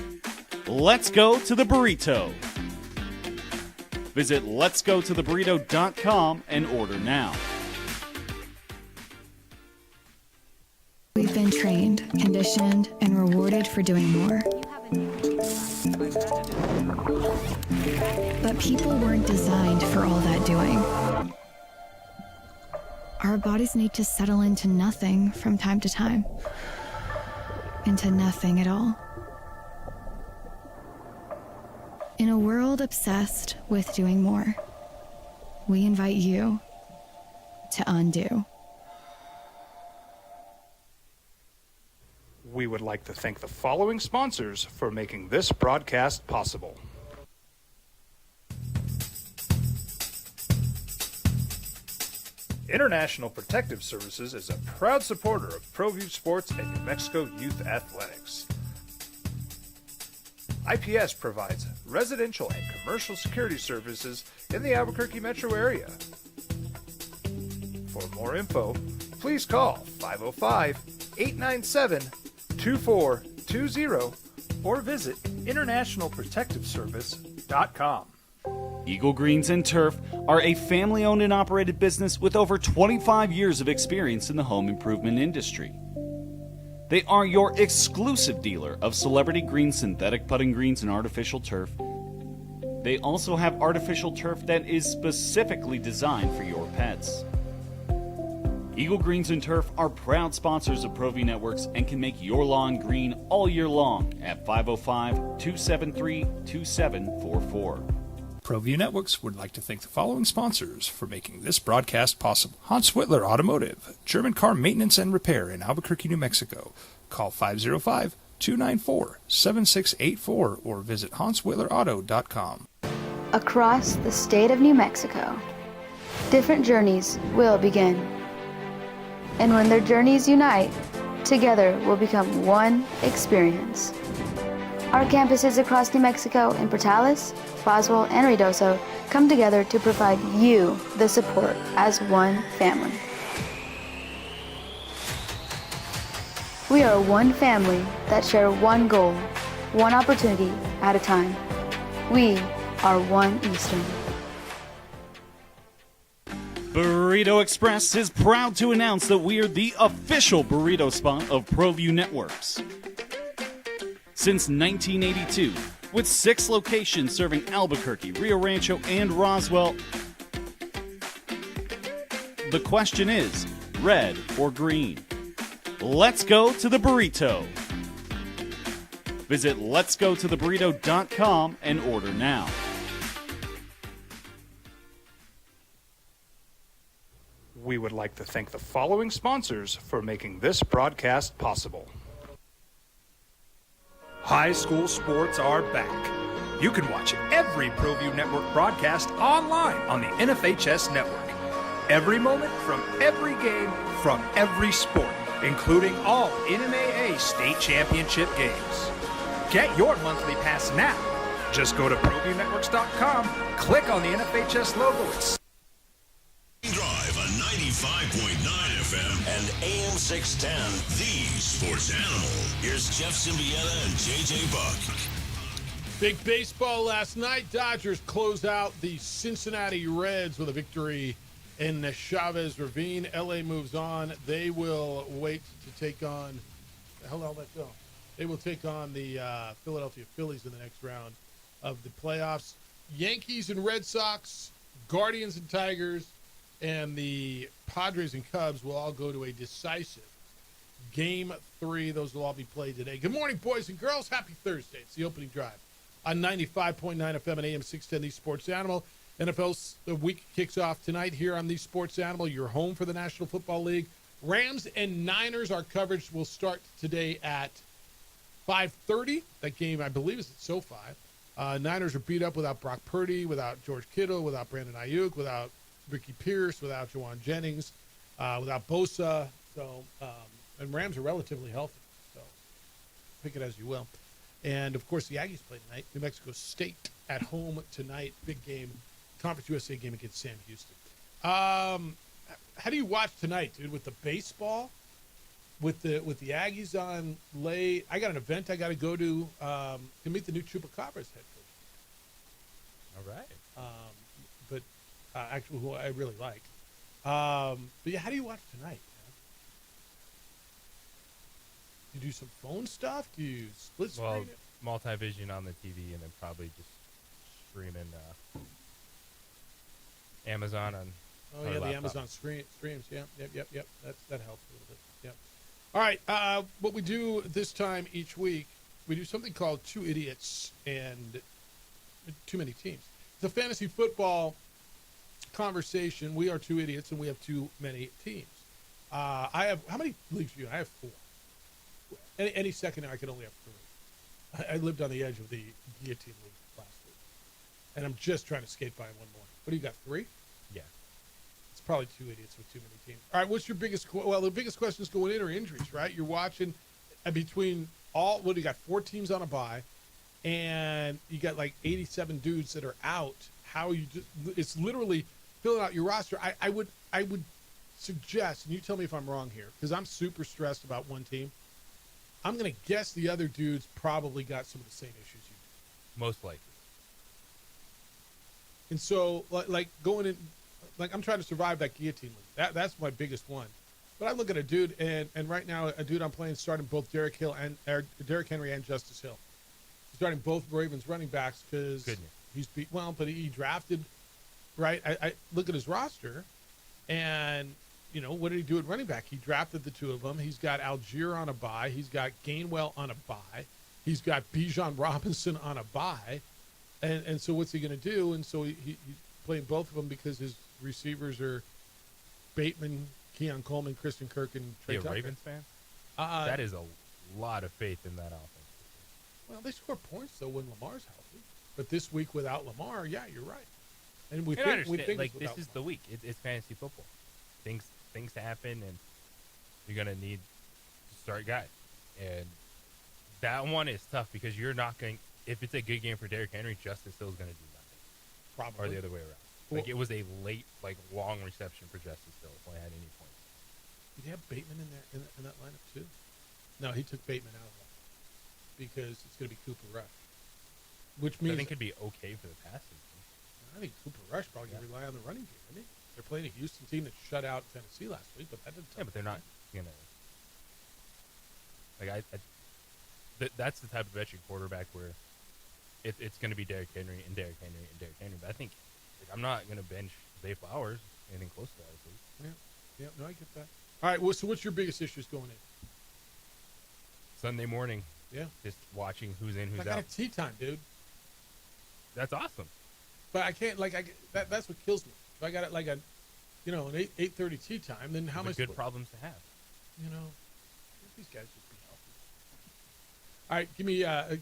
Let's go to the burrito. Visit letsgototheburrito.com and order now. We've been trained, conditioned, and rewarded for doing more. But people weren't designed for all that doing. Our bodies need to settle into nothing from time to time. Into nothing at all. In a world obsessed with doing more, we invite you to undo. We would like to thank the following sponsors for making this broadcast possible. International Protective Services is a proud supporter of ProView Sports and New Mexico Youth Athletics. IPS provides residential and commercial security services in the Albuquerque metro area. For more info, please call 505-897-2420 or visit internationalprotectiveservice.com. Eagle Greens and Turf are a family-owned and operated business with over 25 years of experience in the home improvement industry. They are your exclusive dealer of Celebrity Green synthetic putting greens and artificial turf. They also have artificial turf that is specifically designed for your pets. Eagle Greens and Turf are proud sponsors of ProView Networks and can make your lawn green all year long at 505-273-2744. ProView Networks would like to thank the following sponsors for making this broadcast possible. Hans Whitler Automotive, German car maintenance and repair in Albuquerque, New Mexico. Call 505-294-7684 or visit hanswhitlerauto.com. Across the state of New Mexico, different journeys will begin. And when their journeys unite, together will become one experience. Our campuses across New Mexico in Portales, Roswell, and Ruidoso come together to provide you the support as one family. We are one family that share one goal, one opportunity at a time. We are One Eastern. Burrito Express is proud to announce that we're the official burrito spot of ProView Networks. Since 1982, with 6 locations serving Albuquerque, Rio Rancho, and Roswell, the question is, red or green? Let's go to the burrito. Visit letsgototheburrito.com and order now. We would like to thank the following sponsors for making this broadcast possible. High school sports are back. You can watch every ProView Network broadcast online on the NFHS Network. Every moment from every game from every sport, including all NMAA state championship games. Get your monthly pass now. Just go to ProViewNetworks.com, click on the NFHS logo. Drive on 95.9 FM and AM 610, the sports animal. Here's Jeff Symbieta and JJ Buck. Big baseball last night. Dodgers closed out the Cincinnati Reds with a victory in the Chavez Ravine. LA moves on. They will wait to take on, the hell did that go? They will take on the Philadelphia Phillies in the next round of the playoffs. Yankees and Red Sox, Guardians and Tigers, and the Padres and Cubs will all go to a decisive Game 3. Those will all be played today. Good morning, boys and girls. Happy Thursday. It's the opening drive on 95.9 FM and AM 610, the Sports Animal. NFL's the week kicks off tonight here on the Sports Animal. Your home for the National Football League. Rams and Niners, our coverage will start today at 5:30. That game, I believe, is at SoFi. Niners are beat up without Brock Purdy, without George Kittle, without Brandon Ayuk, without Ricky Pierce, without Jawan Jennings, without Bosa. So, and Rams are relatively healthy. So, pick it as you will. And, of course, the Aggies play tonight. New Mexico State at home tonight. Big game. Conference USA game against Sam Houston. How do you watch tonight, dude, with the baseball? With the Aggies on late? I got an event I got to go to meet the new Chupacabras head coach. All right. But actually, who I really like. But yeah, how do you watch tonight? Do you do some phone stuff? Do you split screen it? Multi-vision on the TV, and then probably just streaming Amazon on. Oh yeah, the Amazon streams. Yeah, yep. That helps a little bit. Yep. All right. What we do this time each week, we do something called Two Idiots and Too Many Teams. It's a fantasy football conversation. We are two idiots and we have too many teams. I have, how many leagues do you have? I have 4. Any second I could only have 3. I lived on the edge of the guillotine league last week, and I'm just trying to skate by in one more. What do you got? 3? Yeah. It's probably 2 idiots with too many teams. All right, what's your biggest? Well, the biggest questions going in are injuries, right? You're watching between all. What do you got? 4 teams on a bye, and you got like 87 dudes that are out. How you just? It's literally filling out your roster. I would suggest, and you tell me if I'm wrong here, because I'm super stressed about one team. I'm going to guess the other dudes probably got some of the same issues you do. Most likely. And so, like going in, like I'm trying to survive that guillotine league. That's my biggest one. But I look at a dude, and right now a dude I'm playing starting both Derrick Henry and Justice Hill. Starting both Ravens running backs because he's beat well, but he drafted right. I look at his roster, and you know, what did he do at running back? He drafted the 2 of them. He's got Algier on a bye. He's got Gainwell on a bye. He's got Bijan Robinson on a bye. And so what's he going to do? And so he's playing both of them because his receivers are Bateman, Keon Coleman, Christian Kirk, and Trey Tucker. Ravens fan? That is a lot of faith in that offense. Well, they score points, though, when Lamar's healthy. But this week without Lamar, yeah, you're right. And we think like this is the week. It's fantasy football. Things happen, and you're gonna need to start guys. And that one is tough because you're not going. If it's a good game for Derrick Henry, Justice Hill's gonna do nothing. Probably. Or the other way around. Like it was a late, long reception for Justice Hill if I had any points. Did you have Bateman in there in that lineup too? No, he took Bateman out of that because it's gonna be Cooper Rush, which means I think it'd be okay for the passing. I think Cooper Rush probably gonna rely on the running game, isn't he? They're playing a Houston team that shut out Tennessee last week, but that didn't. Yeah, but they're not gonna. Like that's the type of veteran quarterback where it's going to be Derrick Henry and Derrick Henry and Derrick Henry. But I think I'm not going to bench Zay Flowers anything close to that. At least. Yeah, no, I get that. All right, well, so what's your biggest issues going in? Sunday morning. Yeah. Just watching who's in, who's I got out. a tea time, dude. That's awesome. But I can't that's what kills me. If I got it like an 8:30 tea time, then how much good problems to have? You know, these guys just be healthy. All right, give me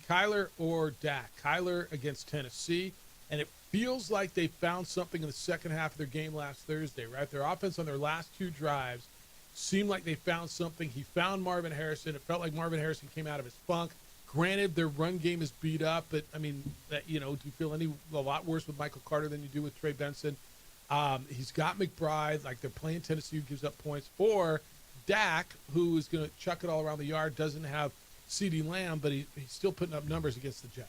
Kyler or Dak. Kyler against Tennessee, and it feels like they found something in the second half of their game last Thursday, right? Their offense on their last two drives seemed like they found something. He found Marvin Harrison. It felt like Marvin Harrison came out of his funk. Granted, their run game is beat up, but I mean, do you feel a lot worse with Michael Carter than you do with Trey Benson? He's got McBride, like they're playing Tennessee, who gives up points, or Dak, who is going to chuck it all around the yard, doesn't have CeeDee Lamb, but he's still putting up numbers against the Jets.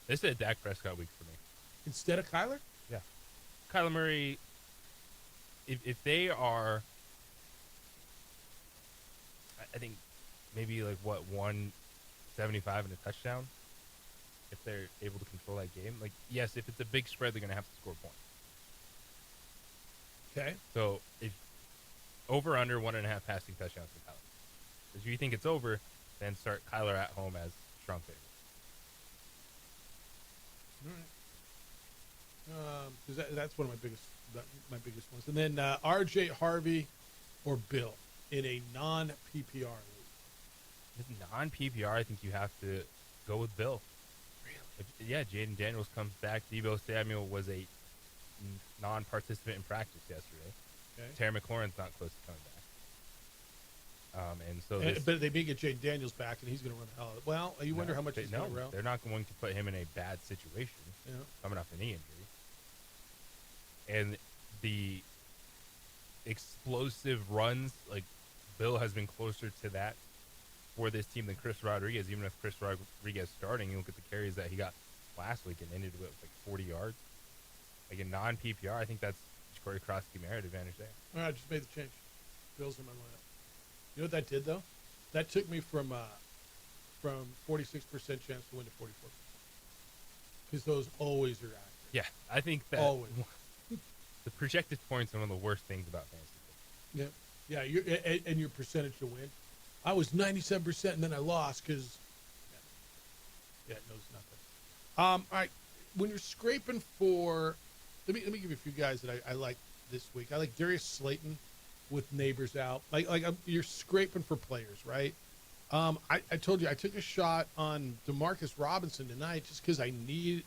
This is a Dak Prescott week for me. Instead of Kyler? Yeah. Kyler Murray, if they are, I think maybe 175 and a touchdown, if they're able to control that game. Like, yes, if it's a big spread, they're going to have to score points. Okay. So if over under 1.5 passing touchdowns for Kyler. If you think it's over, then start Kyler at home as strong favorite. All right. Because that's one of my biggest ones. And then R.J. Harvey or Bill in a non-PPR league. With non-PPR, I think you have to go with Bill. Really? Yeah, Jaden Daniels comes back. Deebo Samuel was a non-participant in practice yesterday. Okay. Terry McLaurin's not close to coming back. And so but they may get Jaden Daniels back, and he's going to run the hell out of it. Well, you wonder how much he's going to run. They're not going to put him in a bad situation coming off a knee injury. And the explosive runs, like Bill has been closer to that for this team than Chris Rodriguez. Even if Chris Rodriguez starting, you look at the carries that he got last week and ended with 40 yards. Like in non-PPR, I think that's Corey Krosky merit advantage there. All right, I just made the change. Bill's in my lineup. You know what that did though? That took me from 46% chance to win to 44%. Because those always are accurate. Yeah, I think that always. The projected points are one of the worst things about fantasy. Yeah, and your percentage to win. I was 97% and then I lost because it knows nothing. All right, when you're scraping for, let me give you a few guys that I like this week. I like Darius Slayton with Neighbors out. You're scraping for players, right? I told you I took a shot on DeMarcus Robinson tonight just because I need.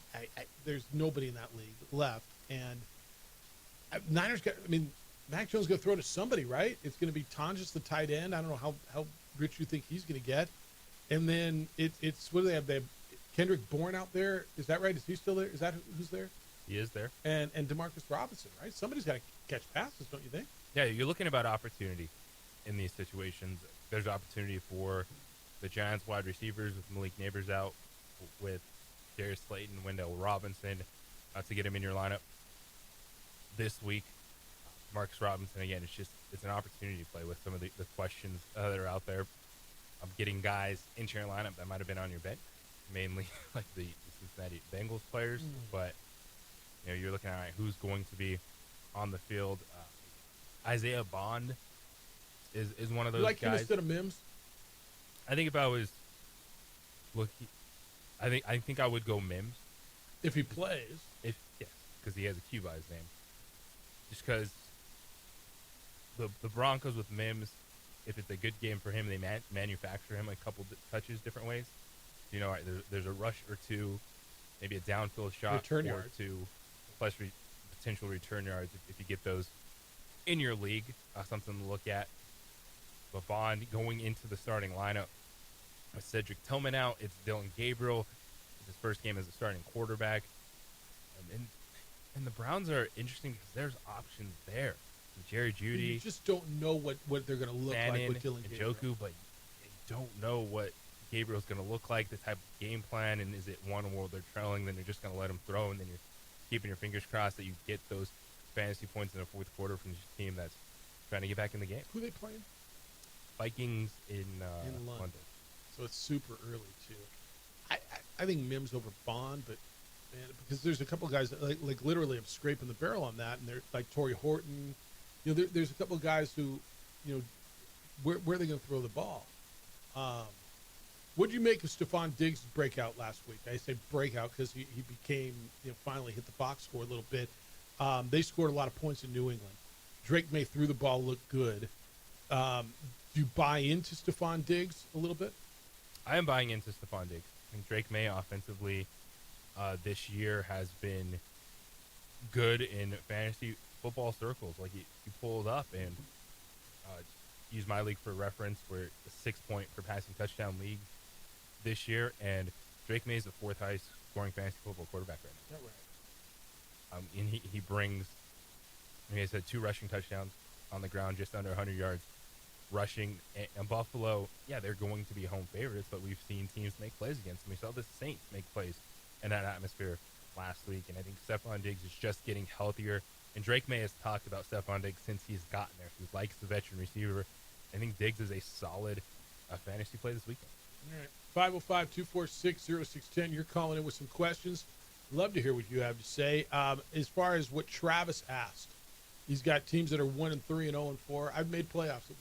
There's nobody in that league left, and Niners got. I mean, Mac Jones going to throw to somebody, right? It's going to be Tonjes, the tight end. I don't know how rich you think he's going to get, and then it's what do they have? They have Kendrick Bourne out there. Is that right? Is he still there? Is that who's there? He is there. And DeMarcus Robinson, right? Somebody's got to catch passes, don't you think? Yeah, you're looking about opportunity in these situations. There's opportunity for the Giants wide receivers with Malik Neighbors out, with Darius Slayton, Wendell Robinson, to get him in your lineup this week. Marcus Robinson, again, it's an opportunity to play with some of the questions that are out there. I'm getting guys into your lineup that might have been on your bench, mainly like the Cincinnati Bengals players, but you're looking at who's going to be on the field. Isaiah Bond is one of those you like guys. him instead of Mims? I think if I was looking, I think I would go Mims if he plays. Yes, because he has a Q by his name. Just because the Broncos with Mims, if it's a good game for him, they manufacture him a couple touches different ways. There's a rush or two, maybe a downfield shot return or yards. two, plus potential return yards if you get those in your league. Something to look at. But Bond going into the starting lineup with Cedric Tillman out, it's Dylan Gabriel. It's his first game as a starting quarterback. And the Browns are interesting because there's options there. Jerry Jeudy. You just don't know what they're going to look like with Dylan Gabriel. Njoku, but you don't know what Gabriel's going to look like, the type of game plan, and is it one where they're trailing, then you're just going to let him throw, and then you're keeping your fingers crossed that you get those fantasy points in the fourth quarter from a team that's trying to get back in the game. Who are they playing? Vikings in London. So it's super early too. I think Mims over Bond, but man, because there's a couple of guys that like literally I'm scraping the barrel on that, and they're like Torrey Horton. There's a couple of guys who, where are they going to throw the ball? What did you make of Stephon Diggs' breakout last week? I say breakout because he became, finally hit the box score a little bit. They scored a lot of points in New England. Drake May threw the ball, looked good. Do you buy into Stephon Diggs a little bit? I am buying into Stephon Diggs. I think Drake May offensively this year has been good in fantasy football circles. Like you pull it up and use my league for reference. We're a 6 point per passing touchdown league this year, and Drake May is the fourth highest scoring fantasy football quarterback right now. Is that right? And he brings, I mean, I said 2 rushing touchdowns on the ground, just under 100 yards rushing. And Buffalo, yeah, they're going to be home favorites, but we've seen teams make plays against them. We saw the Saints make plays in that atmosphere last week, and I think Stephon Diggs is just getting healthier. And Drake May has talked about Stephon Diggs since he's gotten there. He likes the veteran receiver. I think Diggs is a solid fantasy play this weekend. All right, 505-246-0610. You're calling in with some questions. Love to hear what you have to say. As far as what Travis asked, he's got teams that are 1-3 and 0-4. I've made playoffs at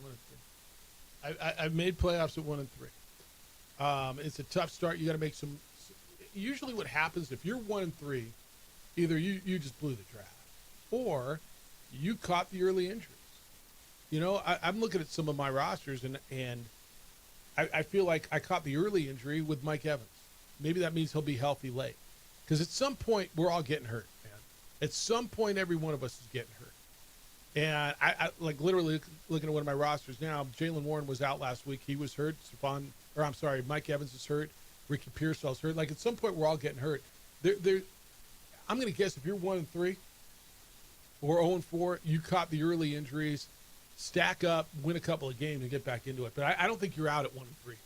1-3. I've made playoffs at 1-3. It's a tough start. You got to make some. Usually, what happens if you're 1-3, either you just blew the draft, or you caught the early injuries. I'm looking at some of my rosters, and I feel like I caught the early injury with Mike Evans. Maybe that means he'll be healthy late. Because at some point, we're all getting hurt, man. At some point, every one of us is getting hurt. And I like literally looking at one of my rosters now. Jaylen Warren was out last week. He was hurt. Mike Evans is hurt. Ricky Pearsall's hurt. Like at some point, we're all getting hurt. I'm going to guess if you're 1-3 or 0-4, you caught the early injuries. Stack up, win a couple of games, and get back into it. But I don't think you're out at 1-3.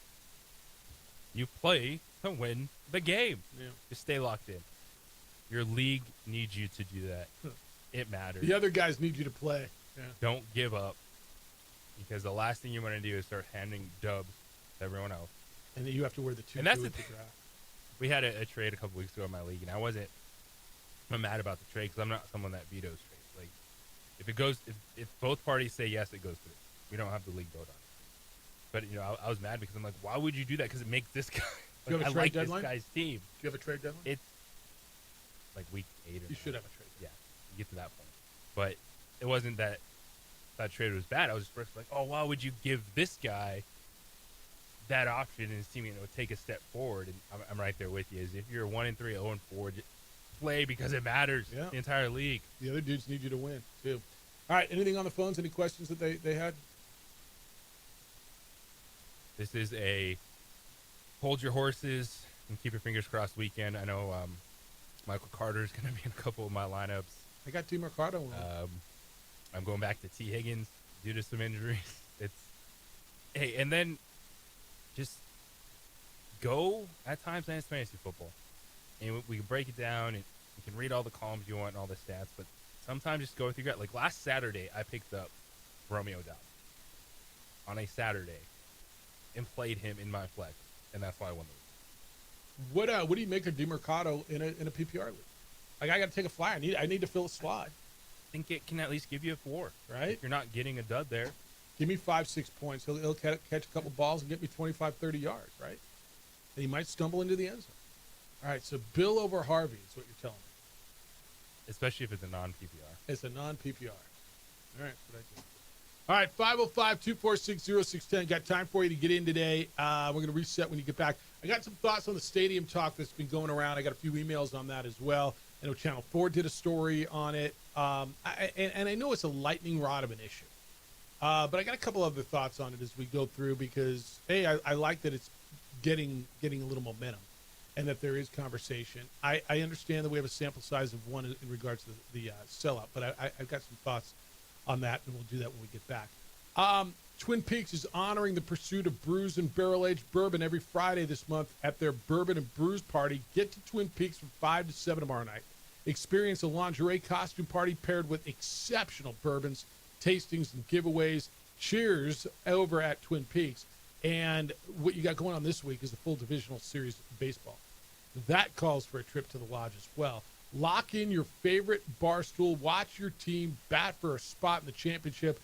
You play to win the game. Yeah. Just stay locked in. Your league needs you to do that. It matters. The other guys need you to play. Yeah. Don't give up, because the last thing you want to do is start handing dubs to everyone else. And then you have to wear the 2 And that's at the the draft. We had a trade a couple weeks ago in my league, and I'm mad about the trade because I'm not someone that vetoes trades. Like, if both parties say yes, it goes through. We don't have the league vote on it. But I was mad because I'm like, why would you do that? Because it makes this guy. Do you have a trade deadline? This guy's team. Do you have a trade deadline? It's like week 8 or You should have a trade. Yeah, you get to that point. But it wasn't that trade was bad. I was just first like, oh, why would you give this guy that option and his team take a step forward? And I'm right there with you. Is if you're 1-3, 0-4, just play because it matters. Yeah. The entire league. The other dudes need you to win too. All right. Anything on the phones? Any questions that they had? This is a hold your horses and keep your fingers crossed weekend. I know Michael Carter is going to be in a couple of my lineups. I got T. Mercado. I'm going back to T. Higgins due to some injuries. And then just go at times and it's fantasy football. And we can break it down and you can read all the columns you want and all the stats, but sometimes just go with your gut. Like last Saturday, I picked up Romeo Doubs on a Saturday and played him in my flex, and that's why I won the league. What do you make of DeMercado in a PPR league? Like I got to take a flyer. I need to fill a slot. I think it can at least give you a 4, right? If you're not getting a dud there. Give me 5-6 points. He'll catch a couple balls and get me 25-30 yards, right? And he might stumble into the end zone. All right, so Bill over Harvey is what you're telling me. Especially if it's a non-PPR. It's a non-PPR. All right, what I do. All right, 505-246-0610. Got time for you to get in today. We're going to reset when you get back. I got some thoughts on the stadium talk that's been going around. I got a few emails on that as well. I know Channel 4 did a story on it. And I know it's a lightning rod of an issue. But I got a couple other thoughts on it as we go through because, A, I like that it's getting a little momentum and that there is conversation. I understand that we have a sample size of 1 in regards to the sellout, but I've got some thoughts on that, and we'll do that when we get back. Twin Peaks is honoring the pursuit of bruised and barrel-aged bourbon every Friday this month at their Bourbon and Brews Party. Get to Twin Peaks from 5 to 7 tomorrow night. Experience a lingerie costume party paired with exceptional bourbons, tastings, and giveaways. Cheers over at Twin Peaks. And what you got going on this week is the full divisional series of baseball. That calls for a trip to the Lodge as well. Lock in your favorite bar stool. Watch your team bat for a spot in the championship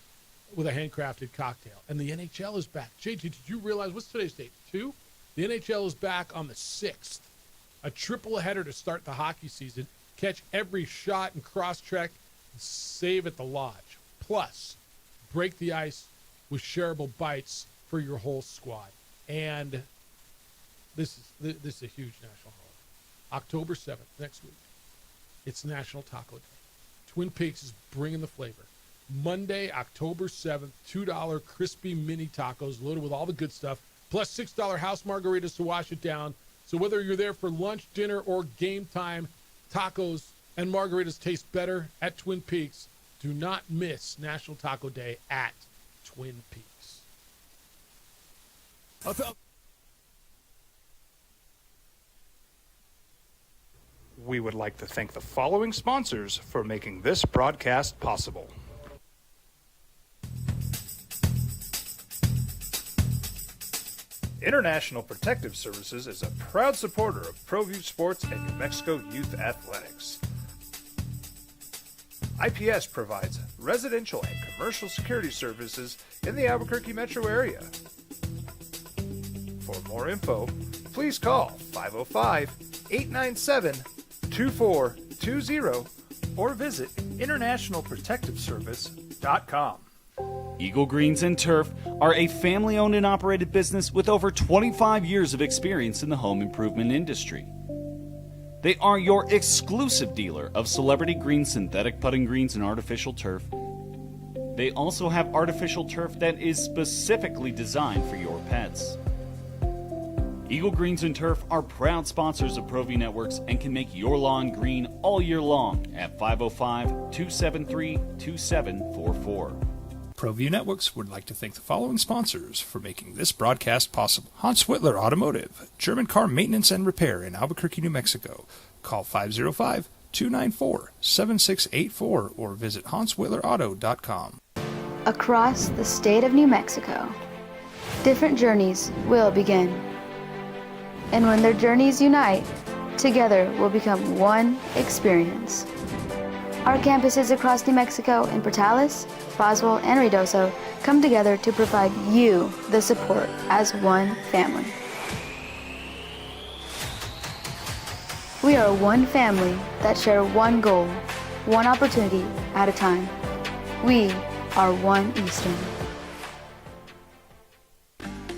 with a handcrafted cocktail. And the NHL is back. JT, did you realize, what's today's date? 2? The NHL is back on the 6th. A triple header to start the hockey season. Catch every shot and cross-check and save at the Lodge. Plus, break the ice with shareable bites for your whole squad. And this is a huge national holiday. October 7th, next week. It's National Taco Day. Twin Peaks is bringing the flavor. Monday, October 7th, $2 crispy mini tacos loaded with all the good stuff, plus $6 house margaritas to wash it down. So whether you're there for lunch, dinner, or game time, tacos and margaritas taste better at Twin Peaks. Do not miss National Taco Day at Twin Peaks. We would like to thank the following sponsors for making this broadcast possible. International Protective Services is a proud supporter of ProView Sports and New Mexico Youth Athletics. IPS provides residential and commercial security services in the Albuquerque metro area. For more info, please call 505-897-2420 or visit internationalprotectiveservice.com. Eagle Greens and Turf are a family-owned and operated business with over 25 years of experience in the home improvement industry. They are your exclusive dealer of celebrity green synthetic putting greens and artificial turf. They also have artificial turf that is specifically designed for your pets. Eagle Greens and Turf are proud sponsors of ProView Networks and can make your lawn green all year long at 505-273-2744. ProView Networks would like to thank the following sponsors for making this broadcast possible. Hans Whitler Automotive, German car maintenance and repair in Albuquerque, New Mexico. Call 505-294-7684 or visit hanswhitlerauto.com. Across the state of New Mexico, different journeys will begin. And when their journeys unite, together will become one experience. Our campuses across New Mexico in Portales, Roswell, and Ruidoso come together to provide you the support as one family. We are one family that share one goal, one opportunity at a time. We are One Eastern.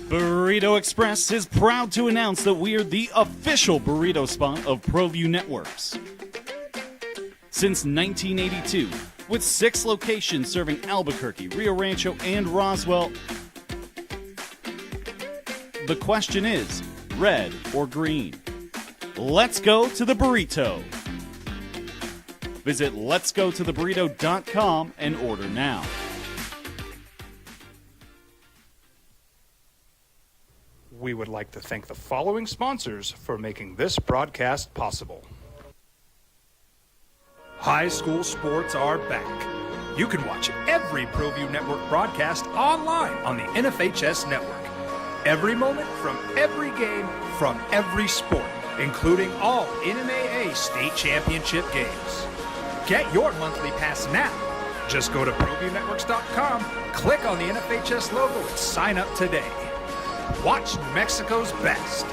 Burrito Express is proud to announce that we are the official burrito spot of ProView Networks. Since 1982, with 6 locations serving Albuquerque, Rio Rancho, and Roswell, the question is, red or green? Let's go to the burrito. Visit letsgototheburrito.com and order now. We would like to thank the following sponsors for making this broadcast possible. High school sports are back. You can watch every ProView Network broadcast online on the NFHS network. Every moment from every game from every sport, including all NMAA state championship games. Get your monthly pass now. Just go to ProViewNetworks.com, click on the NFHS logo, and sign up today. Watch New Mexico's best.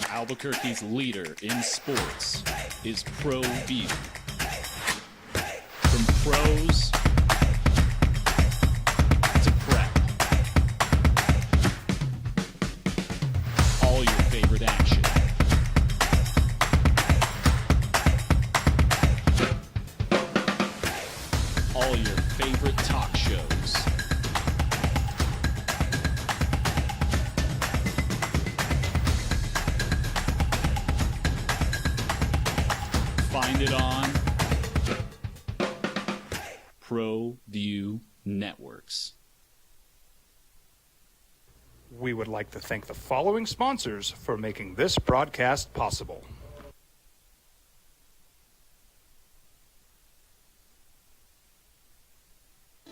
Albuquerque's leader in sports is ProView. From pros to prep, all your favorite action. All your favorite talk shows. Find it on ProView Networks. We would like to thank the following sponsors for making this broadcast possible.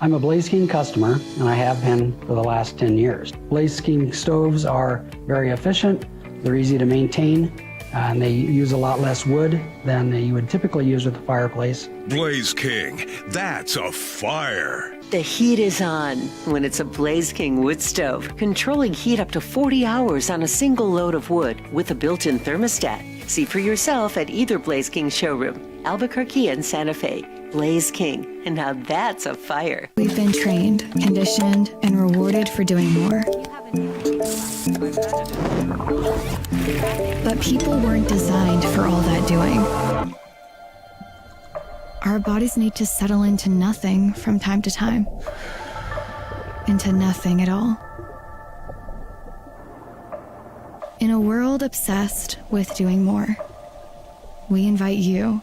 I'm a Blaze King customer, and I have been for the last 10 years. Blaze King stoves are very efficient, they're easy to maintain, and they use a lot less wood than you would typically use with a fireplace. Blaze King, that's a fire. The heat is on when it's a Blaze King wood stove, controlling heat up to 40 hours on a single load of wood with a built-in thermostat. See for yourself at either Blaze King showroom, Albuquerque and Santa Fe. Blaze King, and now that's a fire. We've been trained, conditioned, and rewarded for doing more. But people weren't designed for all that doing. Our bodies need to settle into nothing from time to time. Into nothing at all. In a world obsessed with doing more, we invite you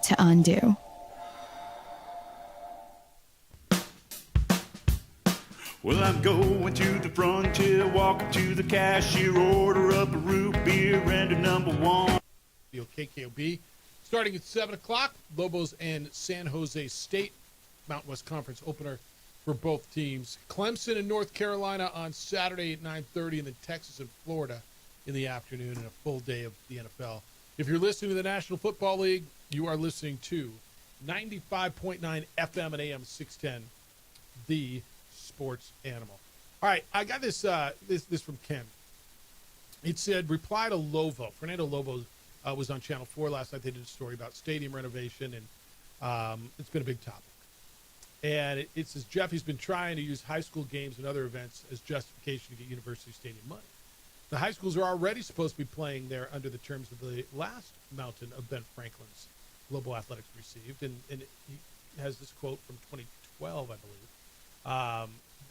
to undo. Well, I'm going to the frontier, walking to the cashier, order up a root beer and a number one. KKOB. Starting at 7 o'clock, Lobos and San Jose State, Mountain West Conference opener for both teams. Clemson and North Carolina on Saturday at 9:30, and then Texas and Florida in the afternoon, and a full day of the NFL. If you're listening to the National Football League, you are listening to 95.9 FM and AM 610, the sports animal. All right, I got this this from Ken. It said, reply to Lovo. Fernando Lovo was on Channel 4 last night. They did a story about stadium renovation, and it's been a big topic. And it says, Jeff, he's been trying to use high school games and other events as justification to get University Stadium money. The high schools are already supposed to be playing there under the terms of the last mountain of Ben Franklin's Global Athletics received. And he has this quote from 2012, I believe.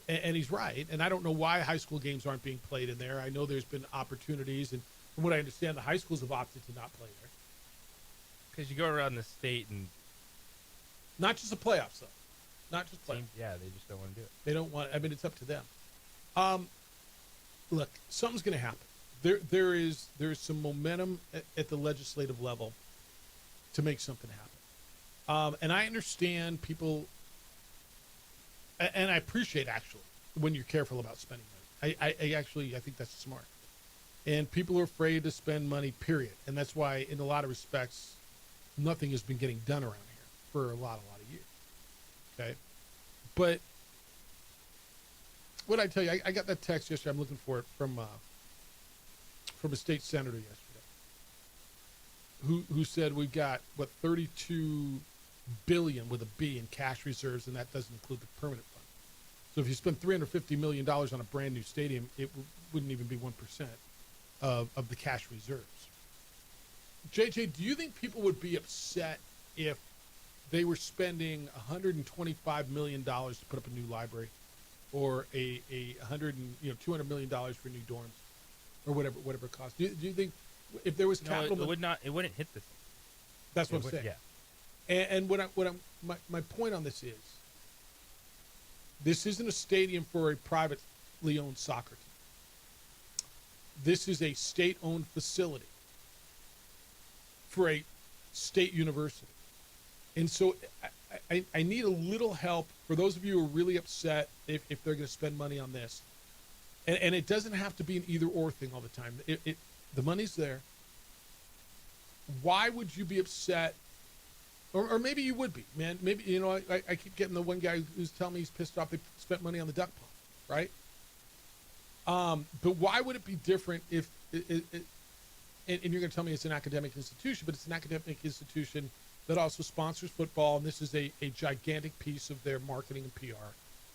And he's right. And I don't know why high school games aren't being played in there. I know there's been opportunities, and from what I understand, the high schools have opted to not play there. Because you go around the state and... Not just the playoffs, though. Not just playoffs. Yeah, they just don't want to do it. They don't want... I mean, it's up to them. Look, something's going to happen. There is some momentum at the legislative level to make something happen. And I understand people... And I appreciate, actually, when you're careful about spending money. I think that's smart. And people are afraid to spend money, period. And that's why, in a lot of respects, nothing has been getting done around here for a lot of years. Okay? But what I tell you, I got that text yesterday. I'm looking for it from a state senator yesterday who said we've got, 32 billion with a B in cash reserves, and that doesn't include the permanent fund. So if you spend $350 million on a brand new stadium, it wouldn't even be 1% of the cash reserves. JJ, do you think people would be upset if they were spending $125 million to put up a new library, or a $200 million for new dorms, or whatever it costs? Do you think if there was capital, it wouldn't hit this? That's what I'm saying. Yeah. And my point on this isn't a stadium for a privately owned soccer team. This is a state-owned facility for a state university. And so I need a little help for those of you who are really upset if they're going to spend money on this. And it doesn't have to be an either-or thing all the time. The money's there. Why would you be upset? Or maybe you would be, man. Maybe, I keep getting the one guy who's telling me he's pissed off they spent money on the duck pond, right? But why would it be different if and you're going to tell me it's an academic institution, but it's an academic institution that also sponsors football, and this is a gigantic piece of their marketing and PR.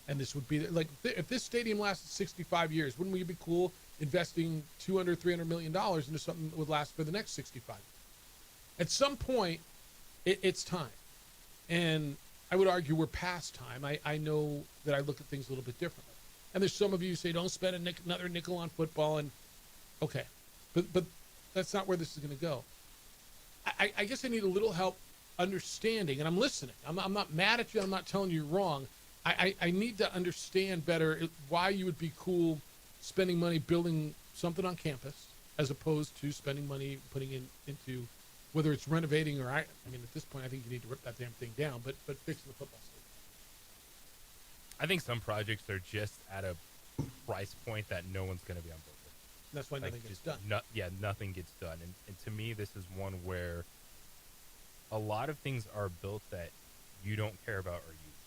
And this would be, like, if this stadium lasted 65 years, wouldn't we be cool investing $200-300 million into something that would last for the next 65 years? At some point, it's time. And I would argue we're past time. I know that I look at things a little bit differently. And there's some of you who say, don't spend another nickel on football. And okay, but that's not where this is going to go. I guess I need a little help understanding, and I'm listening. I'm not mad at you. I'm not telling you you're wrong. I need to understand better why you would be cool spending money building something on campus as opposed to spending money putting into whether it's renovating or I mean, at this point, I think you need to rip that damn thing down, but fixing the football I think some projects are just at a price point that no one's going to be on board with. That's why nothing gets done. Nothing gets done. And to me, this is one where a lot of things are built that you don't care about or use.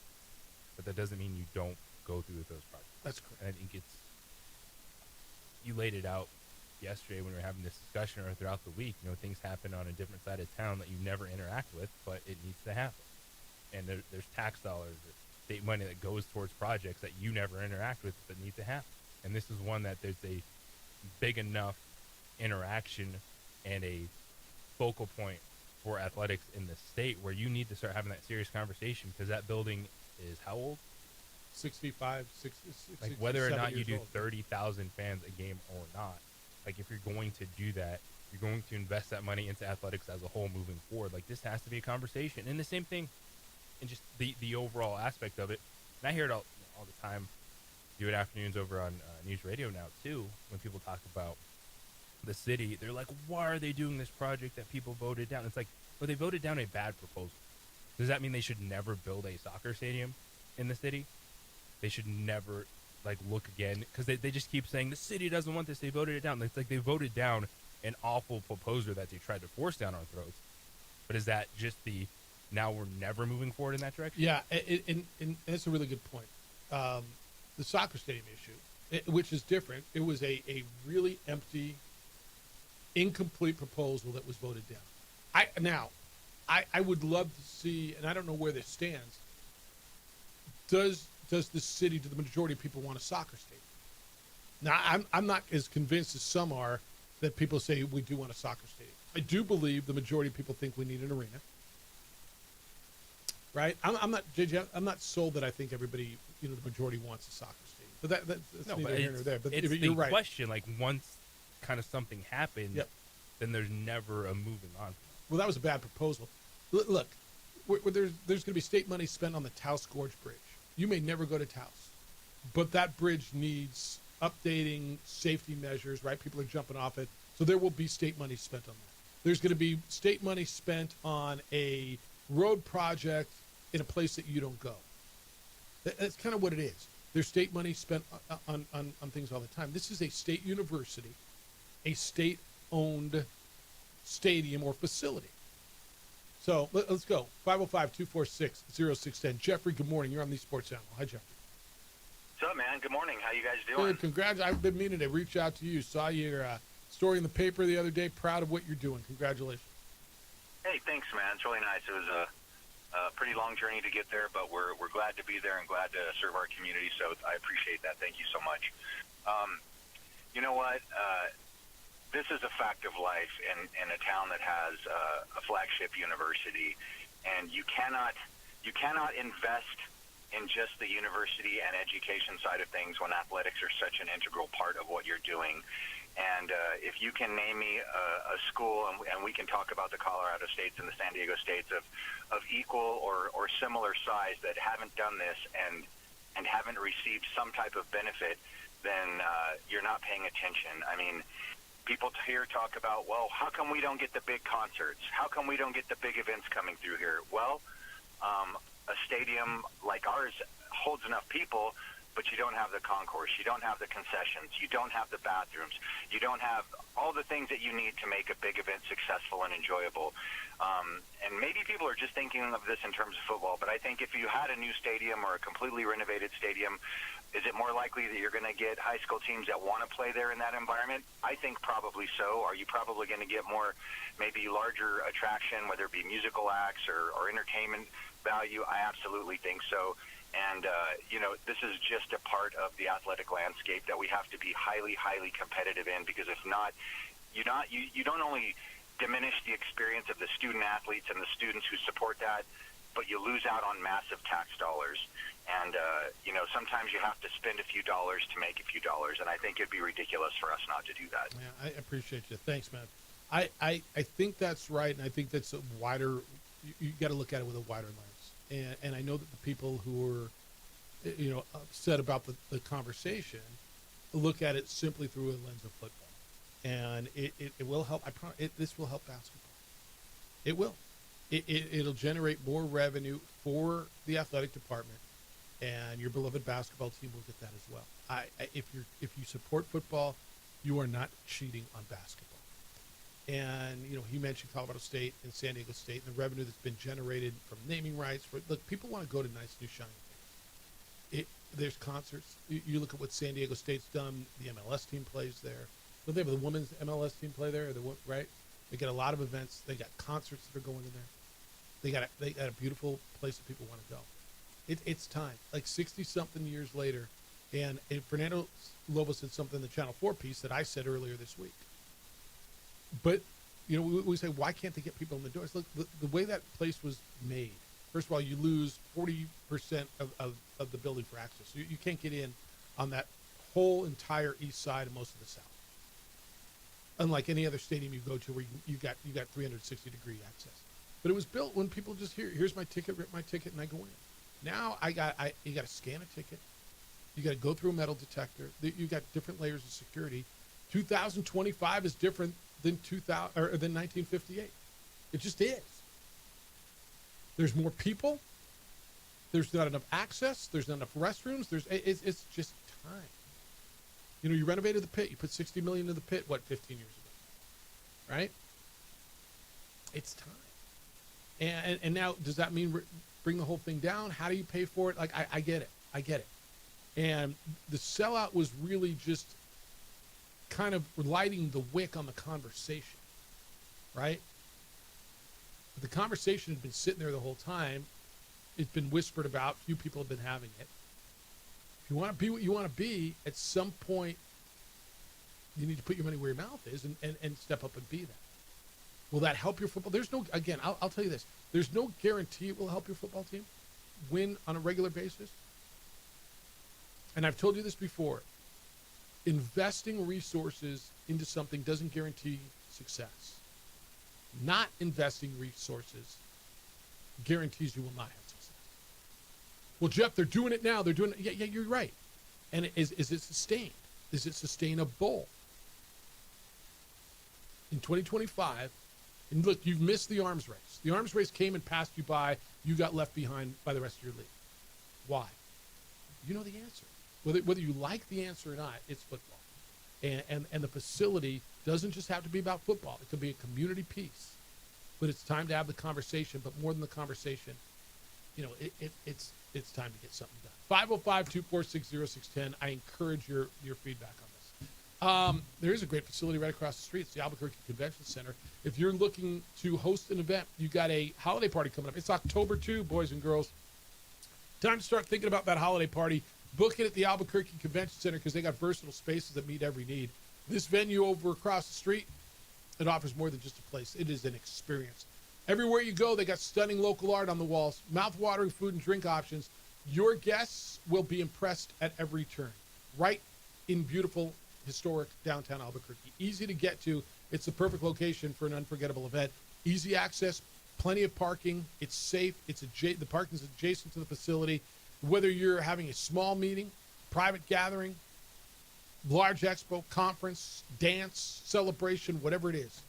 But that doesn't mean you don't go through with those projects. That's correct. And I think you laid it out yesterday when we were having this discussion or throughout the week. Things happen on a different side of town that you never interact with, but it needs to happen. And there's tax dollars, state money that goes towards projects that you never interact with but need to happen. And this is one that there's a big enough interaction and a focal point for athletics in the state where you need to start having that serious conversation, because that building is how old? 65, 60, like whether or not you do old. 30,000 fans a game or not. Like if you're going to do that, you're going to invest that money into athletics as a whole moving forward. Like this has to be a conversation. And the same thing in just the overall aspect of it. And I hear it all the time. Do it afternoons over on News Radio now too. When people talk about the city, they're like, why are they doing this project that people voted down? It's like, well, they voted down a bad proposal. Does that mean they should never build a soccer stadium in the city? They should never look again, because they just keep saying the city doesn't want this. They voted it down. It's like they voted down an awful proposal that they tried to force down our throats. But is that just now we're never moving forward in that direction? Yeah, and that's a really good point. The soccer stadium issue, which is different. It was a really empty, incomplete proposal that was voted down. I would love to see, and I don't know where this stands. Does the city, do the majority of people want a soccer stadium? Now, I'm not as convinced as some are that people say we do want a soccer stadium. I do believe the majority of people think we need an arena. Right? I'm not, JJ, I'm not sold that I think everybody, the majority wants a soccer stadium. But that's no, neither but here nor there. But it's you're the right. question, once kind of something happens, Yep. then there's never a moving on. Well, that was a bad proposal. Look, there's going to be state money spent on the Taos Gorge Bridge. You may never go to Taos, but that bridge needs updating, safety measures, right? People are jumping off it. So there will be state money spent on that. There's going to be state money spent on a road project in a place that you don't go. That's kind of what it is. There's state money spent on things all the time. This is a state university, a state-owned stadium or facility. So let's go. 505-246-0610. Jeffrey, good morning. You're on the Sports Animal. Hi, Jeffrey. What's up, man? Good morning. How you guys doing? Good. Congrats. I've been meaning to reach out to you. Saw your story in the paper the other day. Proud of what you're doing. Congratulations. Hey, thanks, man. It's really nice. It was a pretty long journey to get there, but we're glad to be there and glad to serve our community. So I appreciate that. Thank you so much. You know what? This is a fact of life in a town that has a flagship university, and you cannot invest in just the university and education side of things when athletics are such an integral part of what you're doing. And if you can name me a school, and we can talk about the Colorado States and the San Diego States of equal or similar size that haven't done this and haven't received some type of benefit, then you're not paying attention. I mean, people here talk about, well, how come we don't get the big concerts? How come we don't get the big events coming through here? Well, a stadium like ours holds enough people, but you don't have the concourse, you don't have the concessions, you don't have the bathrooms, you don't have all the things that you need to make a big event successful and enjoyable. And maybe people are just thinking of this in terms of football, but I think if you had a new stadium or a completely renovated stadium, is it more likely that you're going to get high school teams that want to play there in that environment? I think probably so. Are you probably going to get more, maybe larger attraction, whether it be musical acts or entertainment value? I absolutely think so. And, this is just a part of the athletic landscape that we have to be highly, highly competitive in, because if not, you don't only diminish the experience of the student athletes and the students who support that, but you lose out on massive tax dollars. And, sometimes you have to spend a few dollars to make a few dollars, and I think it'd be ridiculous for us not to do that. Yeah, I appreciate you. Thanks, man. I think that's right, and I think that's a wider – you got to look at it with a wider lens. And I know that the people who are, upset about the conversation look at it simply through a lens of football. And it will help. This will help basketball. It will. It'll generate more revenue for the athletic department. and your beloved basketball team will get that as well. If you support football, you are not cheating on basketball. And he mentioned Colorado State and San Diego State and the revenue that's been generated from naming rights. Look, people want to go to nice new shiny things. There's concerts. You look at what San Diego State's done. The MLS team plays there. Don't they have the women's MLS team play there? Right? They get a lot of events. They got concerts that are going in there. They got a beautiful place that people want to go. It's time. Like 60-something years later, and Fernando Lobo said something in the Channel 4 piece that I said earlier this week. But, we say, why can't they get people in the doors? Look, the way that place was made, first of all, you lose 40% of the building for access. So you can't get in on that whole entire east side and most of the south. Unlike any other stadium you go to where you got 360-degree access. But it was built when people just here's my ticket, rip my ticket, and I go in. Now you got to scan a ticket. You got to go through a metal detector. You got different layers of security. 2025 is different than 1958. It just is. There's more people. There's not enough access. There's not enough restrooms. It's just time. You renovated the pit. You put $60 million into the pit. 15 years ago, right? It's time. And now, does that mean bring the whole thing down? How do you pay for it? Like, I get it. And the sellout was really just kind of lighting the wick on the conversation, right? But the conversation had been sitting there the whole time. It's been whispered about. Few people have been having it. If you want to be what you want to be, at some point, you need to put your money where your mouth is and step up and be that. Will that help your football? There's no, again, I'll tell you this. There's no guarantee it will help your football team win on a regular basis. And I've told you this before. Investing resources into something doesn't guarantee success. Not investing resources guarantees you will not have success. Well, Jeff, they're doing it now. They're doing it. Yeah, you're right. And is it sustained? Is it sustainable? In 2025, and look, you've missed the arms race. The arms race came and passed you by. You got left behind by the rest of your league. Why? You know the answer. Whether you like the answer or not, it's football. And the facility doesn't just have to be about football. It could be a community piece. But it's time to have the conversation. But more than the conversation, it's time to get something done. 505-246-0610. I encourage your feedback on this. There is a great facility right across the street. It's the Albuquerque Convention Center. If you're looking to host an event, you got a holiday party coming up. It's October 2, boys and girls. Time to start thinking about that holiday party. Book it at the Albuquerque Convention Center because they got versatile spaces that meet every need. This venue over across the street, it offers more than just a place. It is an experience. Everywhere you go, they got stunning local art on the walls, mouth-watering food and drink options. Your guests will be impressed at every turn. Right in beautiful, historic downtown Albuquerque. Easy to get to. It's the perfect location for an unforgettable event. Easy access, plenty of parking. It's safe. The parking's adjacent to the facility. Whether you're having a small meeting, private gathering, large expo, conference, dance, celebration, whatever it is,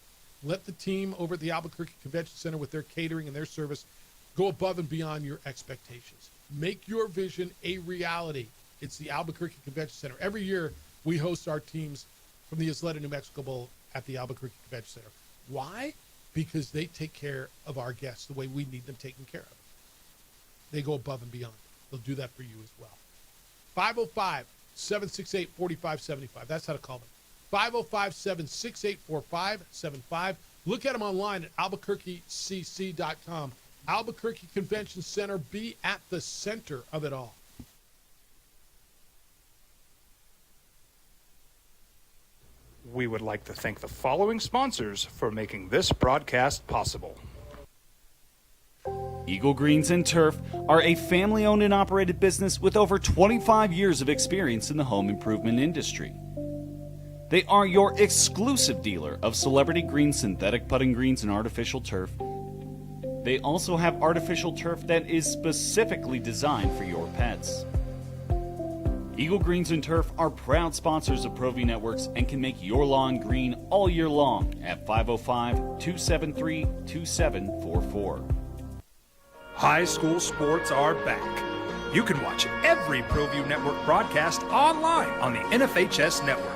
let the team over at the Albuquerque Convention Center with their catering and their service go above and beyond your expectations. Make your vision a reality. It's the Albuquerque Convention Center. Every year, we host our teams from the Isleta, New Mexico Bowl at the Albuquerque Convention Center. Why? Because they take care of our guests the way we need them taken care of. They go above and beyond. They'll do that for you as well. 505-768-4575. That's how to call them. 505-768-4575. Look at them online at albuquerquecc.com. Albuquerque Convention Center. Be at the center of it all. We would like to thank the following sponsors for making this broadcast possible. Eagle Greens and Turf are a family-owned and operated business with over 25 years of experience in the home improvement industry. They are your exclusive dealer of celebrity green, synthetic putting greens, and artificial turf. They also have artificial turf that is specifically designed for your pets. Eagle Greens and Turf are proud sponsors of ProView Networks and can make your lawn green all year long at 505-273-2744. High school sports are back. You can watch every ProView Network broadcast online on the NFHS Network.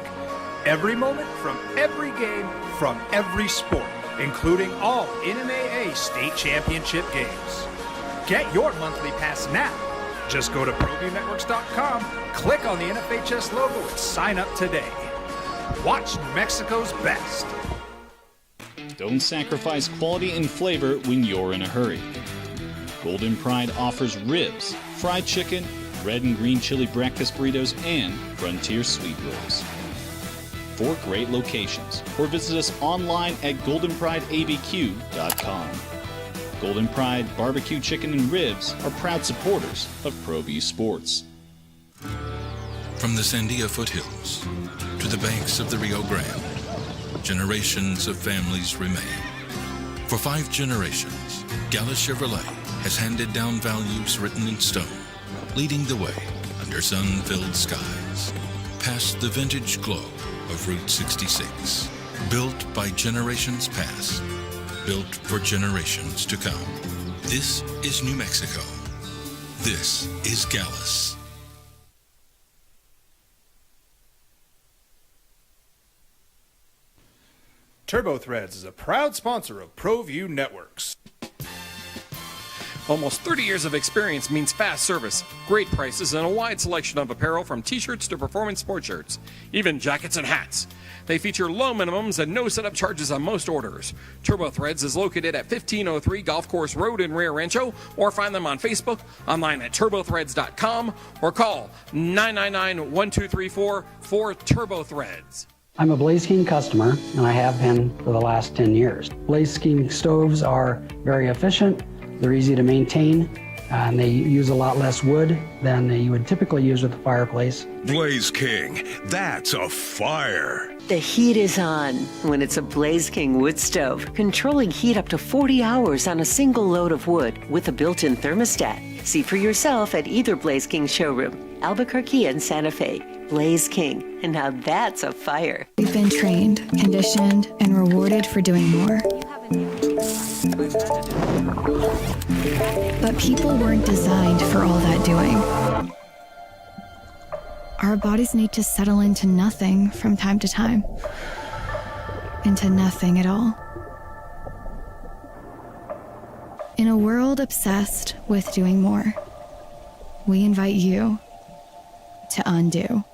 Every moment from every game from every sport, including all NMAA state championship games. Get your monthly pass now. Just go to ProViewNetworks.com, click on the NFHS logo, and sign up today. Watch New Mexico's best. Don't sacrifice quality and flavor when you're in a hurry. Golden Pride offers ribs, fried chicken, red and green chili breakfast burritos, and frontier sweet rolls. 4 great locations, or visit us online at goldenprideabq.com. Golden Pride Barbecue Chicken and Ribs are proud supporters of ProView Sports. From the Sandia foothills to the banks of the Rio Grande, generations of families remain. For 5 generations, Gallus Chevrolet has handed down values written in stone, leading the way under sun-filled skies, past the vintage glow of Route 66. Built by generations past, built for generations to come. This is New Mexico. This is Gallus. TurboThreads is a proud sponsor of ProView Networks. Almost 30 years of experience means fast service, great prices, and a wide selection of apparel from t-shirts to performance sport shirts, even jackets and hats. They feature low minimums and no setup charges on most orders. TurboThreads is located at 1503 Golf Course Road in Rio Rancho, or find them on Facebook, online at turbothreads.com, or call 999-1234 for TurboThreads. I'm a Blaze King customer, and I have been for the last 10 years. Blaze King stoves are very efficient, they're easy to maintain, and they use a lot less wood than you would typically use with a fireplace. Blaze King, that's a fire. The heat is on when it's a Blaze King wood stove, controlling heat up to 40 hours on a single load of wood with a built-in thermostat. See for yourself at either Blaze King showroom, Albuquerque and Santa Fe. Blaze King, and now that's a fire. We've been trained, conditioned, and rewarded for doing more. But people weren't designed for all that doing. Our bodies need to settle into nothing from time to time. Into nothing at all. In a world obsessed with doing more, we invite you to undo.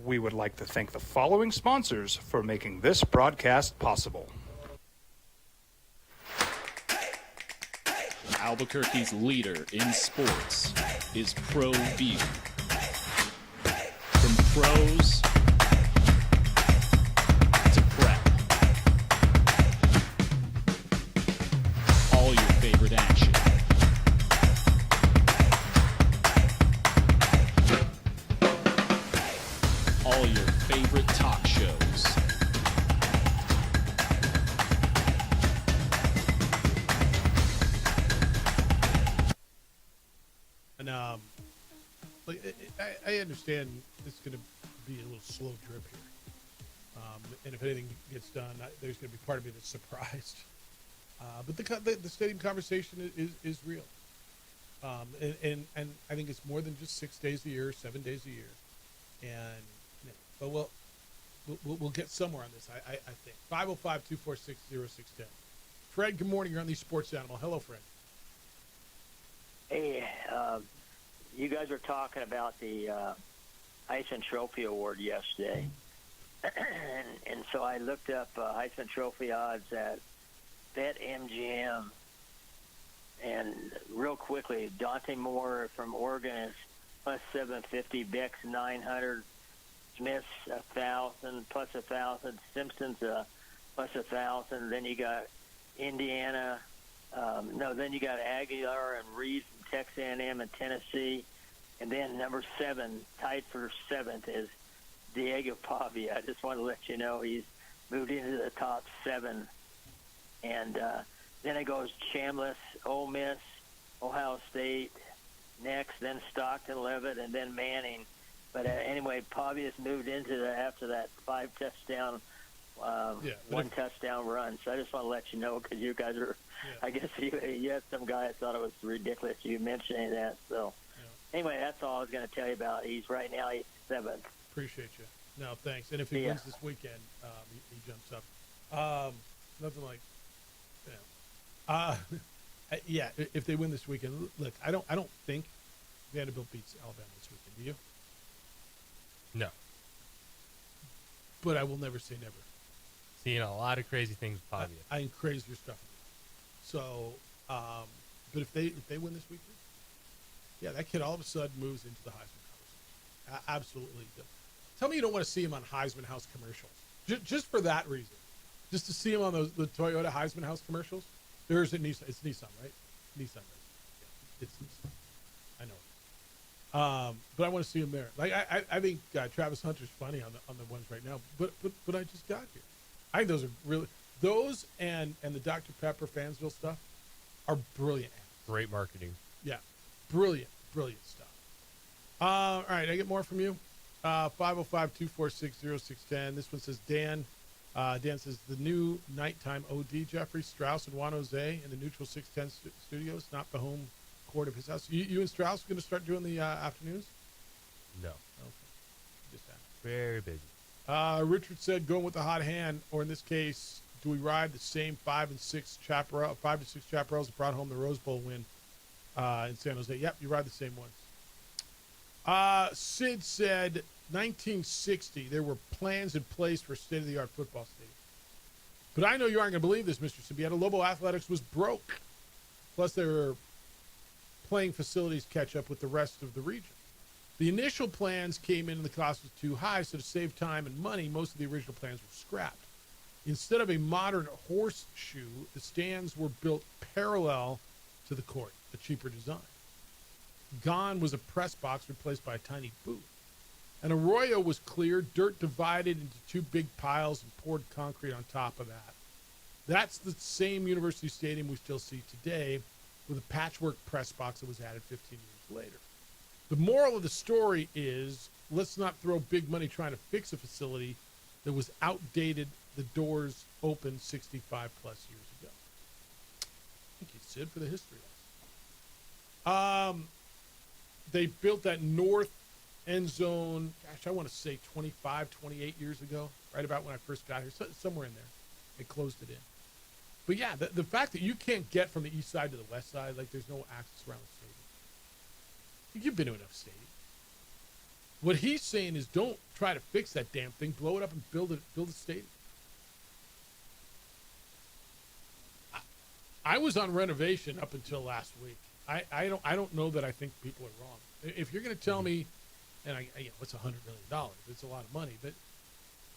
We would like to thank the following sponsors for making this broadcast possible. Albuquerque's leader in sports is ProView. From pros to prep, all your favorite action. All your favorite talk shows. And I understand it's going to be a little slow drip here. And if anything gets done, there's going to be part of me that's surprised. But the stadium conversation is real. And I think it's more than just 6 days a year, 7 days a year. And but we'll get somewhere on this, I think. 505-246-0610. Fred, good morning. You're on the Sports Animal. Hello, Fred. Hey, you guys were talking about the Heisman Trophy Award yesterday. and so I looked up Heisman Trophy odds at BetMGM. And real quickly, Dante Moore from Oregon is plus 750, Beck's 900, Smith's 1,000, plus 1,000, Simpson's plus 1,000. Then you got Indiana. Then you got Aguilar and Reed from Texas A&M and Tennessee. And then number 7, tied for 7th, is Diego Pavia. I just want to let you know he's moved into the top 7. And then it goes Chambliss, Ole Miss, Ohio State, next, then Stockton, Leavitt, and then Manning. But anyway, Pavia's moved into after that 5-touchdown one touchdown run. So I just want to let you know because you guys are, I guess you had some guy that thought it was ridiculous you mentioning that. So anyway, that's all I was going to tell you about. He's right now, he's 7th. Appreciate you. No, thanks. And if he wins this weekend, he jumps up. Nothing like, yeah, if they win this weekend, look, I don't think Vanderbilt beats Alabama this weekend. Do you? No. But I will never say never. Seeing a lot of crazy things with Pavia. I am crazier stuff. So, but if they win this weekend, yeah, that kid all of a sudden moves into the Heisman conversation. Absolutely. Tell me you don't want to see him on Heisman House commercials. Just for that reason. Just to see him on the Toyota Heisman House commercials. There's a Nissan. It's Nissan, right? Nissan. Yeah, it's Nissan. I know. But I want to see him there. Like I think Travis Hunter's funny on the ones right now. But I just got here. I think those are really and the Dr. Pepper Fansville stuff are brilliant. Great marketing. Yeah, brilliant stuff. All right, I get more from you. 505-246-0610. This one says Dan. Dan says the new nighttime OD Jeffrey Strauss in Juan Jose in the neutral 610 studios, not the home court of his house. You and Strauss going to start doing the afternoons? No. Okay. Just that. Very busy. Richard said going with the hot hand, or in this case, do we ride the same 5 to 6 chaparrals that brought home the Rose Bowl win in San Jose? Yep, you ride the same ones. Sid said 1960 there were plans in place for a state-of-the-art football stadium. But I know you aren't going to believe this, Mr. Sibieta. Lobo Athletics was broke. Plus, there were playing facilities catch up with the rest of the region. The initial plans came in and the cost was too high, so to save time and money, most of the original plans were scrapped. Instead of a modern horseshoe, the stands were built parallel to the court, a cheaper design. Gone was a press box replaced by a tiny booth. An arroyo was cleared, dirt divided into 2 big piles, and poured concrete on top of that. That's the same University Stadium we still see today, with a patchwork press box that was added 15 years later. The moral of the story is, let's not throw big money trying to fix a facility that was outdated, the doors opened 65 plus years ago. Thank you, Sid, for the history lesson. They built that north end zone, gosh, I want to say 25, 28 years ago, right about when I first got here, somewhere in there. They closed it in. But yeah, the fact that you can't get from the east side to the west side, like there's no access around the stadium. You've been to enough stadiums. What he's saying is don't try to fix that damn thing, blow it up and build a stadium. I was on renovation up until last week. I don't know that I think people are wrong. If you're going to tell me, and it's $100 million, it's a lot of money, but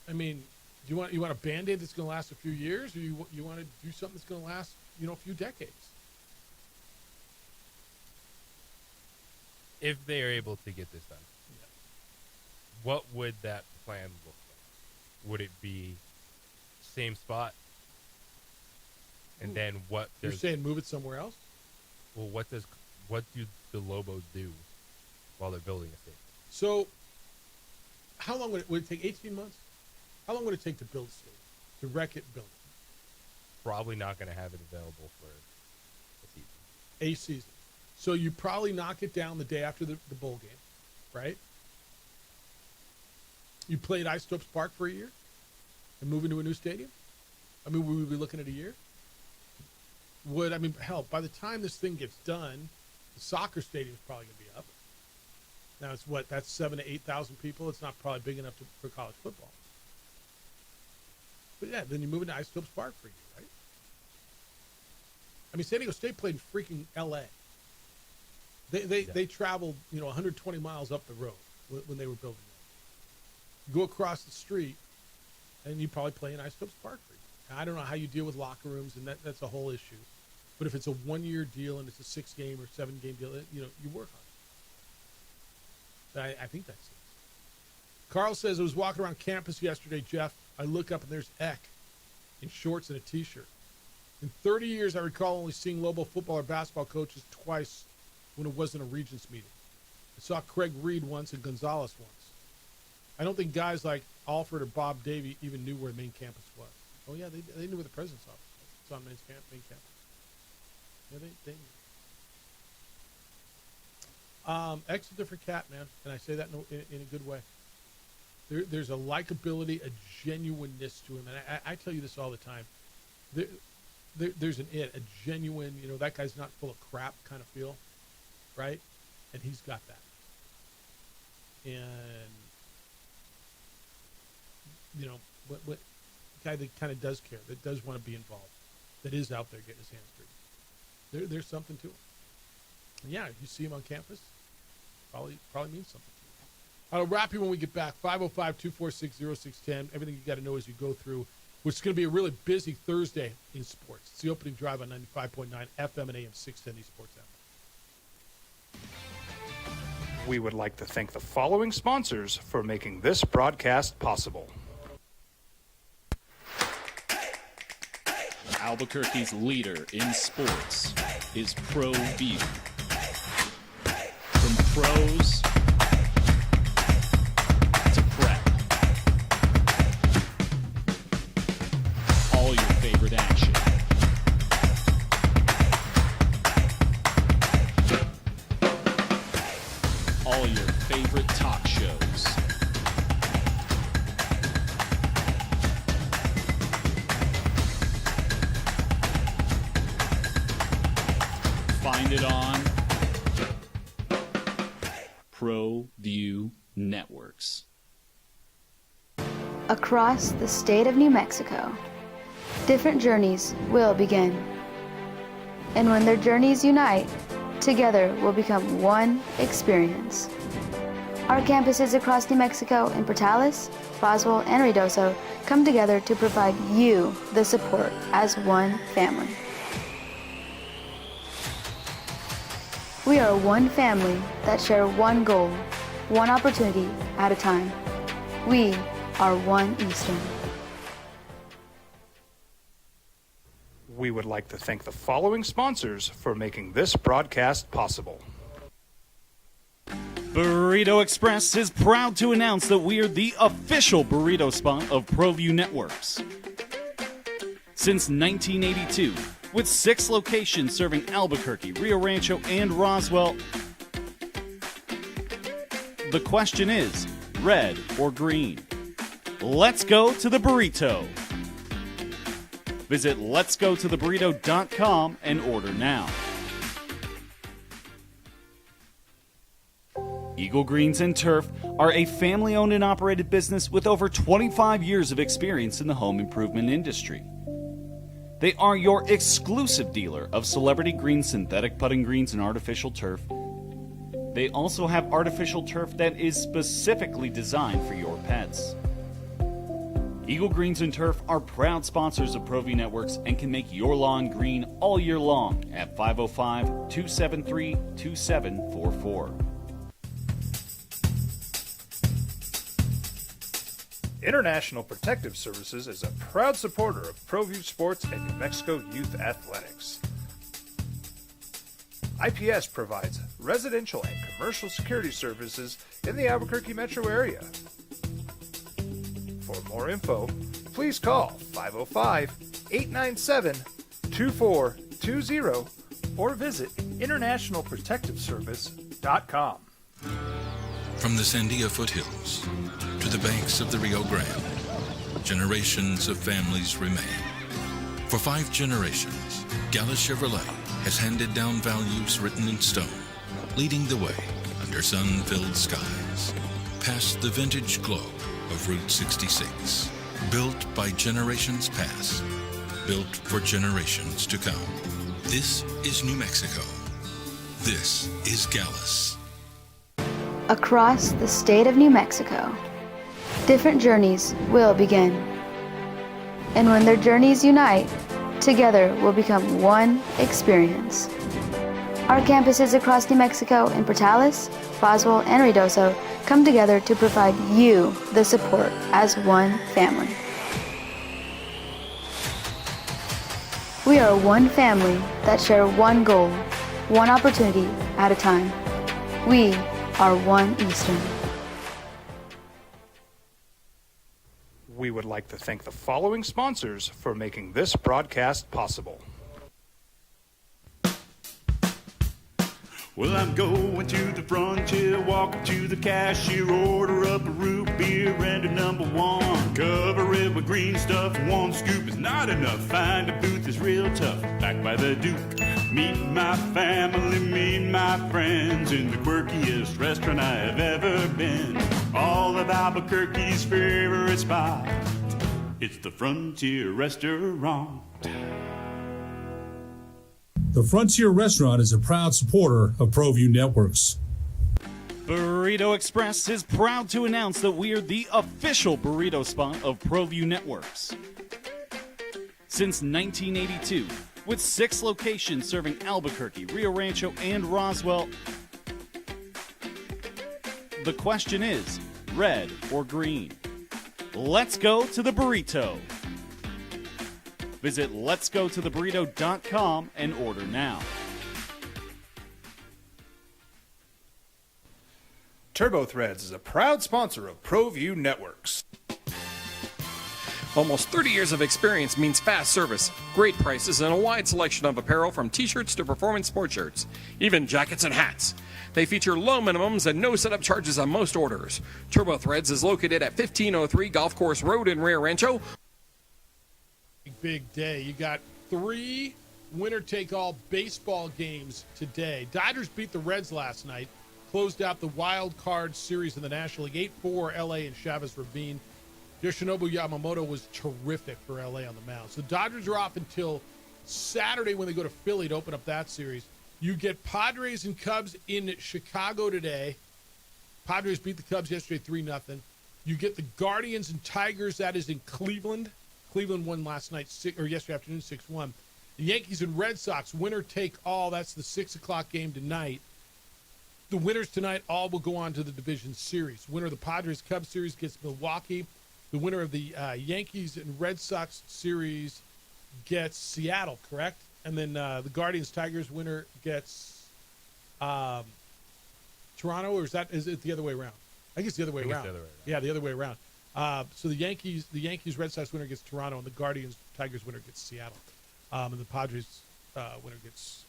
I mean, do you want a Band-Aid that's going to last a few years, or you want to do something that's going to last, a few decades? If they are able to get this done, what would that plan look like? Would it be same spot? And then what? You're saying move it somewhere else? Well, what do the Lobos do while they're building a stadium? So, how long would it take? 18 months? How long would it take to build a stadium? To wreck it, build it? Probably not going to have it available for a season. A season. So you probably knock it down the day after the bowl game, right? You play at Isotopes Park for a year and move into a new stadium? I mean, would we be looking at a year? Hell, by the time this thing gets done, the soccer stadium is probably going to be up. Now, that's 7,000 to 8,000 people. It's not probably big enough for college football. But yeah, then you move into Isotopes Park for a year, right? I mean, San Diego State played in freaking L.A. They traveled, 120 miles up the road when they were building it. You go across the street, and you probably play in Isotopes Park for a year. Now, I don't know how you deal with locker rooms, and that's a whole issue. But if it's a 1-year deal and it's a 6-game or 7-game deal, you work on it. I think that's it. Carl says, I was walking around campus yesterday, Jeff. I look up and there's Eck in shorts and a T-shirt. In 30 years, I recall only seeing Lobo football or basketball coaches twice when it wasn't a Regents meeting. I saw Craig Reed once and Gonzalez once. I don't think guys like Alfred or Bob Davey even knew where the main campus was. Oh yeah, they knew where the president's office was. It's on main campus. Yeah, they knew. X a different cat, man, and I say that in a good way. There's a likability, a genuineness to him, and I tell you this all the time. There's a genuine, that guy's not full of crap kind of feel, right? And he's got that. And what guy that kind of does care, that does want to be involved, that is out there getting his hands dirty. There's something to him. And yeah, if you see him on campus, probably means something. I'll wrap you when we get back. 505-246-0610. Everything you got to know as you go through, which is going to be a really busy Thursday in sports. It's the opening drive on 95.9 FM and AM 610 Sports App. We would like to thank the following sponsors for making this broadcast possible. Albuquerque's leader in sports is ProView. From pros to prep, all your favorite action. All your favorite talk shows. Find it on ProView Networks. Across the state of New Mexico, different journeys will begin. And when their journeys unite, together will become one experience. Our campuses across New Mexico in Portales, Roswell, and Ruidoso come together to provide you the support as one family. We are one family that share one goal, one opportunity at a time. We are One Eastern. We would like to thank the following sponsors for making this broadcast possible. Burrito Express is proud to announce that we are the official burrito spot of ProView Networks. Since 1982, with 6 locations serving Albuquerque, Rio Rancho, and Roswell, the question is, red or green? Let's go to the burrito. Visit letsgototheburrito.com and order now. Eagle Greens and Turf are a family-owned and operated business with over 25 years of experience in the home improvement industry. They are your exclusive dealer of celebrity green, synthetic putting greens, and artificial turf. They also have artificial turf that is specifically designed for your pets. Eagle Greens and Turf are proud sponsors of ProView Networks and can make your lawn green all year long at 505-273-2744. International Protective Services is a proud supporter of ProView Sports and New Mexico Youth Athletics. IPS provides residential and commercial security services in the Albuquerque metro area. For more info, please call 505-897-2420 or visit internationalprotectiveservice.com. From the Sandia foothills to the banks of the Rio Grande, generations of families remain. For 5 generations, Gallus Chevrolet has handed down values written in stone, leading the way under sun-filled skies, past the vintage glow of Route 66. Built by generations past, built for generations to come. This is New Mexico. This is Gallus. Across the state of New Mexico, different journeys will begin. And when their journeys unite, together will become one experience. Our campuses across New Mexico in Portales, Roswell, and Ruidoso come together to provide you the support as one family. We are one family that share one goal, one opportunity at a time. We are One Eastern. We would like to thank the following sponsors for making this broadcast possible. Well, I'm going to the frontier, walk up to the cashier, order up a root beer and a number one. Cover it with green stuff, one scoop is not enough. Find a booth is real tough, back by the Duke. Meet my family, meet my friends in the quirkiest restaurant I have ever been. All of Albuquerque's favorite spot, it's the Frontier Restaurant. The Frontier Restaurant is a proud supporter of ProView Networks. Burrito Express is proud to announce that we are the official burrito spot of ProView Networks. Since 1982, with 6 locations serving Albuquerque, Rio Rancho, and Roswell, the question is, red or green? Let's go to the burrito. Visit letsgototheburrito.com and order now. Turbo Threads is a proud sponsor of ProView Networks. Almost 30 years of experience means fast service, great prices, and a wide selection of apparel from t-shirts to performance sport shirts, even jackets and hats. They feature low minimums and no setup charges on most orders. Turbo Threads is located at 1503 Golf Course Road in Rio Rancho. Big day. You got 3 winner-take-all baseball games today. Dodgers beat the Reds last night, closed out the wild card series in the National League, 8-4 LA and Chavez Ravine. Yoshinobu Yamamoto was terrific for LA on the mound. So the Dodgers are off until Saturday when they go to Philly to open up that series. You get Padres and Cubs in Chicago today. Padres beat the Cubs yesterday 3-0. You get the Guardians and Tigers. That is in Cleveland. Cleveland won last night, yesterday afternoon, 6-1. The Yankees and Red Sox, winner take all. That's the 6 o'clock game tonight. The winners tonight all will go on to the division series. Winner of the Padres-Cubs series gets Milwaukee. The winner of the Yankees and Red Sox series gets Seattle, correct? And then the Guardians-Tigers winner gets Toronto, or is it the other way around? I think it's the other way around. Yeah, the other way around. So the Yankees Red Sox winner gets Toronto, and the Guardians Tigers winner gets Seattle, and the Padres winner gets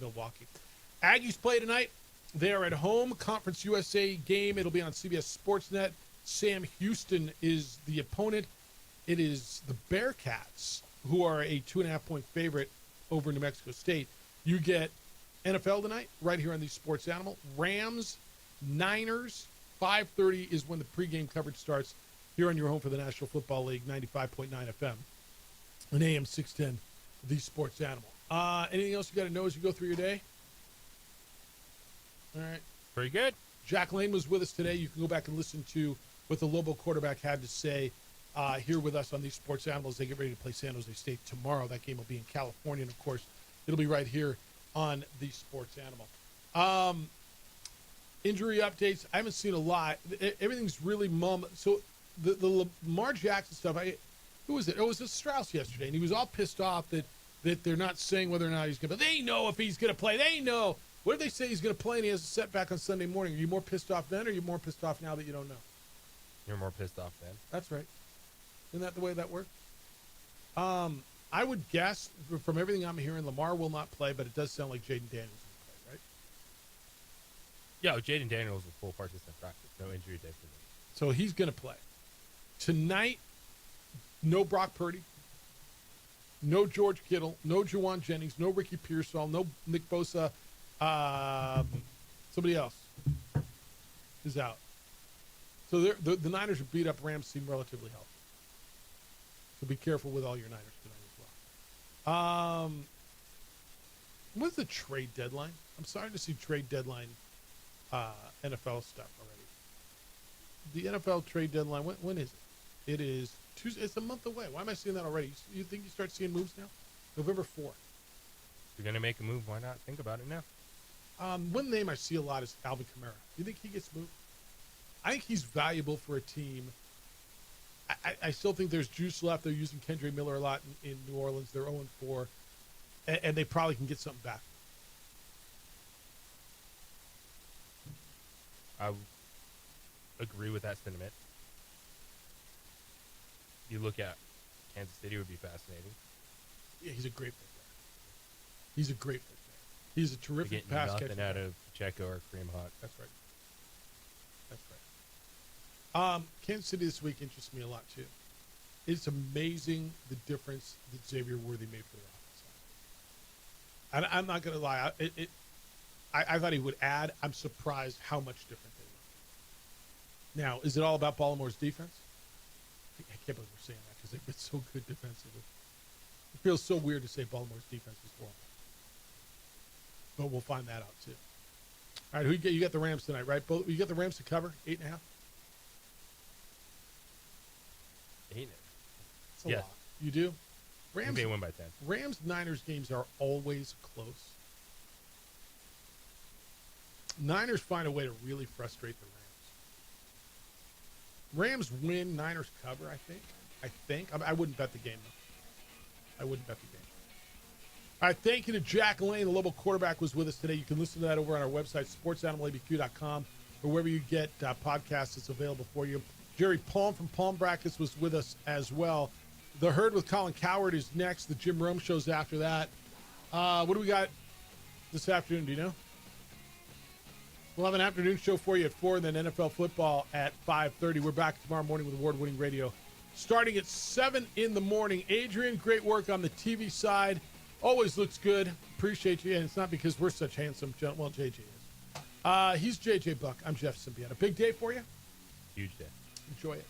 Milwaukee. Aggies play tonight. They are at home. Conference USA game. It'll be on CBS Sportsnet. Sam Houston is the opponent. It is the Bearcats, who are a 2.5-point favorite over New Mexico State. You get NFL tonight right here on the Sports Animal. Rams, Niners. 5:30 is when the pregame coverage starts here on your home for the National Football League, 95.9 FM and AM 610, the Sports Animal. Anything else you got to know as you go through your day? All right. Pretty good. Jack Lane was with us today. You can go back and listen to what the Lobo quarterback had to say here with us on these Sports Animals. They get ready to play San Jose State tomorrow. That game will be in California, and, of course, it'll be right here on the Sports Animal. Injury updates. I haven't seen a lot. Everything's really mum. So the Lamar Jackson stuff, who was it? Oh, it was Strauss yesterday, and he was all pissed off that they're not saying whether or not he's going to play. They know if he's going to play. They know. What if they say he's going to play and he has a setback on Sunday morning? Are you more pissed off then, or are you more pissed off now that you don't know? You're more pissed off then. That's right. Isn't that the way that works? I would guess, from everything I'm hearing, Lamar will not play, but it does sound like Jaden Daniels will play, right? Yeah, Jaden Daniels was full participant practice. No injury day for me. So he's going to play. Tonight, no Brock Purdy, no George Kittle, no Juwan Jennings, no Ricky Pearsall, no Nick Bosa. Somebody else is out. So the Niners are beat up. Rams seem relatively healthy. So be careful with all your Niners tonight as well. What's the trade deadline? I'm starting to see trade deadline NFL stuff already. The NFL trade deadline, when is it? It is Tuesday. It's a month away. Why am I seeing that already? You think you start seeing moves now? November 4th. If you're going to make a move, why not think about it now? One name I see a lot is Alvin Kamara. Do you think he gets moved? I think he's valuable for a team. I still think there's juice left. They're using Kendre Miller a lot in New Orleans. They're 0-4, and they probably can get something back. I agree with that sentiment. you look at Kansas City, would be fascinating. Yeah, he's a great fit there. He's a great fit there. He's a terrific pass catcher. Nothing out of Pacheco or Kareem Hunt. That's right. That's right. Kansas City this week interests me a lot too. It's amazing the difference that Xavier Worthy made for the offense. And I'm not going to lie. I thought he would add. I'm surprised how much different they look. Now, is it all about Baltimore's defense? I can't believe we're saying that because they've been so good defensively. It feels so weird to say Baltimore's defense is horrible. But we'll find that out too. All right, you got the Rams tonight, right? You got the Rams to cover 8.5. 8.5. That's a lot. You do? Rams. They win by 10. Rams-Niners games are always close. Niners find a way to really frustrate the Rams. Rams win, Niners cover, I think. I wouldn't bet the game, though. I wouldn't bet the game. All right, thank you to Jack Lane. The Lobo quarterback was with us today. You can listen to that over on our website, sportsanimалabq.com, or wherever you get podcasts. It's available for you. Jerry Palm from Palm Brackets was with us as well. The Herd with Colin Cowherd is next. The Jim Rome show's after that. What do we got this afternoon? Do you know? We'll have an afternoon show for you at 4, and then NFL football at 5:30. We're back tomorrow morning with award-winning radio starting at 7 in the morning. Adrian, great work on the TV side. Always looks good. Appreciate you. And it's not because we're such handsome gentlemen. Well, JJ is. He's JJ Buck. I'm Jeff Symbieta. Big day for you? Huge day. Enjoy it.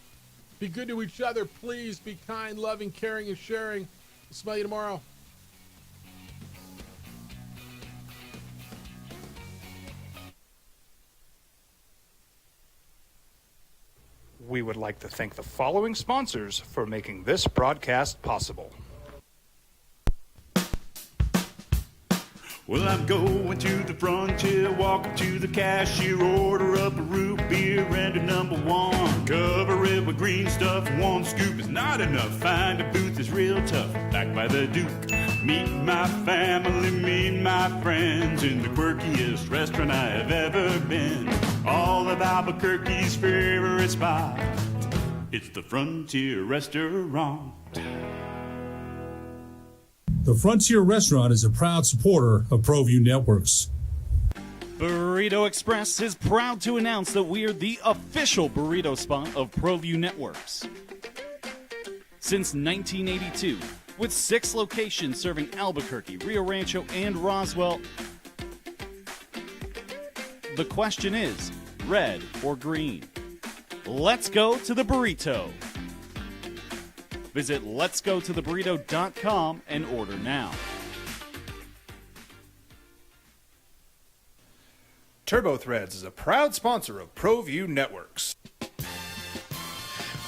Be good to each other. Please be kind, loving, caring, and sharing. We'll smell you tomorrow. We would like to thank the following sponsors for making this broadcast possible. Well, I'm going to the frontier, walking to the cashier, order up a root beer and a number one. Cover it with green stuff, one scoop is not enough. Find a booth is real tough, back by the Duke. Meet my family, meet my friends in the quirkiest restaurant I have ever been. All of Albuquerque's favorite spot, it's the Frontier Restaurant. The Frontier Restaurant is a proud supporter of ProView Networks. Burrito Express is proud to announce that we are the official burrito spot of ProView Networks. Since 1982, with 6 locations serving Albuquerque, Rio Rancho, and Roswell, the question is, red or green? Let's go to the burrito. Visit letsgototheburrito.com and order now. TurboThreads is a proud sponsor of ProView Networks.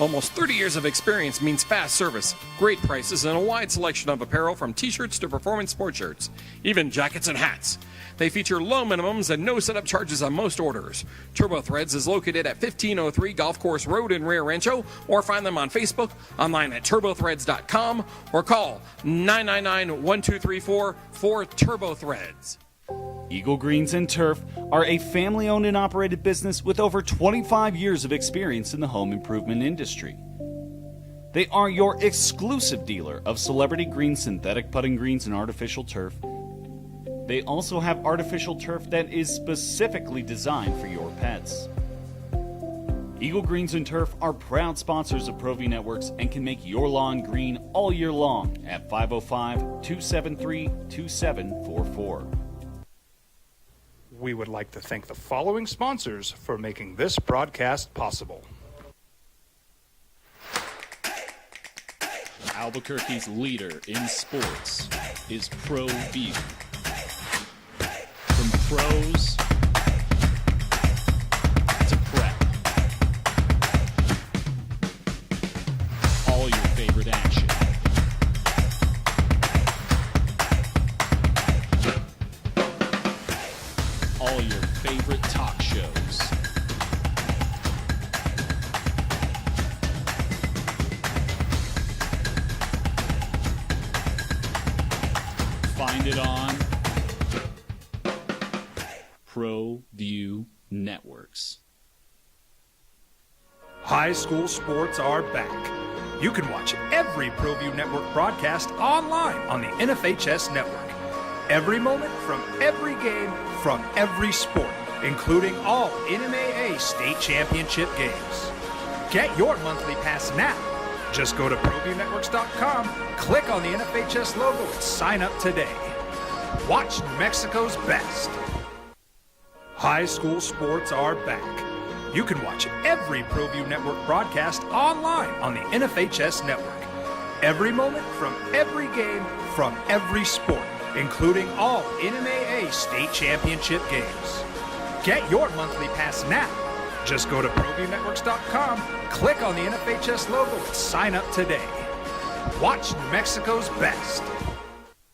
Almost 30 years of experience means fast service, great prices, and a wide selection of apparel from t-shirts to performance sports shirts, even jackets and hats. They feature low minimums and no setup charges on most orders. TurboThreads is located at 1503 Golf Course Road in Rio Rancho, or find them on Facebook, online at turbothreads.com, or call 999-1234 for TurboThreads. Eagle Greens and Turf are a family-owned and operated business with over 25 years of experience in the home improvement industry. They are your exclusive dealer of celebrity green, synthetic putting greens, and artificial turf. They also have artificial turf that is specifically designed for your pets. Eagle Greens and Turf are proud sponsors of ProView Networks and can make your lawn green all year long at 505-273-2744. We would like to thank the following sponsors for making this broadcast possible. Albuquerque's leader in sports is ProView. From pros to prep, all your favorite action. All your favorite talk shows. Find it on ProView Networks. High school sports are back. You can watch every ProView Network broadcast online on the NFHS Network. Every moment from every game from every sport, including all NMAA state championship games. Get your monthly pass now. Just go to ProViewNetworks.com, click on the NFHS logo, and sign up today. Watch New Mexico's best. High school sports are back. You can watch every ProView Network broadcast online on the NFHS Network. Every moment from every game from every sport, including all NMAA state championship games. Get your monthly pass now. Just go to ProViewNetworks.com, click on the NFHS logo, and sign up today. Watch New Mexico's best.